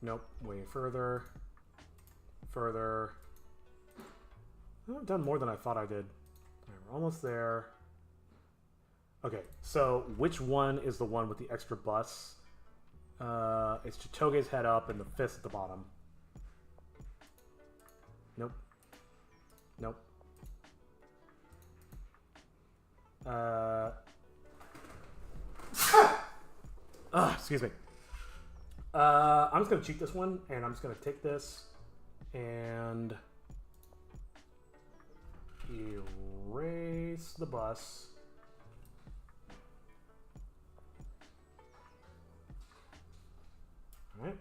Nope. Way further. Further. I've done more than I thought I did. Alright, we're almost there. Okay, so which one is the one with the extra bus? It's Chitoge's head up and the fist at the bottom. Nope. Nope. Excuse me. I'm just gonna cheat this one, and I'm just gonna take this and erase the bus. Alright.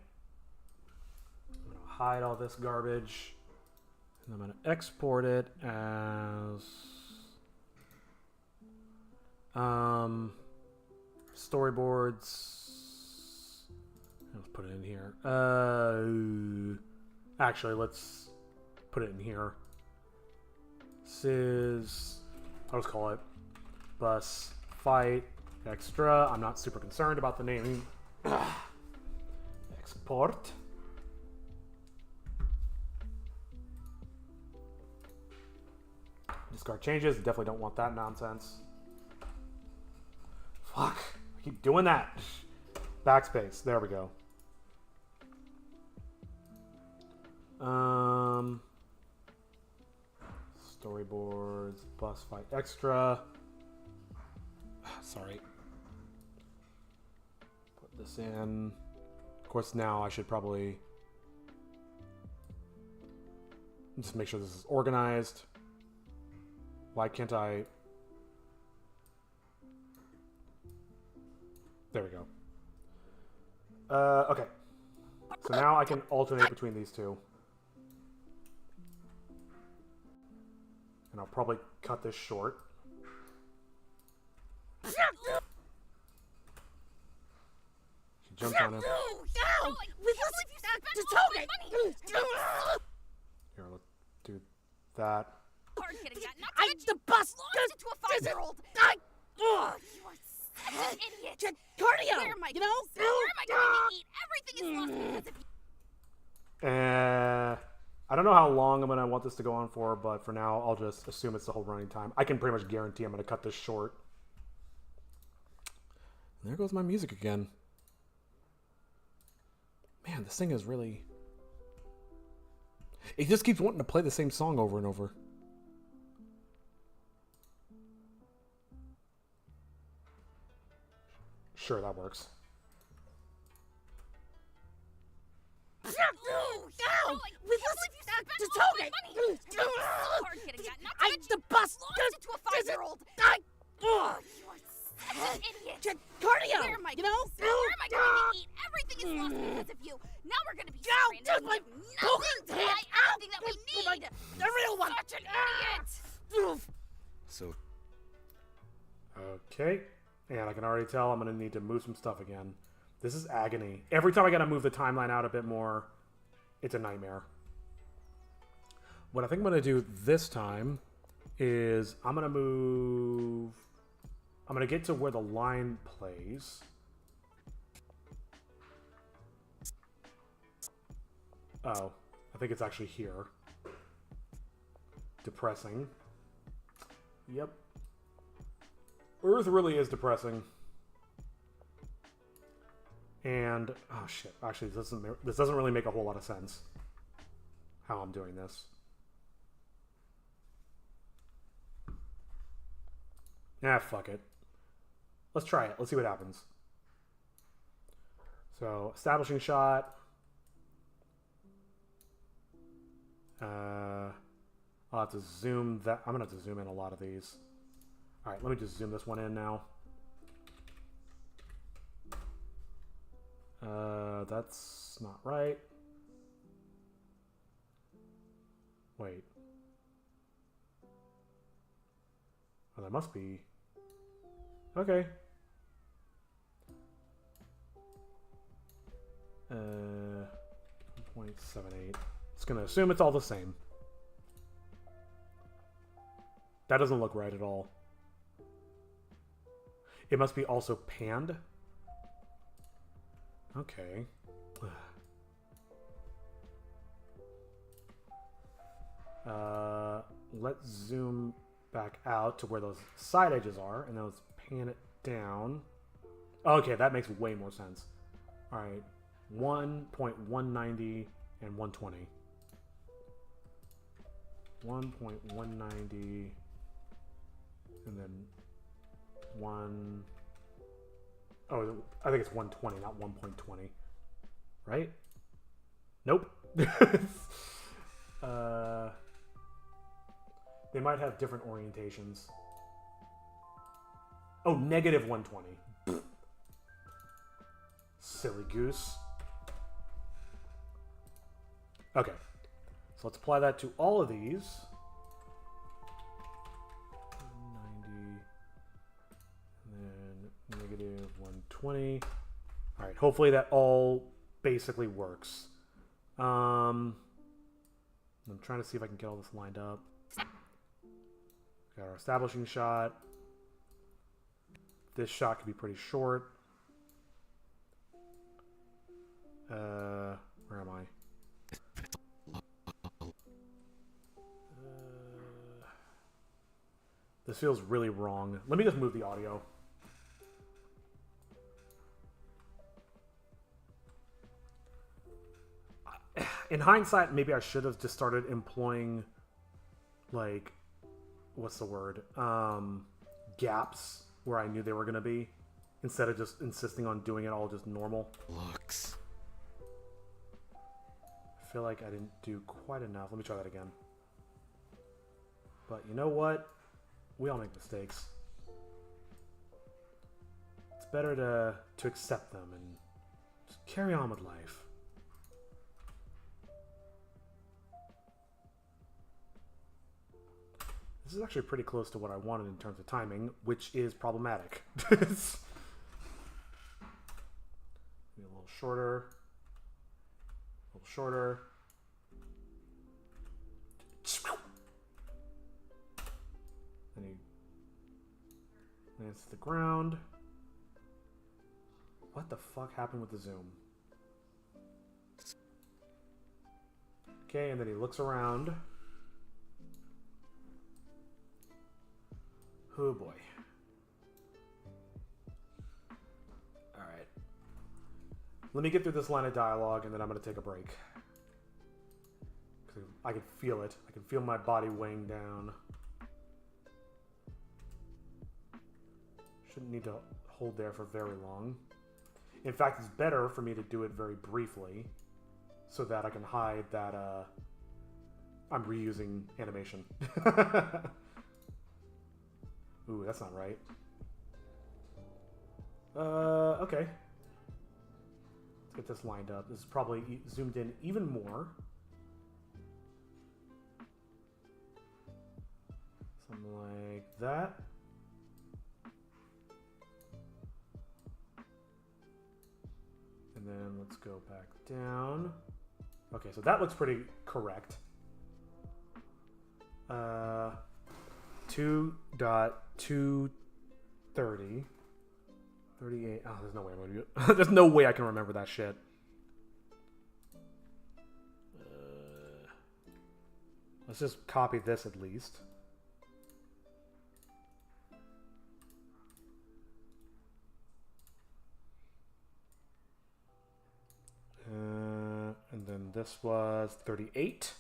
I'm gonna hide all this garbage, and I'm gonna export it as storyboards put it in here. Actually, let's put it in here. This is, I'll just call it bus fight extra. I'm not super concerned about the naming. Export. Discard changes. Definitely don't want that nonsense. Fuck. I keep doing that. Backspace. There we go. Storyboards. Bus fight extra. Sorry. Put this in. Of course, now I should probably just make sure this is organized. Why can't I? There we go. Okay. So now I can alternate between these two. And I'll probably cut this short. She jumped on him. No! Here, let's do that. Hard hitting that, not to I'm mention the bus. launched into a 5-year-old. You are such an idiot. Cardio. Where am I You going know? to sit? Where am I going to eat? Everything is lost because of you. I don't know how long I'm going to want this to go on for, but for now, I'll just assume it's the whole running time. I can pretty much guarantee I'm going to cut this short. And there goes my music again. Man, this thing is really... It just keeps wanting to play the same song over and over. Sure, that works. No! We listen to Tony. Hard hitting that, not to I'm mention the bus. launched into a 5-year-old. You are such an idiot. Cardio. Where am I You going know? to sit? Where am I going to eat? Everything is lost because of you. Now we're going to be stranded Dude, my with nothing to buy everything that we need. The real one. Such an idiot. So, Okay. And I can already tell I'm going to need to move some stuff again. This is agony. Every time I got to move the timeline out a bit more, it's a nightmare. What I think I'm going to do this time is I'm going to move... I'm going to get to where the line plays. Oh, I think it's actually here. Depressing. Yep. Earth really is depressing. And oh shit, actually this doesn't really make a whole lot of sense how I'm doing this. Ah, fuck it. Let's try it. Let's see what happens. So, establishing shot. I'll have to zoom that. I'm gonna have to zoom in a lot of these. All right, let me just zoom this one in now. That's not right. Wait. Oh, that must be... Okay. 0.78. It's gonna assume it's all the same. That doesn't look right at all. It must be also panned. Okay. Let's zoom back out to where those side edges are, and then let's pan it down. Okay, that makes way more sense. All right, 1.190 and 120. 1.190, and then one. Oh, I think it's 120, not 1.20. Right? Nope. They might have different orientations. Oh, negative 120. Silly goose. Okay. So let's apply that to all of these. 90. And then negative 120. All right, hopefully that all basically works. I'm trying to see if I can get all this lined up. Got our establishing shot. This shot could be pretty short. Where am I? This feels really wrong. Let me just move the audio. In hindsight, maybe I should have just started employing, like, what's the word? Gaps where I knew they were going to be, instead of just insisting on doing it all just normal. Looks. I feel like I didn't do quite enough. Let me try that again. But you know what? We all make mistakes. It's better to accept them and just carry on with life. This is actually pretty close to what I wanted in terms of timing, which is problematic. Maybe a little shorter. A little shorter. Then he lands to the ground. What the fuck happened with the zoom? Okay, and then he looks around. Oh boy. Alright. Let me get through this line of dialogue and then I'm going to take a break. I can feel it. I can feel my body weighing down. Shouldn't need to hold there for very long. In fact, it's better for me to do it very briefly so that I can hide that I'm reusing animation. Ooh, that's not right. Okay. Let's get this lined up. This is probably zoomed in even more. Something like that. And then let's go back down. Okay, so that looks pretty correct. 2.230. 38. Oh, there's no way I'm going to do it. There's no way I can remember that shit. Let's just copy this at least. And then this was 38.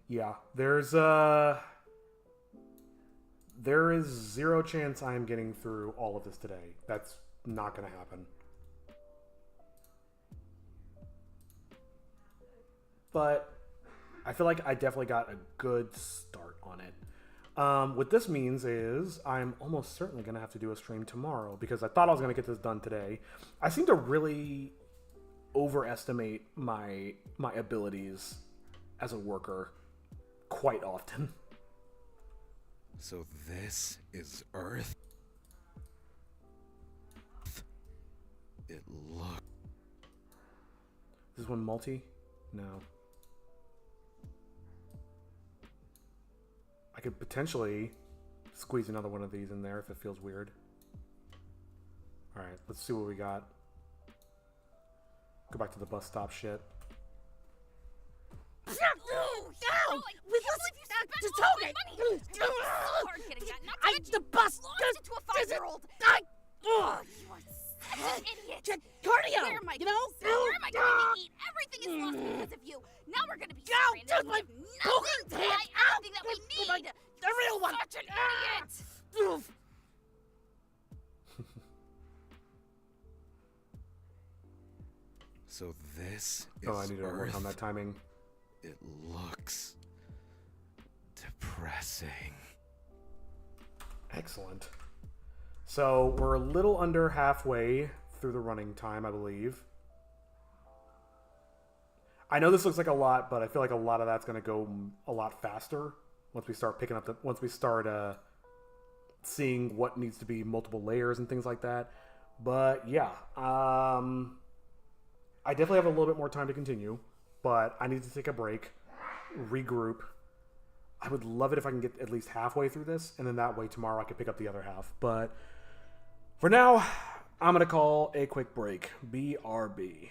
Yeah, there is zero chance I am getting through all of this today. That's not going to happen. But I feel like I definitely got a good start on it. What this means is I'm almost certainly going to have to do a stream tomorrow because I thought I was going to get this done today. I seem to really overestimate my abilities as a worker quite often. So this is Earth? It looks... Is this one multi? No. I could potentially squeeze another one of these in there if it feels weird. Alright, let's see what we got. Go back to the bus stop shit. I'm the bus. To a 5-year-old. You are such an idiot. Cardio. Where am I You know? Where am I going to eat? Everything is lost because of you. Now we're going to be stranded. Dude, my We have nothing to buy everything that we need. The real one. Such an idiot. So this is Oh, I need to work Earth? on that timing. It looks... depressing. Excellent. So we're a little under halfway through the running time, I believe. I know this looks like a lot, but I feel like a lot of that's going to go a lot faster once we start seeing what needs to be multiple layers and things like that. But yeah, I definitely have a little bit more time to continue, but I need to take a break, regroup. I would love it if I can get at least halfway through this, and then that way tomorrow I could pick up the other half. But for now, I'm going to call a quick break. BRB.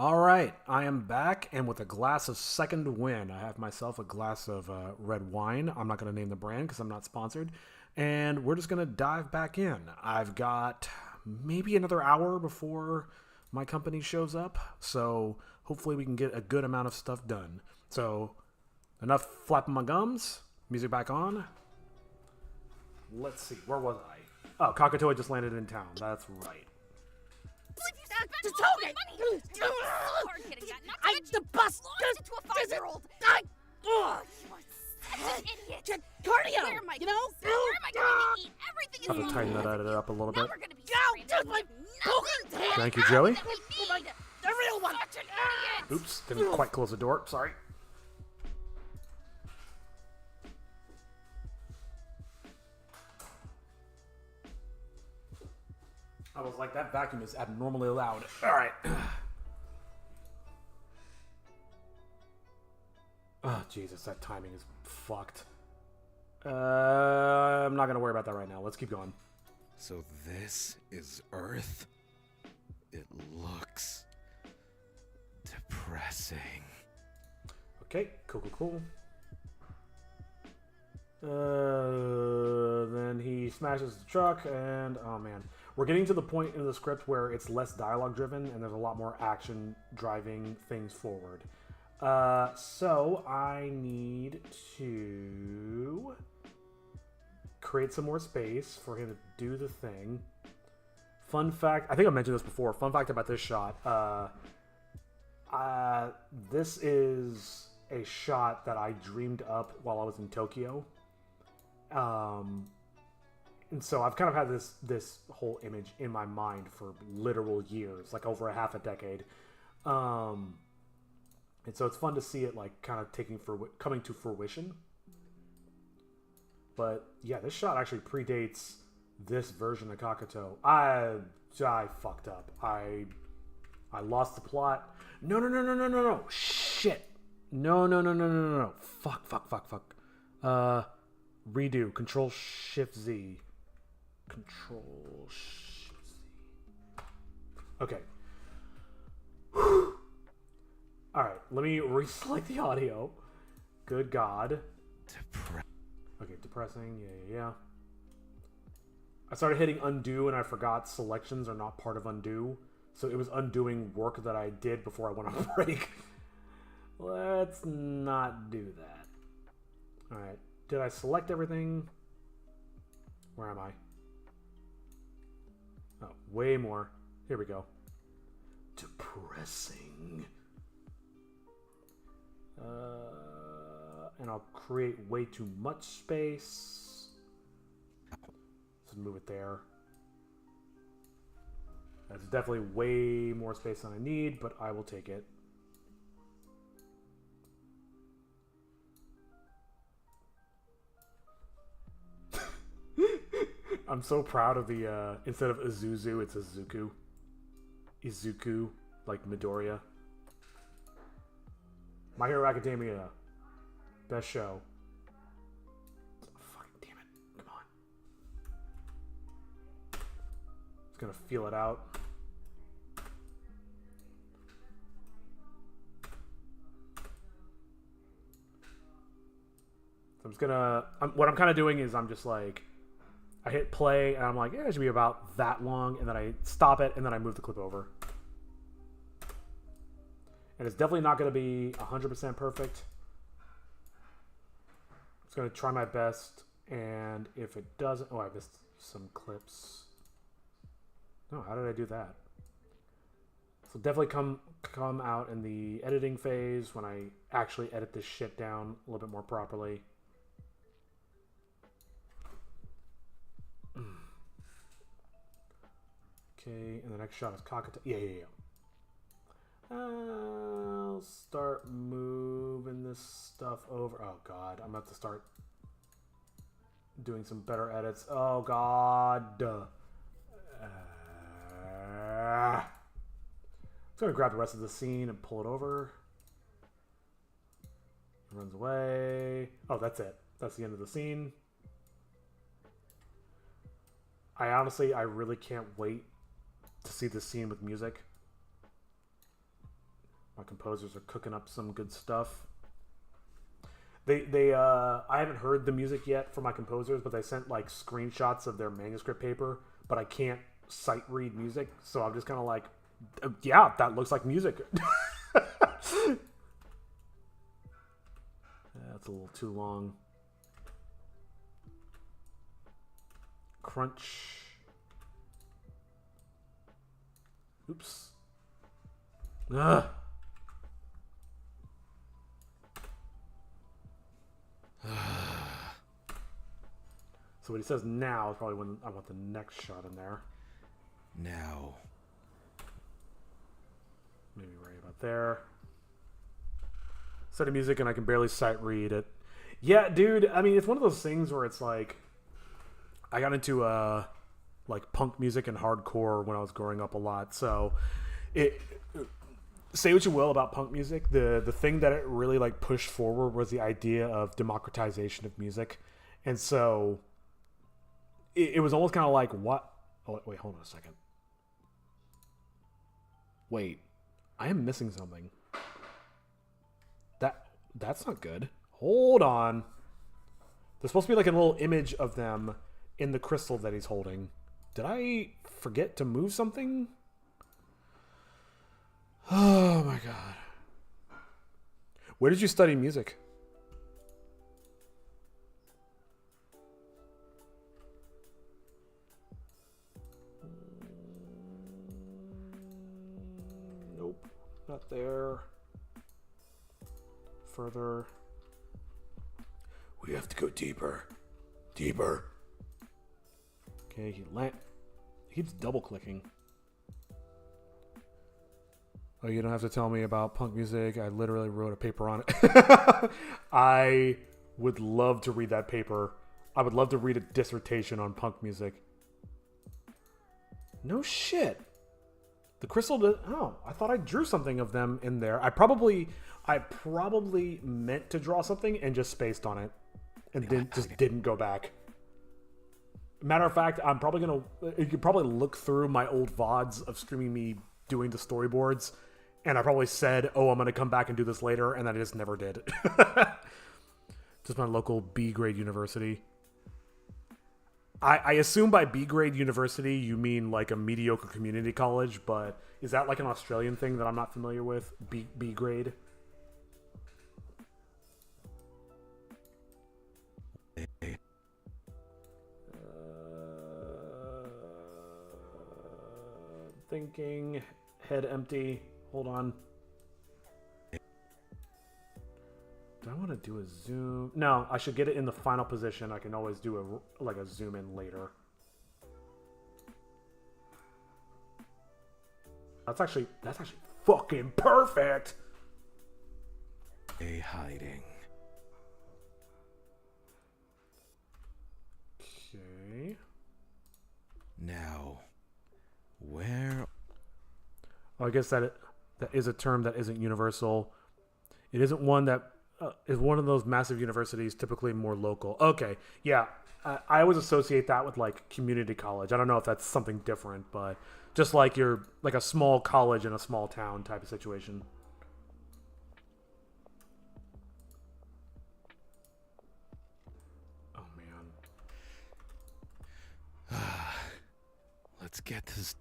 All right, I am back, and with a glass of second win, I have myself a glass of red wine. I'm not going to name the brand because I'm not sponsored. And we're just going to dive back in. I've got maybe another hour before my company shows up, so hopefully we can get a good amount of stuff done. So, enough flapping my gums. Music back on. Let's see, where was I? Oh, Cockatoy just landed in town. That's right. Just hold it! The bus! Launched into a 5-year-old. Such an idiot. Cardio! Where am I? You know? Where am I going to eat? Everything is I'll have to tighten that up a little bit. We're gonna be Dude, my poker hand! Thank you, Joey. The real one! Such an idiot. Oops, didn't quite close the door. Sorry. I was like, that vacuum is abnormally loud. All right. Oh, Jesus, that timing is fucked. I'm not going to worry about that right now. Let's keep going. So this is Earth? It looks depressing. Okay, cool. Then he smashes the truck, and oh man, we're getting to the point in the script where it's less dialogue driven and there's a lot more action driving things forward. So I need to create some more space for him to do the thing. Fun fact, I think I mentioned this before. Fun fact about this shot. This is a shot that I dreamed up while I was in Tokyo. And so I've kind of had this whole image in my mind for literal years, like over a half a decade. And so it's fun to see it like kind of coming to fruition. But yeah, this shot actually predates this version of Kakato. I fucked up. I lost the plot. No. Shit. No. Fuck. Redo. Control Shift Z. Control Shift Z. Okay. Alright, let me reselect the audio. Good God. Okay, depressing. Yeah. I started hitting undo and I forgot selections are not part of undo. So it was undoing work that I did before I went on break. Let's not do that. Alright. Did I select everything? Where am I? Oh, way more. Here we go. Depressing. And I'll create way too much space. Let's move it there. That's definitely way more space than I need, but I will take it. I'm so proud of the, instead of Izuzu, it's Izuku. Izuku, like Midoriya. My Hero Academia. Best show. Fucking damn it. Come on. Just gonna feel it out. So I'm just gonna... what I'm kind of doing is I'm just like... I hit play and I'm like, yeah, it should be about that long. And then I stop it and then I move the clip over. And it's definitely not going to be 100% perfect. I'm just going to try my best. And if it doesn't... Oh, I missed some clips. No, how did I do that? So definitely come out in the editing phase when I actually edit this shit down a little bit more properly. Okay, and the next shot is Kakato. Yeah. I'll start moving this stuff over. Oh, God. I'm about to start doing some better edits. Oh, God. I'm just going to grab the rest of the scene and pull it over. It runs away. Oh, that's it. That's the end of the scene. I really can't wait to see this scene with music. My composers are cooking up some good stuff. I haven't heard the music yet from my composers, but they sent like screenshots of their manuscript paper, but I can't sight read music, so I'm just kind of like, yeah, that looks like music. That's a little too long. Crunch. Oops. Ugh. So what he says now is probably when I want the next shot in there. Now. Maybe right about there. Set of music and I can barely sight read it. Yeah, dude, I mean, it's one of those things where it's like, I got into like punk music and hardcore when I was growing up a lot. So say what you will about punk music, the thing that it really like pushed forward was the idea of democratization of music. And so it was almost kind of like, what? Oh, wait, hold on a second. Wait, I am missing something. That's not good. Hold on. There's supposed to be like a little image of them in the crystal that he's holding. Did I forget to move something? Oh my god. Where did you study music? Nope, not there. Further. We have to go deeper. Deeper. Okay, he keeps double clicking. Oh, you don't have to tell me about punk music. I literally wrote a paper on it. I would love to read that paper. I would love to read a dissertation on punk music. No shit. The crystal oh, I thought I drew something of them in there. I probably meant to draw something and just spaced on it. And then just didn't go back. Matter of fact, I'm probably gonna. You could probably look through my old VODs of streaming me doing the storyboards, and I probably said, "Oh, I'm gonna come back and do this later," and then I just never did. Just my local B grade university. I assume by B grade university you mean like a mediocre community college, but is that like an Australian thing that I'm not familiar with? B grade. Thinking, head empty. Hold on. Do I want to do a zoom? No, I should get it in the final position. I can always do a zoom in later. That's actually fucking perfect. A hiding. Okay. Now, where? Oh, I guess that is a term that isn't universal. It isn't one that is one of those massive universities, typically more local. Okay, yeah. I always associate that with like community college. I don't know if that's something different, but just like you're like a small college in a small town type of situation. Oh man. Let's get this.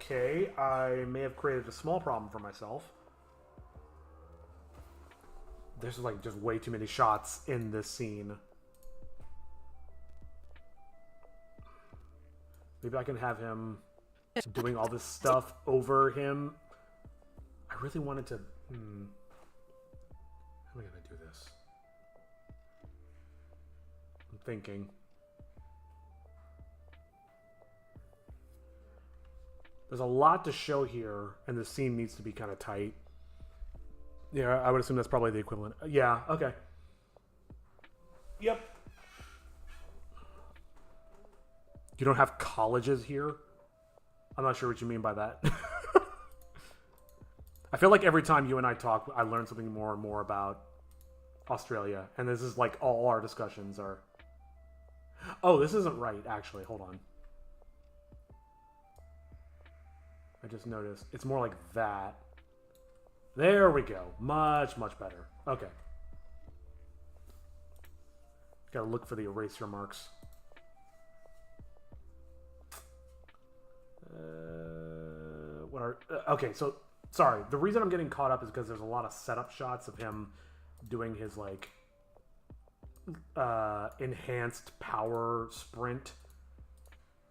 Okay, I may have created a small problem for myself. There's like just way too many shots in this scene. Maybe I can have him doing all this stuff over him. I really wanted to... How am I going to do this? I'm thinking. There's a lot to show here, and the scene needs to be kind of tight. Yeah, I would assume that's probably the equivalent. Yeah, okay. Yep. You don't have colleges here? I'm not sure what you mean by that. I feel like every time you and I talk, I learn something more and more about Australia. And this is like all our discussions are... Oh, this isn't right, actually. Hold on. I just noticed. It's more like that. There we go. Much, much better. Okay. Gotta look for the eraser marks. What are... okay, so... Sorry. The reason I'm getting caught up is because there's a lot of setup shots of him doing his, like... enhanced power sprint.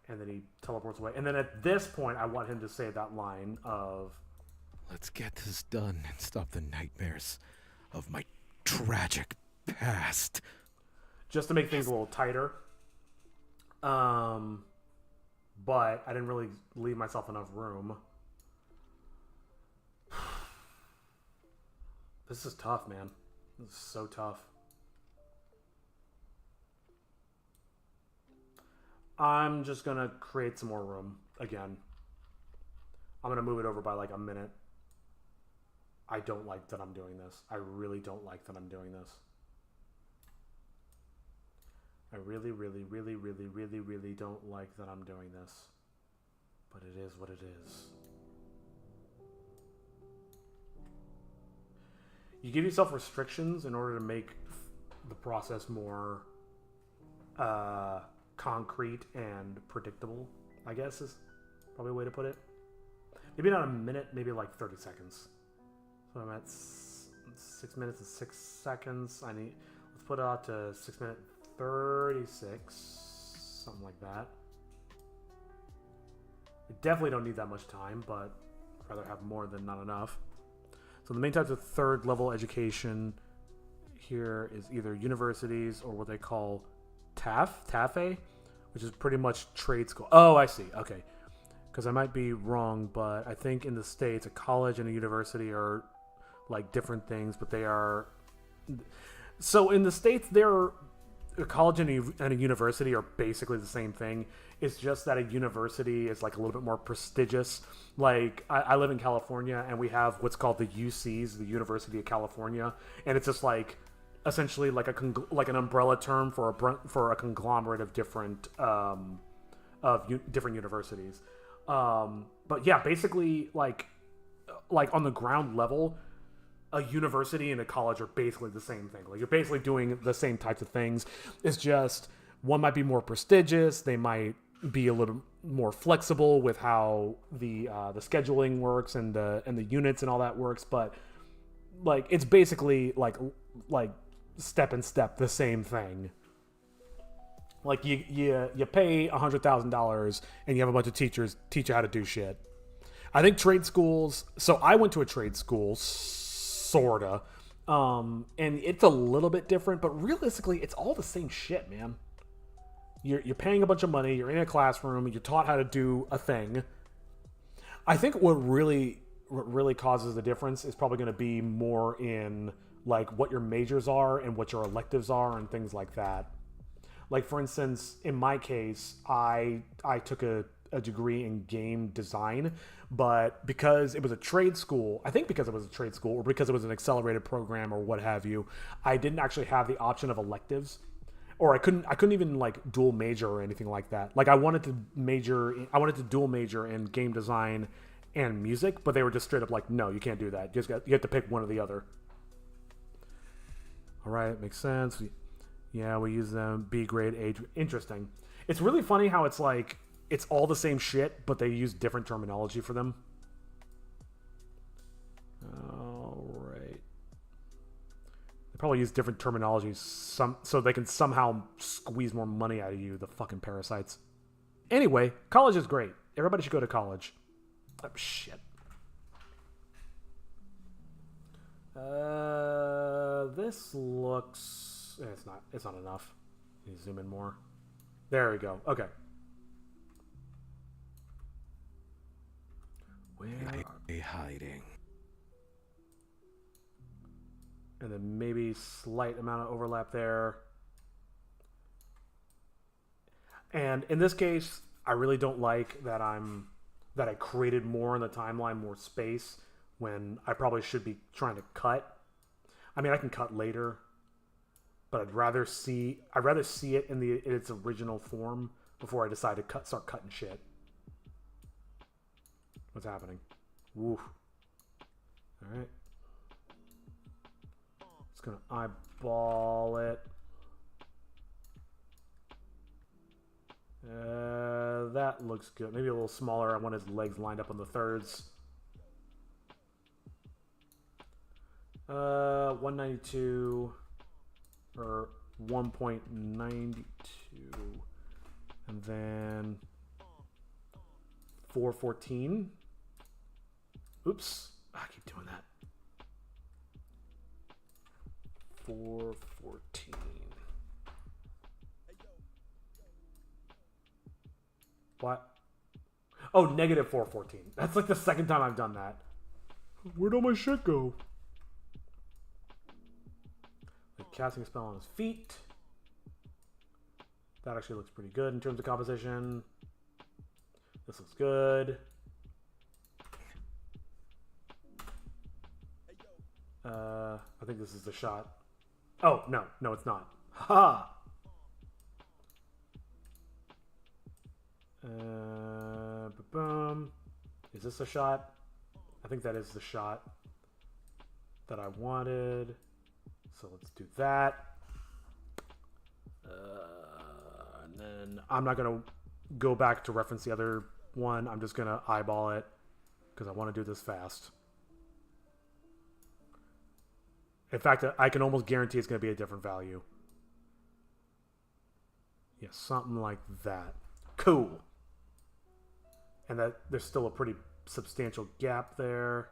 And then he teleports away. And then at this point, I want him to say that line of... Let's get this done and stop the nightmares of my tragic past. Just to make things a little tighter. But I didn't really leave myself enough room. This is tough, man. This is so tough. I'm just going to create some more room again. I'm going to move it over by like a minute. I don't like that I'm doing this. I really don't like that I'm doing this. I really, really, really, really, really, really don't like that I'm doing this. But it is what it is. You give yourself restrictions in order to make the process more concrete and predictable, I guess is probably a way to put it. Maybe not a minute, maybe like 30 seconds. So I'm at 6 minutes and 6 seconds. Let's put it out to 6 minutes 36, something like that. We definitely don't need that much time, but I'd rather have more than not enough. So the main types of third level education here is either universities or what they call TAFE, which is pretty much trade school. Oh, I see. Okay. Because I might be wrong, but I think in the States, a college and a university are like different things, but they are... So in the States, a college and a university are basically the same thing. It's just that a university is like a little bit more prestigious. Like I live in California, and we have what's called the UCs, the University of California, and it's just like essentially like an umbrella term for a conglomerate of different different universities. But yeah, basically like on the ground level, a university and a college are basically the same thing. Like you're basically doing the same types of things. It's just one might be more prestigious. They might be a little more flexible with how the scheduling works and the units and all that works. But like it's basically like step and step the same thing. Like you pay $100,000 and you have a bunch of teachers teach you how to do shit. I think trade schools. So I went to a trade school. Sorta. And it's a little bit different, but realistically, it's all the same shit, man. You're paying a bunch of money, you're in a classroom, you're taught how to do a thing. I think what really causes the difference is probably going to be more in like what your majors are and what your electives are and things like that. Like for instance, in my case, I took a degree in game design, but because it was a trade school, I think because it was a trade school or because it was an accelerated program or what have you, I didn't actually have the option of electives, or I couldn't even like dual major or anything like that. Like I wanted to dual major in game design and music, but they were just straight up like, no, you can't do that. You have to pick one or the other. All right, makes sense. Yeah, we use them. B grade, age. Interesting. It's really funny how it's like, it's all the same shit, but they use different terminology for them. All right. They probably use different terminologies so they can somehow squeeze more money out of you, the fucking parasites. Anyway, college is great. Everybody should go to college. Oh, shit. This looks... It's not enough. Let me zoom in more. There we go. Okay. Where are they hiding? And then maybe slight amount of overlap there. And in this case, I really don't like that I created more in the timeline, more space, when I probably should be trying to cut. I mean, I can cut later, but I'd rather see it in its original form before I decide to start cutting shit. What's happening? Woo. Alright. Just gonna eyeball it. That looks good. Maybe a little smaller. I want his legs lined up on the thirds. 192 or 1.92, and then 414. Oops, I keep doing that. 414. What? Oh, negative 414. That's like the second time I've done that. Where'd all my shit go? Like casting a spell on his feet. That actually looks pretty good in terms of composition. This looks good. I think this is the shot. Oh, no. No, it's not. Ha! Boom. Is this a shot? I think that is the shot that I wanted. So let's do that. And then I'm not going to go back to reference the other one. I'm just going to eyeball it because I want to do this fast. In fact, I can almost guarantee it's going to be a different value. Yeah, something like that. Cool. And that there's still a pretty substantial gap there.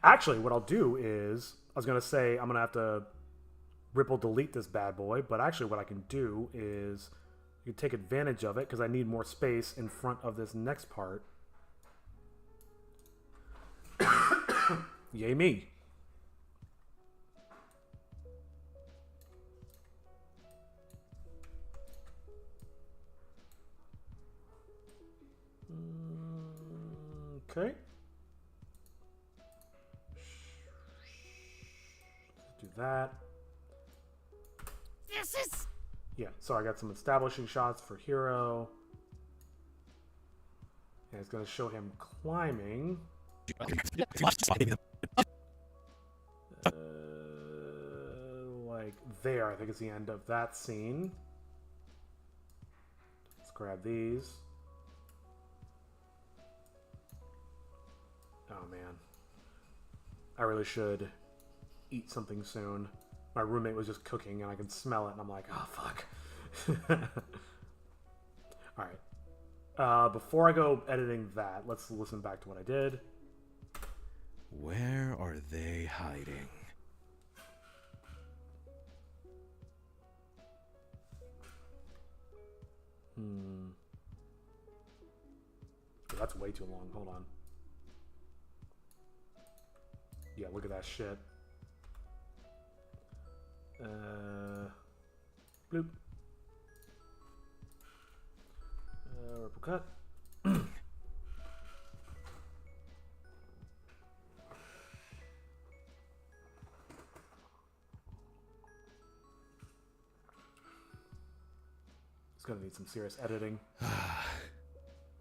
Actually, what I'll do is, I was going to say I'm going to have to ripple delete this bad boy, but actually what I can do is you can take advantage of it because I need more space in front of this next part. Yay me. Okay. Let's do that. This is... Yeah, so I got some establishing shots for Hero. And it's going to show him climbing. Like there, I think is the end of that scene. Let's grab these. Oh man. I really should eat something soon. My roommate was just cooking and I can smell it and I'm like, oh fuck. Alright. Before I go editing that, let's listen back to what I did. Where are they hiding? Oh, that's way too long. Hold on. Yeah, look at that shit. Bloop. Ripple cut. It's gonna need some serious editing.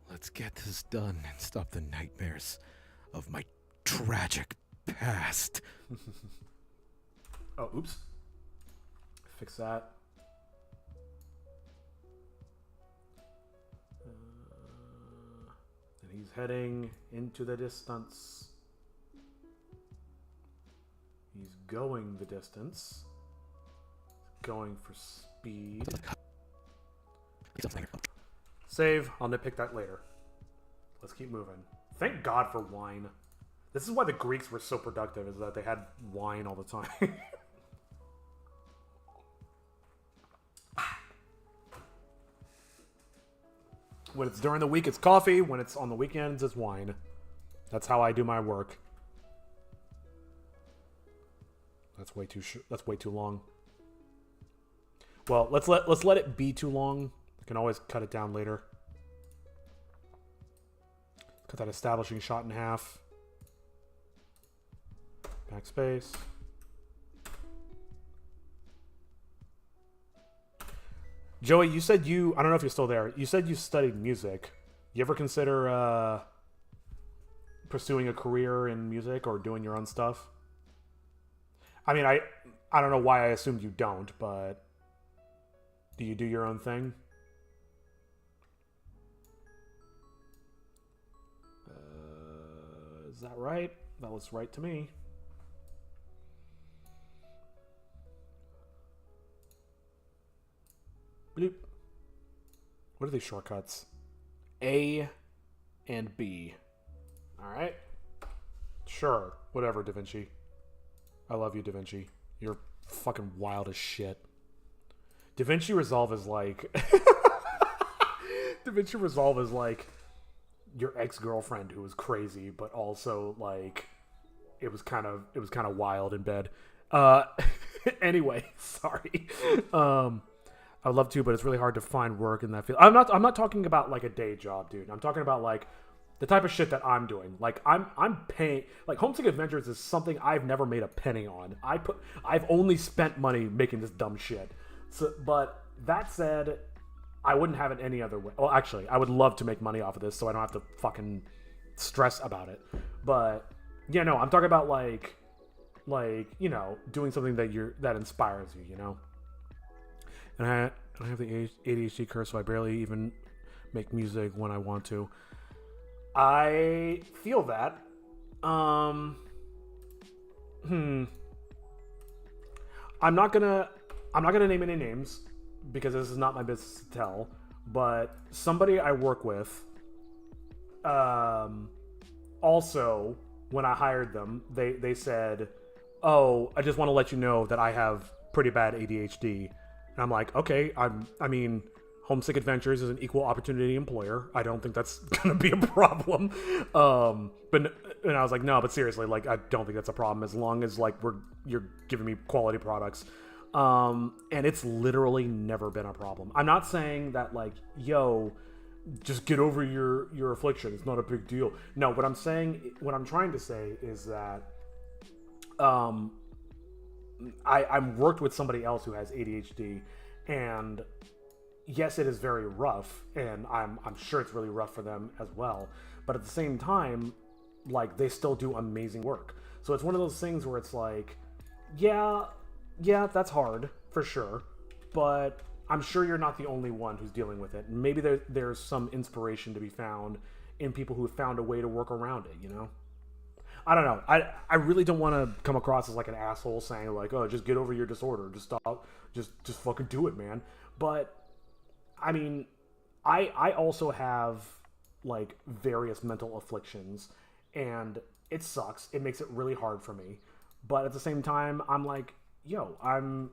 Let's get this done and stop the nightmares of my tragic past. Oh, oops. Fix that. And he's heading into the distance. He's going the distance. Going for speed. Save. I'll nitpick that later. Let's keep moving. Thank God for wine. This is why the Greeks were so productive, is that they had wine all the time. When it's during the week, it's coffee. When it's on the weekends, it's wine. That's how I do my work. That's way too long. Well, let's let it be too long. I can always cut it down later. Cut that establishing shot in half. Backspace. Joey, you said I don't know if you're still there. You said you studied music. You ever consider pursuing a career in music or doing your own stuff? I mean, I don't know why I assumed you don't, but do you do your own thing? Is that right? That looks right to me. Bloop. What are these shortcuts? A and B. Alright. Sure. Whatever, Da Vinci. I love you, Da Vinci. You're fucking wild as shit. Da Vinci Resolve is like... Da Vinci Resolve is like your ex-girlfriend who was crazy, but also like it was kind of wild in bed. Anyway, sorry. I would love to, but it's really hard to find work in that field. I'm not talking about like a day job, dude. I'm talking about like the type of shit that I'm doing. Like I'm paying, like Homesick Adventures is something I've never made a penny on. I've only spent money making this dumb shit. So, but that said, I wouldn't have it any other way. Well, actually, I would love to make money off of this so I don't have to fucking stress about it. But yeah, no, I'm talking about like you know, doing something that inspires you, you know. And I have the ADHD curse, so I barely even make music when I want to. I feel that. I'm not gonna name any names because this is not my business to tell. But somebody I work with, also when I hired them, they said, "Oh, I just want to let you know that I have pretty bad ADHD." And I'm like, okay, I mean, Homesick Adventures is an equal opportunity employer. I don't think that's gonna be a problem. And I was like, no, but seriously, like, I don't think that's a problem as long as like you're giving me quality products. And it's literally never been a problem. I'm not saying that like, yo, just get over your affliction. It's not a big deal. No, what I'm trying to say is that, I'm worked with somebody else who has ADHD, and yes, it is very rough, and I'm sure it's really rough for them as well. But at the same time, like, they still do amazing work. So it's one of those things where it's like, yeah, that's hard for sure, but I'm sure you're not the only one who's dealing with it. Maybe there's some inspiration to be found in people who have found a way to work around it, you know? I don't know. I really don't want to come across as like an asshole saying like, oh, just get over your disorder. Just stop. Just fucking do it, man. But I mean, I also have like various mental afflictions, and it sucks. It makes it really hard for me. But at the same time, I'm like, yo, I'm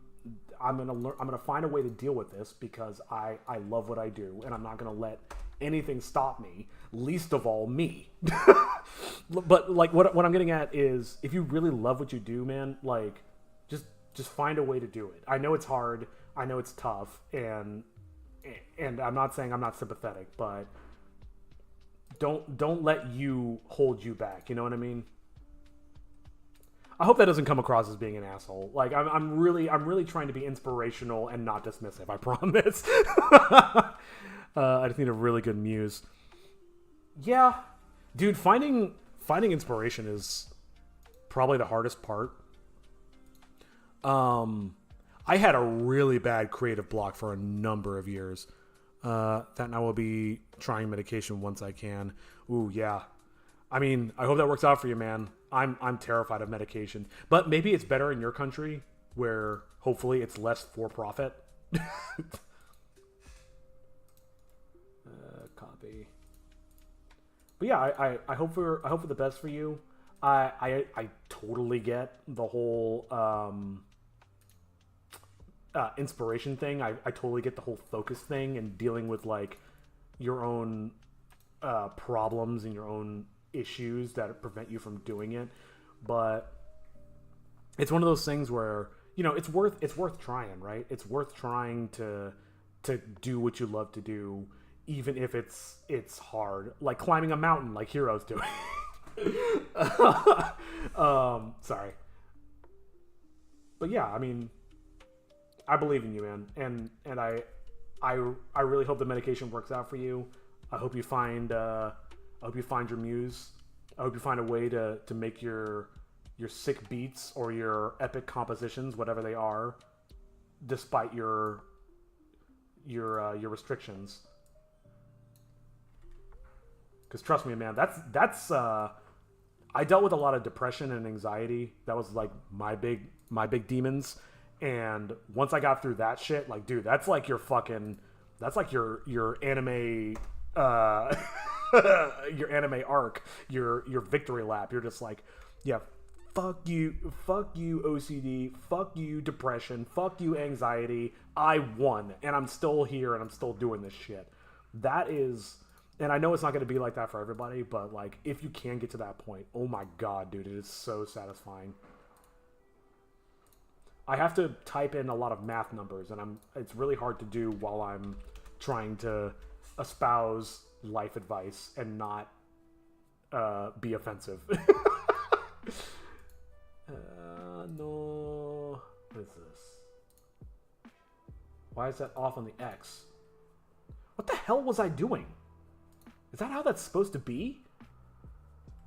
gonna find a way to deal with this because I love what I do, and I'm not gonna let anything stop me, least of all me. But like what I'm getting at is, if you really love what you do, man, like just find a way to do it. I know it's hard, I know it's tough, and I'm not saying I'm not sympathetic, but don't let you hold you back, you know what I mean? I hope that doesn't come across as being an asshole. Like I'm really trying to be inspirational and not dismissive, I promise. I just need a really good muse. Yeah, dude, finding inspiration is probably the hardest part. I had a really bad creative block for a number of years. That and I will be trying medication once I can. Ooh, yeah. I mean, I hope that works out for you, man. I'm terrified of medication, but maybe it's better in your country where hopefully it's less for profit. Copy. But yeah, I hope for the best for you. I totally get the whole inspiration thing. I totally get the whole focus thing and dealing with like your own problems and your own issues that prevent you from doing it. But it's one of those things where, you know, it's worth trying, right? It's worth trying to do what you love to do, even if it's hard, like climbing a mountain like Hero's doing. Sorry. But yeah, I mean, I believe in you, man, and I really hope the medication works out for you. I hope you find your muse. I hope you find a way to make your sick beats or your epic compositions, whatever they are, despite your restrictions. Because trust me, man, that's I dealt with a lot of depression and anxiety. That was like my big demons. And once I got through that shit, like, dude, that's like your anime your anime arc, your victory lap. You're just like, yeah, fuck you OCD, fuck you depression, fuck you anxiety. I won, and I'm still here, and I'm still doing this shit. That is. And I know it's not going to be like that for everybody, but like if you can get to that point, oh my god, dude, it is so satisfying. I have to type in a lot of math numbers, and it's really hard to do while I'm trying to espouse life advice and not be offensive. No. What is this? Why is that off on the X? What the hell was I doing? Is that how that's supposed to be?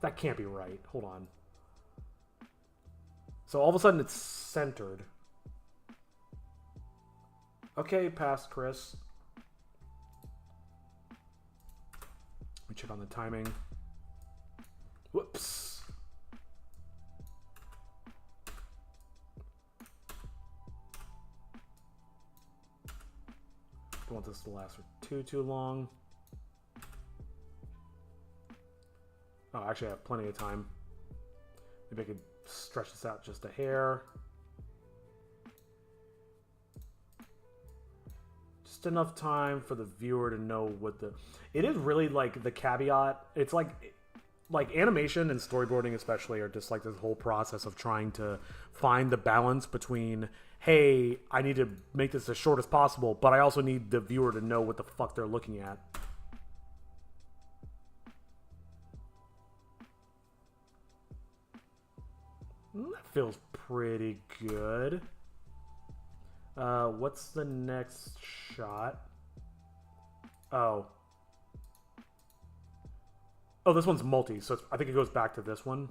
That can't be right. Hold on. So all of a sudden it's centered. Okay, pass, Chris. Let me check on the timing. Whoops. Don't want this to last for too long. Oh, actually, I have plenty of time. Maybe I could stretch this out just a hair. Just enough time for the viewer to know what the... It is really like the caveat. It's like animation and storyboarding especially are just like this whole process of trying to find the balance between, hey, I need to make this as short as possible, but I also need the viewer to know what the fuck they're looking at. That feels pretty good. What's the next shot? Oh, this one's multi, so I think it goes back to this one.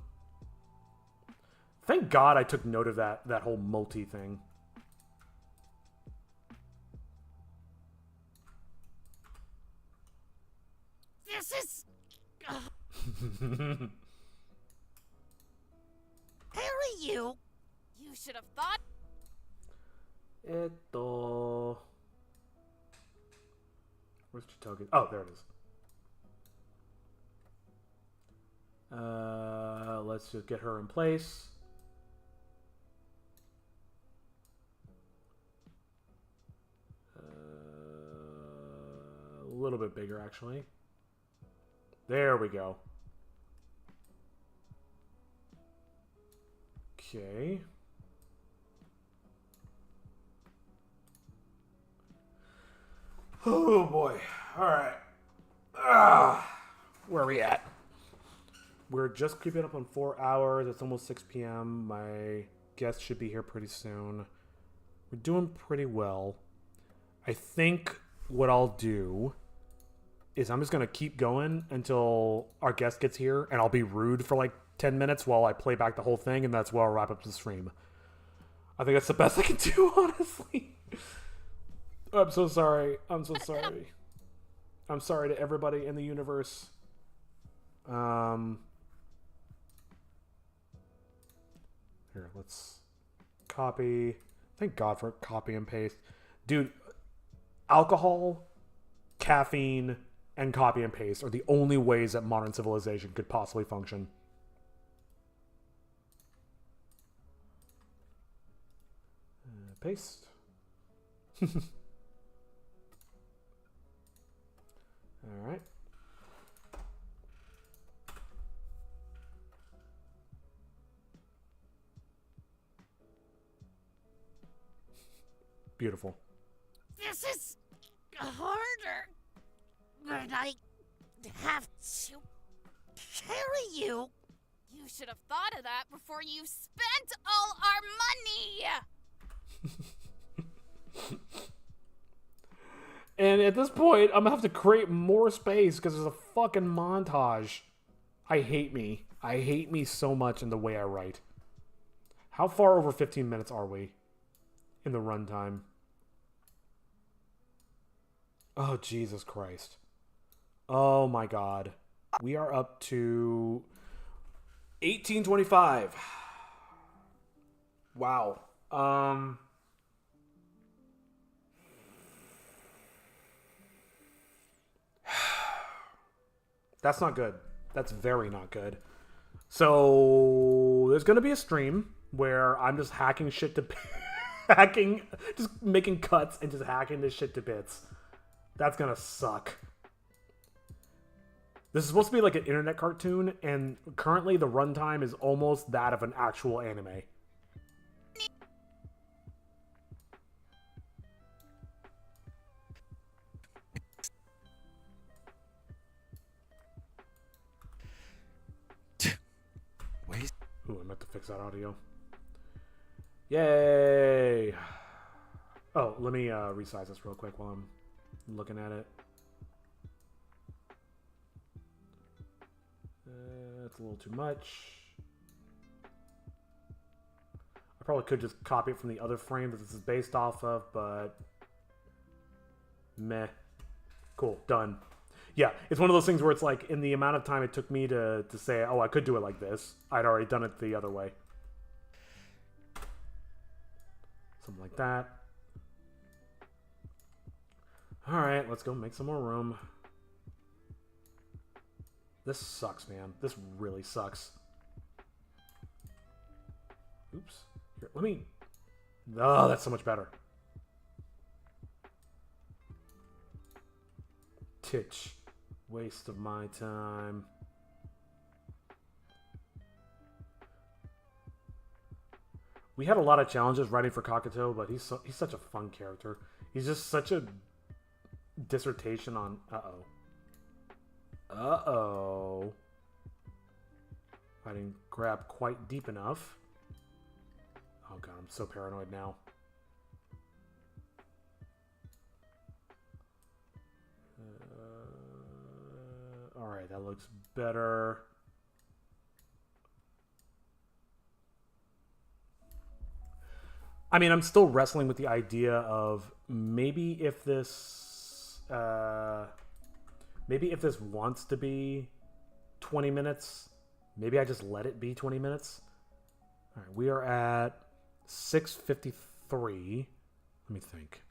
Thank God I took note of that whole multi thing. This is... Harry, you! You should have thought. Where's Chitoge? Oh, there it is. Let's just get her in place. A little bit bigger, actually. There we go. Okay. Oh boy. All right. Where are we at? We're just creeping up on 4 hours. It's almost 6 p.m. My guest should be here pretty soon. We're doing pretty well. I think what I'll do is I'm just going to keep going until our guest gets here, and I'll be rude for like 10 minutes while I play back the whole thing, and that's where I'll wrap up the stream. I think that's the best I can do, honestly. I'm so sorry. I'm so sorry. I'm sorry to everybody in the universe. Here, let's copy. Thank God for copy and paste. Dude, alcohol, caffeine, and copy and paste are the only ways that modern civilization could possibly function. Paste. All right. Beautiful. This is harder. But I have to carry you. You should have thought of that before you spent all our money. And at this point, I'm gonna have to create more space because there's a fucking montage. I hate me. I hate me so much in the way I write. How far over 15 minutes are we in the runtime? Oh, Jesus Christ. Oh my God. We are up to 18:25. Wow. That's not good. That's very not good. So there's gonna be a stream where I'm just hacking shit to just making cuts and just hacking this shit to bits. That's gonna suck. This is supposed to be like an internet cartoon, and currently the runtime is almost that of an actual anime. Ooh, I meant to fix that audio. Yay! Oh, let me resize this real quick while I'm looking at it. That's a little too much. I probably could just copy it from the other frame that this is based off of, but meh. Cool, done. Yeah, it's one of those things where it's like, in the amount of time it took me to say, oh, I could do it like this, I'd already done it the other way. Something like that. Alright, let's go make some more room. This sucks, man. This really sucks. Oops. Here, let me... Oh, that's so much better. Titch. Waste of my time. We had a lot of challenges writing for Kakuto, but he's such a fun character. He's just such a dissertation on... Uh-oh. Uh-oh. I didn't grab quite deep enough. Oh god, I'm so paranoid now. Alright, that looks better. I mean, I'm still wrestling with the idea of maybe if this wants to be 20 minutes, maybe I just let it be 20 minutes. All right, we are at 6:53. Let me think.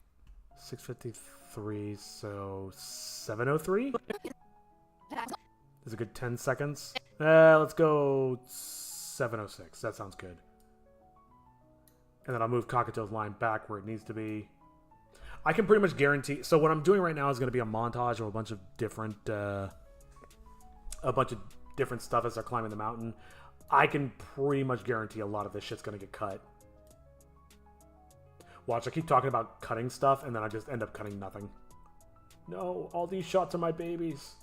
6:53, so 7:03? Is a good 10 seconds. Let's go 7:06. That sounds good. And then I'll move Kakuto's line back where it needs to be. I can pretty much guarantee... So what I'm doing right now is going to be a montage of a bunch of different stuff as they're climbing the mountain. I can pretty much guarantee a lot of this shit's going to get cut. Watch, I keep talking about cutting stuff, and then I just end up cutting nothing. No, all these shots are my babies.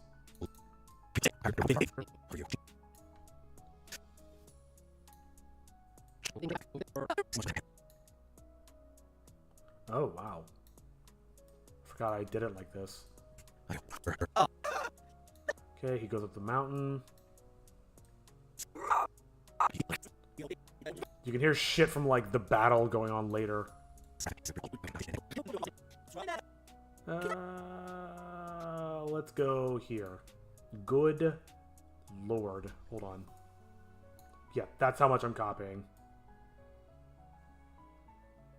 Oh, wow. Forgot I did it like this. Okay, he goes up the mountain. You can hear shit from, like, the battle going on later. Let's go here. Good lord. Hold on. Yeah, that's how much I'm copying.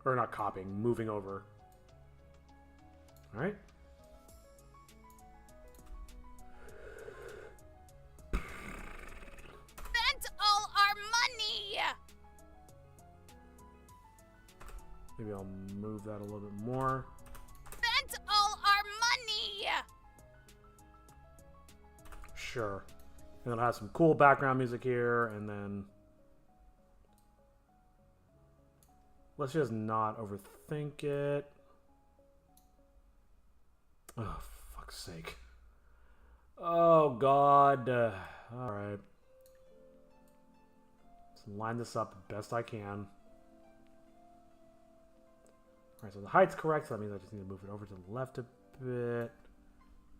Or not copying, moving over. Alright. Spent all our money! Maybe I'll move that a little bit more. Spent all our money! Sure. And then I'll have some cool background music here, and then... Let's just not overthink it. Oh, fuck's sake. Oh, God. Alright. Let's line this up best I can. Alright, so the height's correct, so that means I just need to move it over to the left a bit.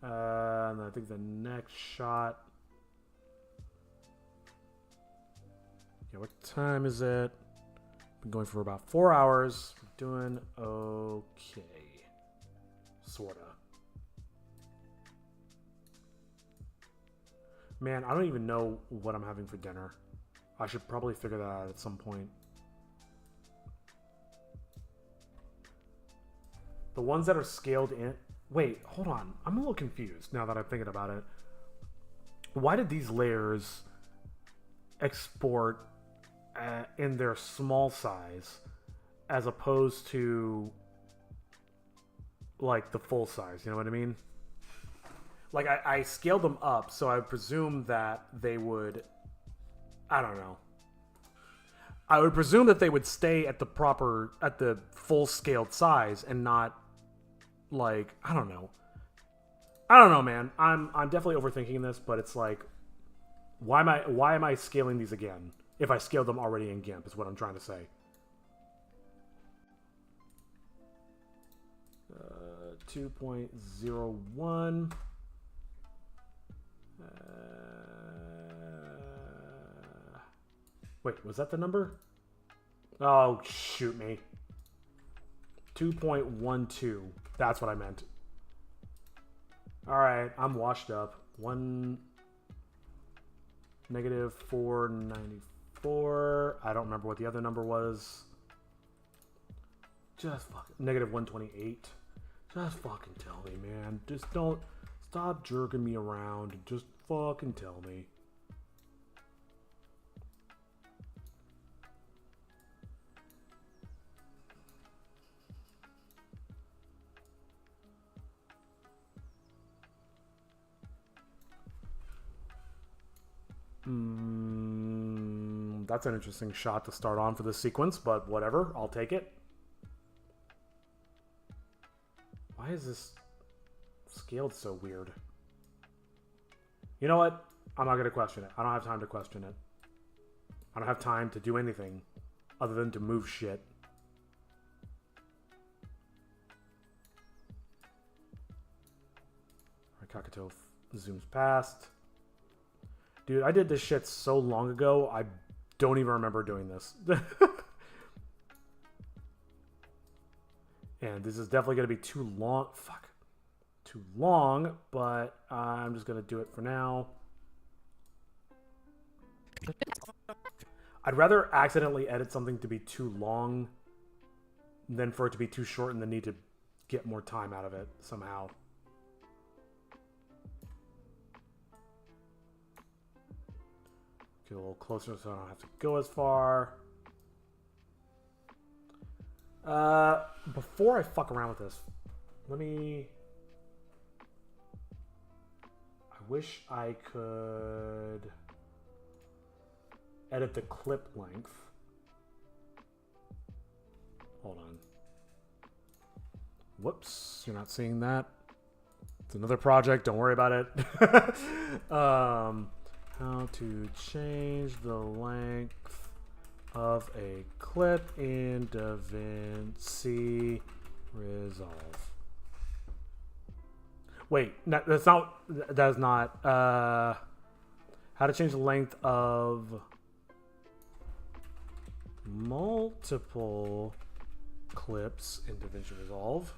And then I think the next shot. Yeah, what time is it? Been going for about 4 hours. Doing okay. Sorta. Man, I don't even know what I'm having for dinner. I should probably figure that out at some point. The ones that are scaled in... Wait, hold on. I'm a little confused now that I'm thinking about it. Why did these layers export in their small size as opposed to like the full size? You know what I mean? Like I scaled them up, so I presume that they would... I don't know. I would presume that they would stay at the full scaled size and not like, I don't know. I don't know, man. I'm definitely overthinking this, but it's like, why am I scaling these again if I scaled them already in GIMP is what I'm trying to say. 2.01. Wait, was that the number? Oh, shoot me. 2.12. That's what I meant. Alright, I'm washed up. Negative 494. I don't remember what the other number was. Just fucking... Negative 128. Just fucking tell me, man. Just don't... Stop jerking me around. Just fucking tell me. That's an interesting shot to start on for this sequence, but whatever. I'll take it. Why is this scaled so weird? You know what? I'm not going to question it. I don't have time to question it. I don't have time to do anything other than to move shit. Alright, Kakato zooms past. Dude, I did this shit so long ago, I don't even remember doing this. And this is definitely going to be too long. Fuck. Too long, but I'm just going to do it for now. I'd rather accidentally edit something to be too long than for it to be too short and then need to get more time out of it somehow. Get a little closer so I don't have to go as far. Before I fuck around with this, let me... I wish I could edit the clip length. Hold on. Whoops, you're not seeing that. It's another project, don't worry about it. How to change the length of a clip in DaVinci Resolve. Wait, no, that's not, how to change the length of multiple clips in DaVinci Resolve.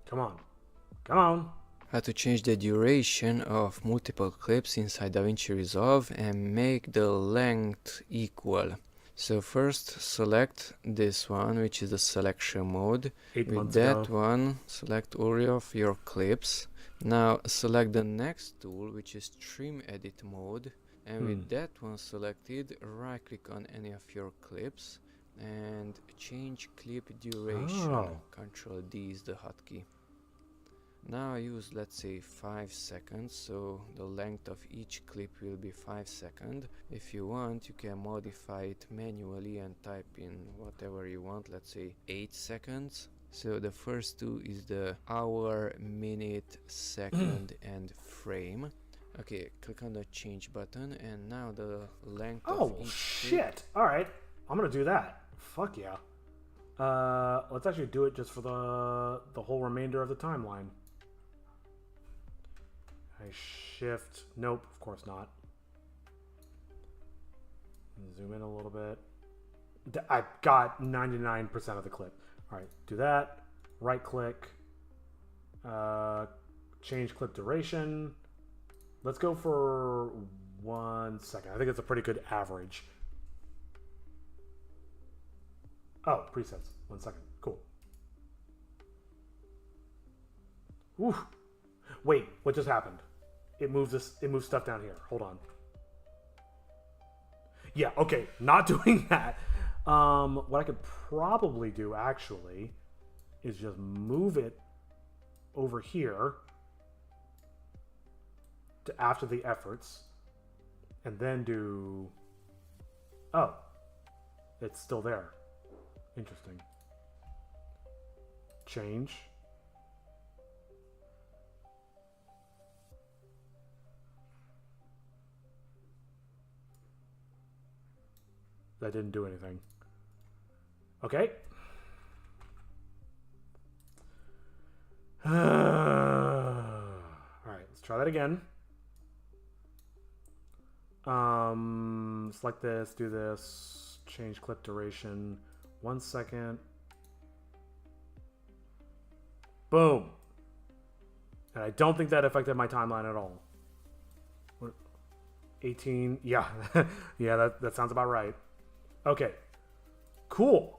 Come on. Come on. How to change the duration of multiple clips inside DaVinci Resolve and make the length equal. So first select this one, which is the selection mode. With that one, select all of your clips. Now select the next tool, which is trim edit mode. And with that one selected, right click on any of your clips and change clip duration. Control D is the hotkey. Now use, let's say, 5 seconds, so the length of each clip will be 5 seconds. If you want, you can modify it manually and type in whatever you want, let's say 8 seconds. So the first two is the hour, minute, second, and frame. Okay, click on the change button, and now the length of each shit! Alright, I'm gonna do that. Fuck yeah. Let's actually do it just for the whole remainder of the timeline. I shift. Nope, of course not. Zoom in a little bit. I got 99% of the clip. Alright, do that. Right click. Change clip duration. Let's go for 1 second. I think it's a pretty good average. Oh, presets. 1 second. Cool. Ooh. Wait, what just happened? It moves this. It moves stuff down here. Hold on. Yeah. Okay. Not doing that. What I could probably do actually is just move it over here to after the efforts, and then do. Oh, it's still there. Interesting. Change. That didn't do anything. Okay. Alright, let's try that again. Select this, do this, change clip duration. 1 second. Boom. And I don't think that affected my timeline at all. 18. Yeah. Yeah, that sounds about right. Okay. Cool.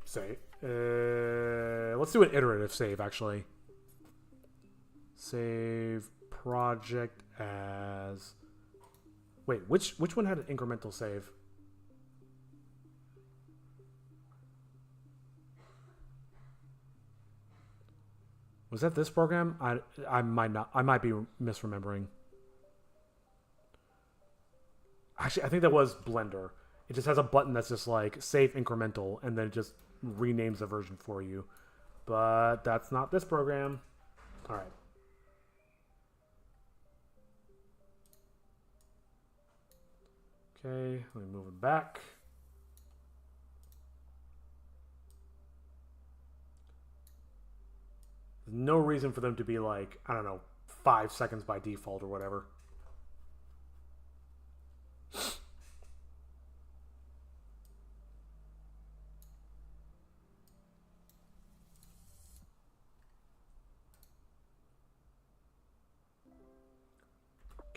Save. Let's do an iterative save, actually. Save project as... Wait, which one had an incremental save? Was that this program? I might be misremembering. Actually, I think that was Blender. It just has a button that's just like save incremental, and then it just renames the version for you. But that's not this program. All right. Okay, let me move it back. There's no reason for them to be like, I don't know, 5 seconds by default or whatever.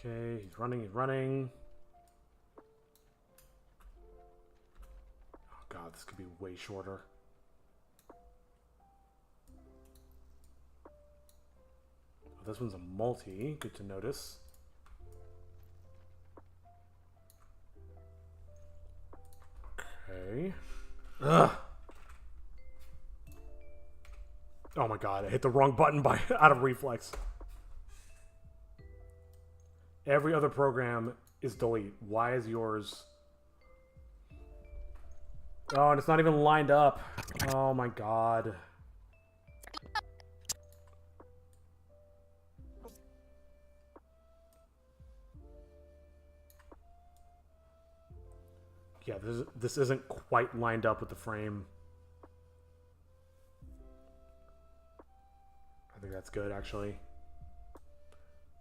Okay, he's running. Oh god, this could be way shorter. Oh, this one's a multi, good to notice. Okay. Ugh. Oh my god, I hit the wrong button by out of reflex. Every other program is delete. Why is yours? Oh, and it's not even lined up. Oh my god. Yeah, this isn't quite lined up with the frame. I think that's good, actually.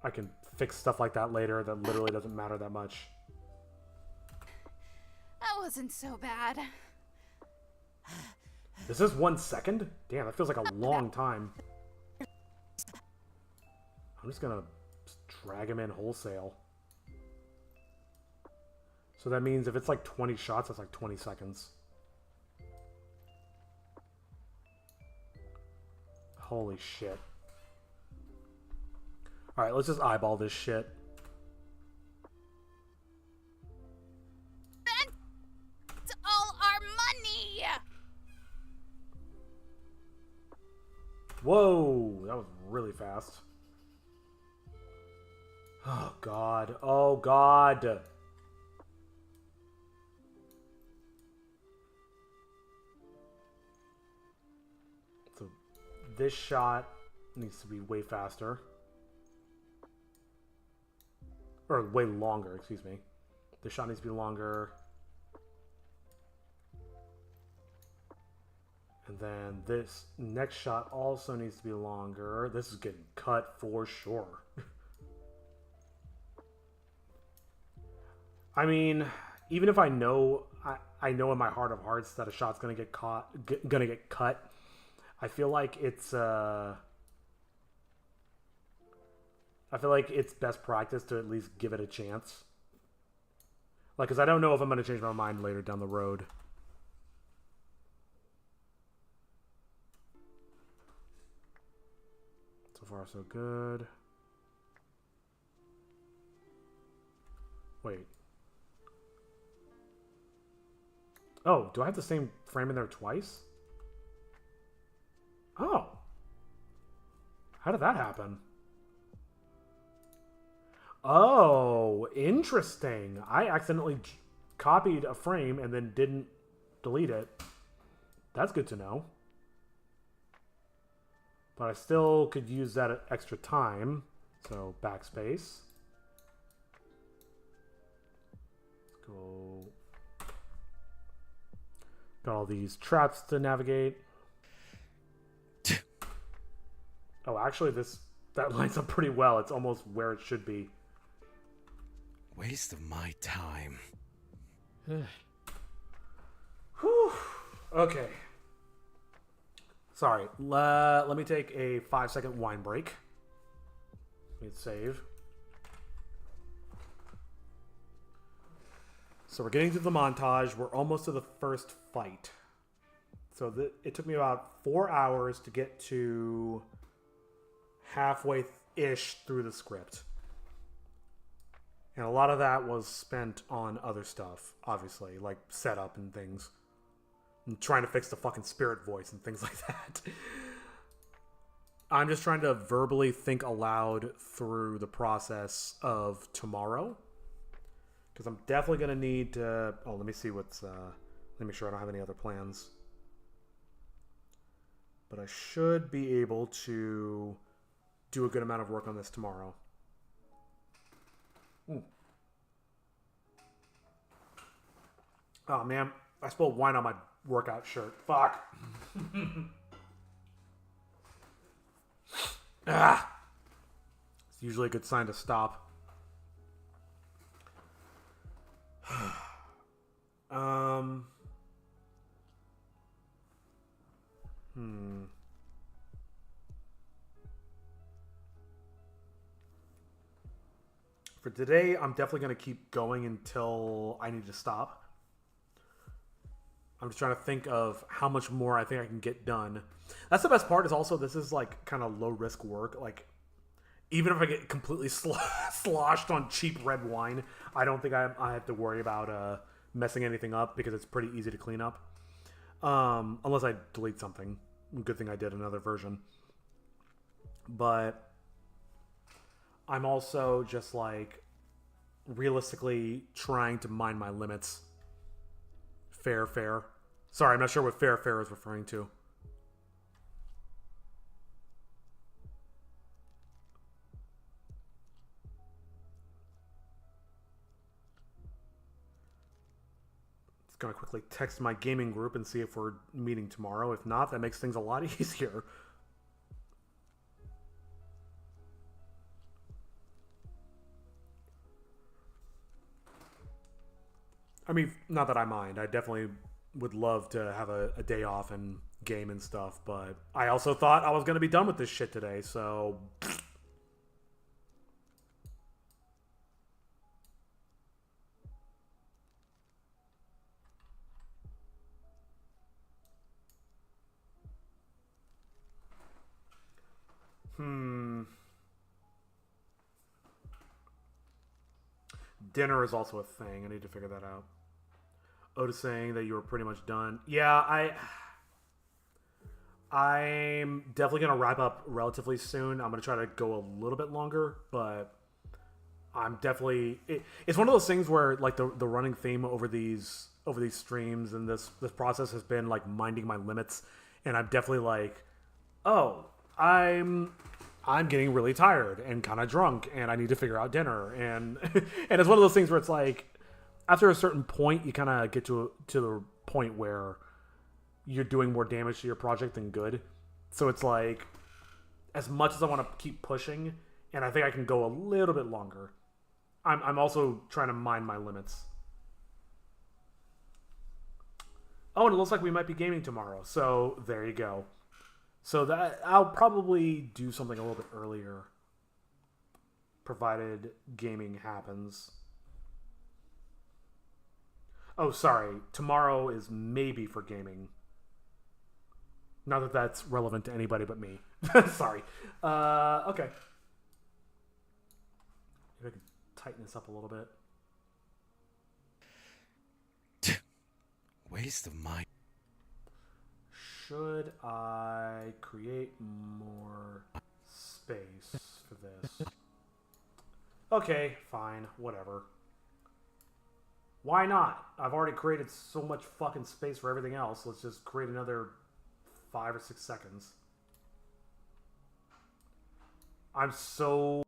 I can fix stuff like that later that literally doesn't matter that much. That wasn't so bad. This is 1 second? Damn, that feels like a long time. I'm just gonna drag him in wholesale. So that means if it's like 20 shots, that's like 20 seconds. Holy shit. Alright, let's just eyeball this shit. It's all our money! Whoa, that was really fast. Oh god, oh god. this shot needs to be way faster. Or way longer, excuse me. This shot needs to be longer. And then this next shot also needs to be longer. This is getting cut for sure. I mean, even if I know, I know in my heart of hearts that a shot's gonna get cut. I feel like it's best practice to at least give it a chance. Like, because I don't know if I'm gonna change my mind later down the road. So far, so good. Wait. Oh, do I have the same frame in there twice? Oh. How did that happen? Oh, interesting. I accidentally copied a frame and then didn't delete it. That's good to know. But I still could use that extra time. So, backspace. Let's go. Got all these traps to navigate. Oh, actually, that lines up pretty well. It's almost where it should be. Waste of my time. Whew. Okay. Sorry. Let me take a 5-second wine break. Let me save. So we're getting to the montage. We're almost to the first fight. So it took me about 4 hours to get to halfway-ish through the script. And a lot of that was spent on other stuff, obviously, like setup and things. And trying to fix the fucking spirit voice and things like that. I'm just trying to verbally think aloud through the process of tomorrow. Because I'm definitely going to need to... Oh, let me see what's... let me make sure I don't have any other plans. But I should be able to do a good amount of work on this tomorrow. Oh, man. I spilled wine on my workout shirt. Fuck. It's usually a good sign to stop. For today, I'm definitely going to keep going until I need to stop. I'm just trying to think of how much more I think I can get done. That's the best part, is also this is like kind of low risk work. Like, even if I get completely sloshed on cheap red wine, I don't think I have to worry about messing anything up, because it's pretty easy to clean up. Unless I delete something. Good thing I did another version. But I'm also just like realistically trying to mind my limits. Fair. Sorry, I'm not sure what fair is referring to. Just gonna quickly text my gaming group and see if we're meeting tomorrow. If not, that makes things a lot easier. I mean, not that I mind. I definitely would love to have a day off and game and stuff, but I also thought I was going to be done with this shit today, so... Dinner is also a thing. I need to figure that out. Otis saying that you were pretty much done. Yeah, I'm definitely going to wrap up relatively soon. I'm going to try to go a little bit longer, but I'm definitely... It's one of those things where, like, the running theme over these streams and this process has been, like, minding my limits. And I'm definitely like, oh, I'm getting really tired and kind of drunk, and I need to figure out dinner, and and it's one of those things where it's like, after a certain point, you kind of get to the point where you're doing more damage to your project than good. So it's like, as much as I want to keep pushing, and I think I can go a little bit longer, I'm also trying to mind my limits. Oh, and it looks like we might be gaming tomorrow, so there you go. So that I'll probably do something a little bit earlier, provided gaming happens. Oh, sorry. Tomorrow is maybe for gaming. Not that that's relevant to anybody but me. Sorry. Okay. Maybe I could tighten this up a little bit. Waste of my... Should I create more space for this? Okay, fine. Whatever. Why not? I've already created so much fucking space for everything else. Let's just create another 5 or 6 seconds. I'm so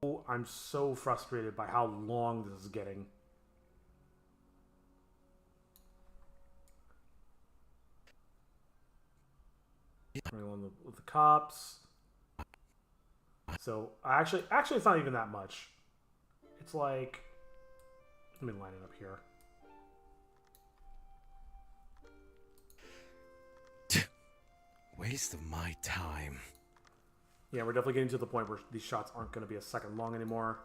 frustrated by how long this is getting. With the cops. So actually it's not even that much. It's like, let me line it up here. Waste of my time. Yeah, we're definitely getting to the point where these shots aren't going to be a second long anymore.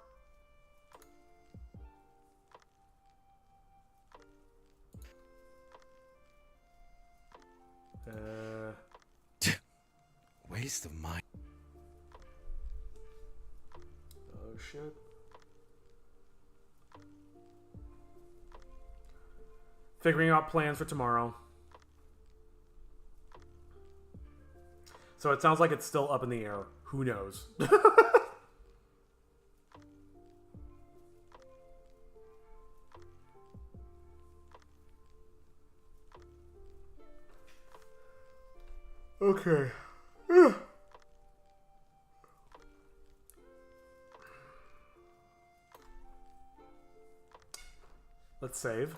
Waste of my... Oh, shit. Figuring out plans for tomorrow. So it sounds like it's still up in the air. Who knows? Okay. Let's save.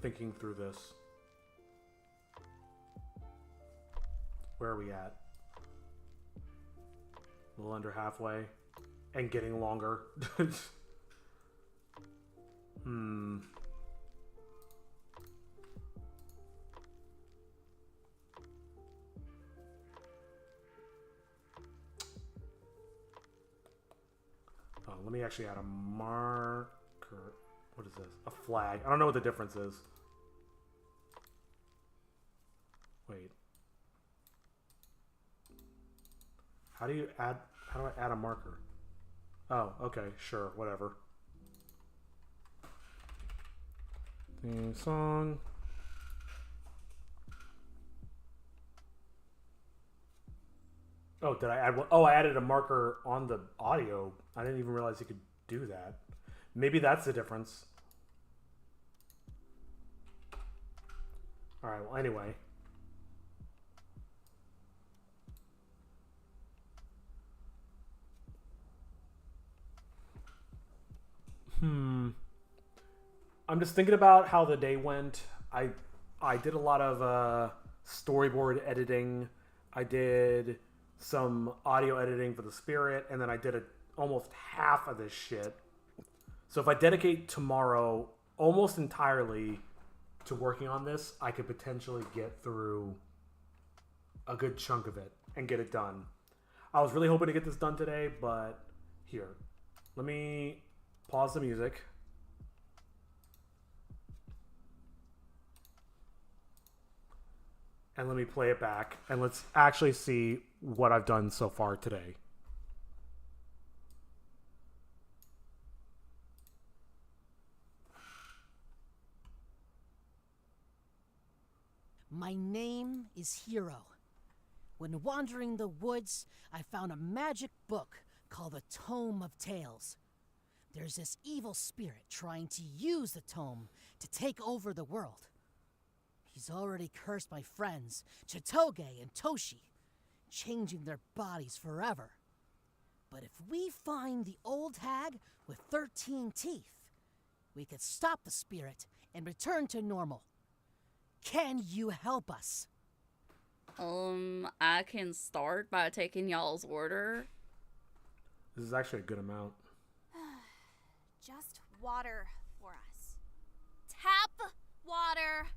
Thinking through this. Where are we at? A little under halfway. And getting longer. Oh, let me actually add a marker. What is this? A flag. I don't know what the difference is. Wait. How do I add a marker? Oh, okay, sure, whatever. Theme song. Oh, did I add one? Oh, I added a marker on the audio. I didn't even realize you could do that. Maybe that's the difference. Alright, well, anyway. I'm just thinking about how the day went. I did a lot of storyboard editing. I did some audio editing for the Spirit, and then I did almost half of this shit. So if I dedicate tomorrow almost entirely to working on this, I could potentially get through a good chunk of it and get it done. I was really hoping to get this done today, but here. Let me pause the music. And let me play it back, and let's actually see what I've done so far today. My name is Hero. When wandering the woods, I found a magic book called the Tome of Tales. There's this evil spirit trying to use the tome to take over the world. He's already cursed my friends, Chitoge and Toshi, changing their bodies forever. But if we find the old hag with 13 teeth, we could stop the spirit and return to normal. Can you help us? I can start by taking y'all's order. This is actually a good amount. Just water for us. Tap water.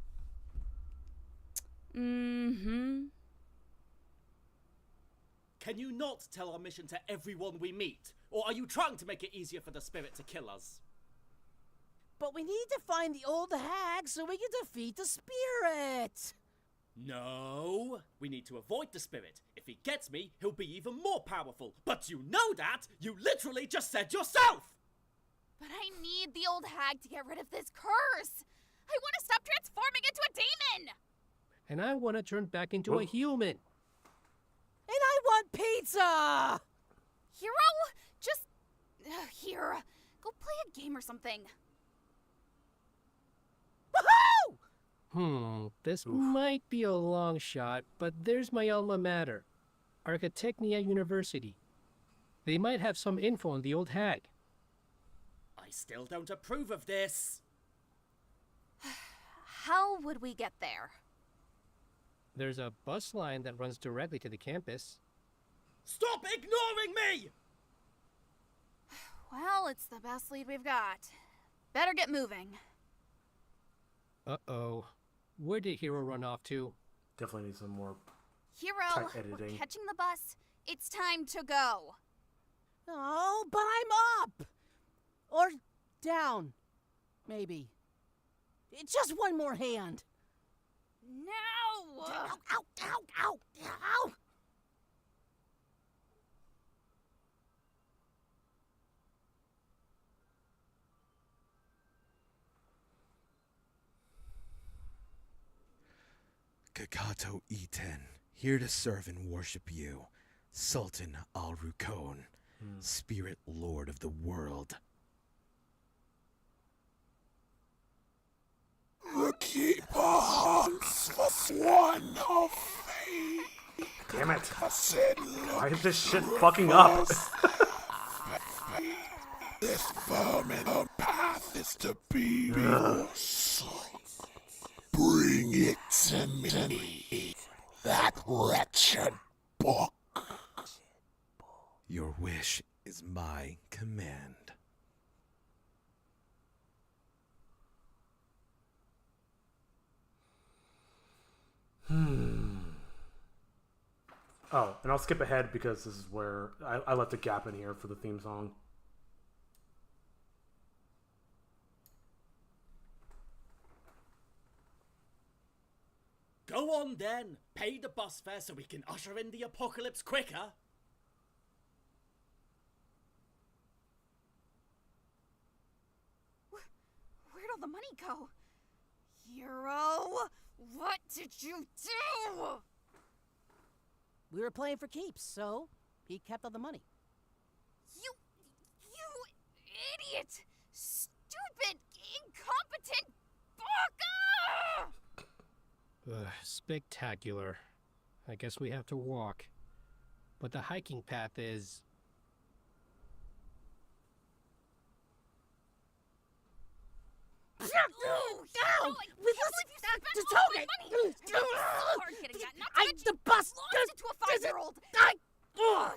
Mm-hmm. Can you not tell our mission to everyone we meet? Or are you trying to make it easier for the spirit to kill us? But we need to find the old hag so we can defeat the spirit. No, we need to avoid the spirit. If he gets me, he'll be even more powerful. But you know that! You literally just said yourself! But I need the old hag to get rid of this curse. I want to stop transforming into a demon. And I want to turn back into a human. And I want pizza! Hero, just... here, go play a game or something. Woohoo! This might be a long shot, but there's my alma mater, Architecnia University. They might have some info on the old hag. I still don't approve of this. How would we get there? There's a bus line that runs directly to the campus. Stop ignoring me! Well, it's the best lead we've got. Better get moving. Uh-oh. Where did Hero run off to? Definitely need some more Hero, tight we're editing. catching the bus. It's time to go. Oh, but I'm up! Or down. Maybe. Just one more hand. No! Ow, ow, ow, ow, ow! Kakato Iten, here to serve and worship you, Sultan Al-Rukon, Spirit Lord of the world. The keeper hunts for one of faith. Damn it. Said, Why is this shit fucking up? this vermin path is to be your soul. Bring it to me. That wretched book. Your wish is my command. Oh, and I'll skip ahead because this is where I left a gap in here for the theme song. Go on then. Pay the bus fare so we can usher in the apocalypse quicker. Where'd all the money go? Hero, what did you do? We were playing for keeps, so he kept all the money. You idiot! Stupid, incompetent baka! Spectacular. I guess we have to walk. But the hiking path is... No! We to Toge! It's so hard getting that, not to mention the bus! lost it to a 5-year-old! You are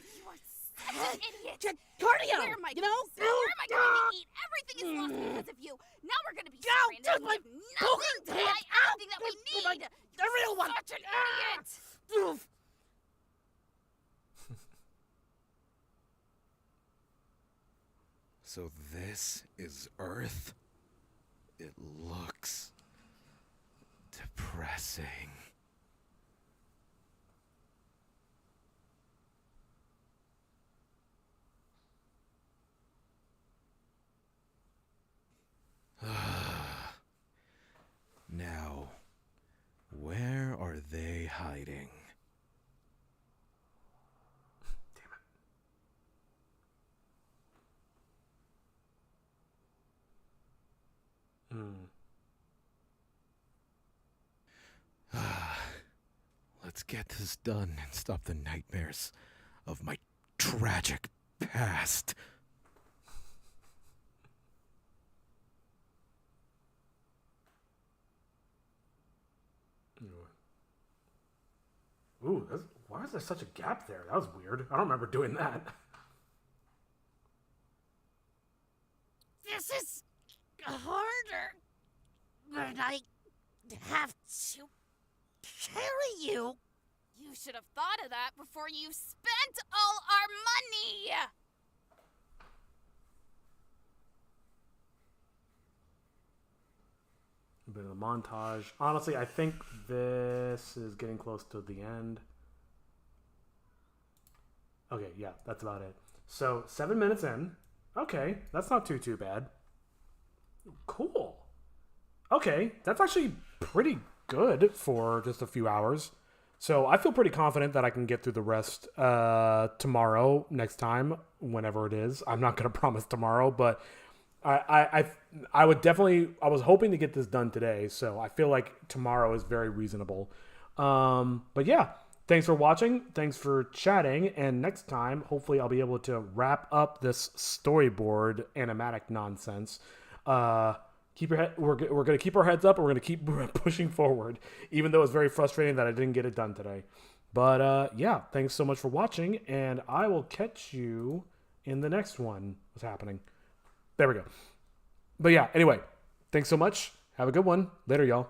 such an idiot! Cardio! Where am I you going know? to sit? Where am I going to eat? Everything is lost because of you. Now we're going to be stranded just and my we have nothing to buy everything that we need! The real one! Such an idiot! So this is Earth? It looks depressing. Now, where are they hiding? Let's get this done and stop the nightmares of my tragic past. Ooh, why is there such a gap there? That was weird. I don't remember doing that. This is harder. But I have to carry you. You should have thought of that before you spent all our money! A bit of a montage. Honestly, I think this is getting close to the end. Okay, yeah, that's about it. So, 7 minutes in. Okay, that's not too bad. Cool. Okay, that's actually pretty good for just a few hours. So I feel pretty confident that I can get through the rest tomorrow, next time, whenever it is. I'm not going to promise tomorrow, but I would definitely, I was hoping to get this done today, so I feel like tomorrow is very reasonable. But yeah, thanks for watching, thanks for chatting, and next time, hopefully I'll be able to wrap up this storyboard animatic nonsense. Keep your head. We're gonna keep our heads up, and we're gonna keep pushing forward, even though it's very frustrating that I didn't get it done today. But yeah, thanks so much for watching, and I will catch you in the next one. What's happening? There we go. But yeah, anyway, thanks so much. Have a good one. Later, y'all.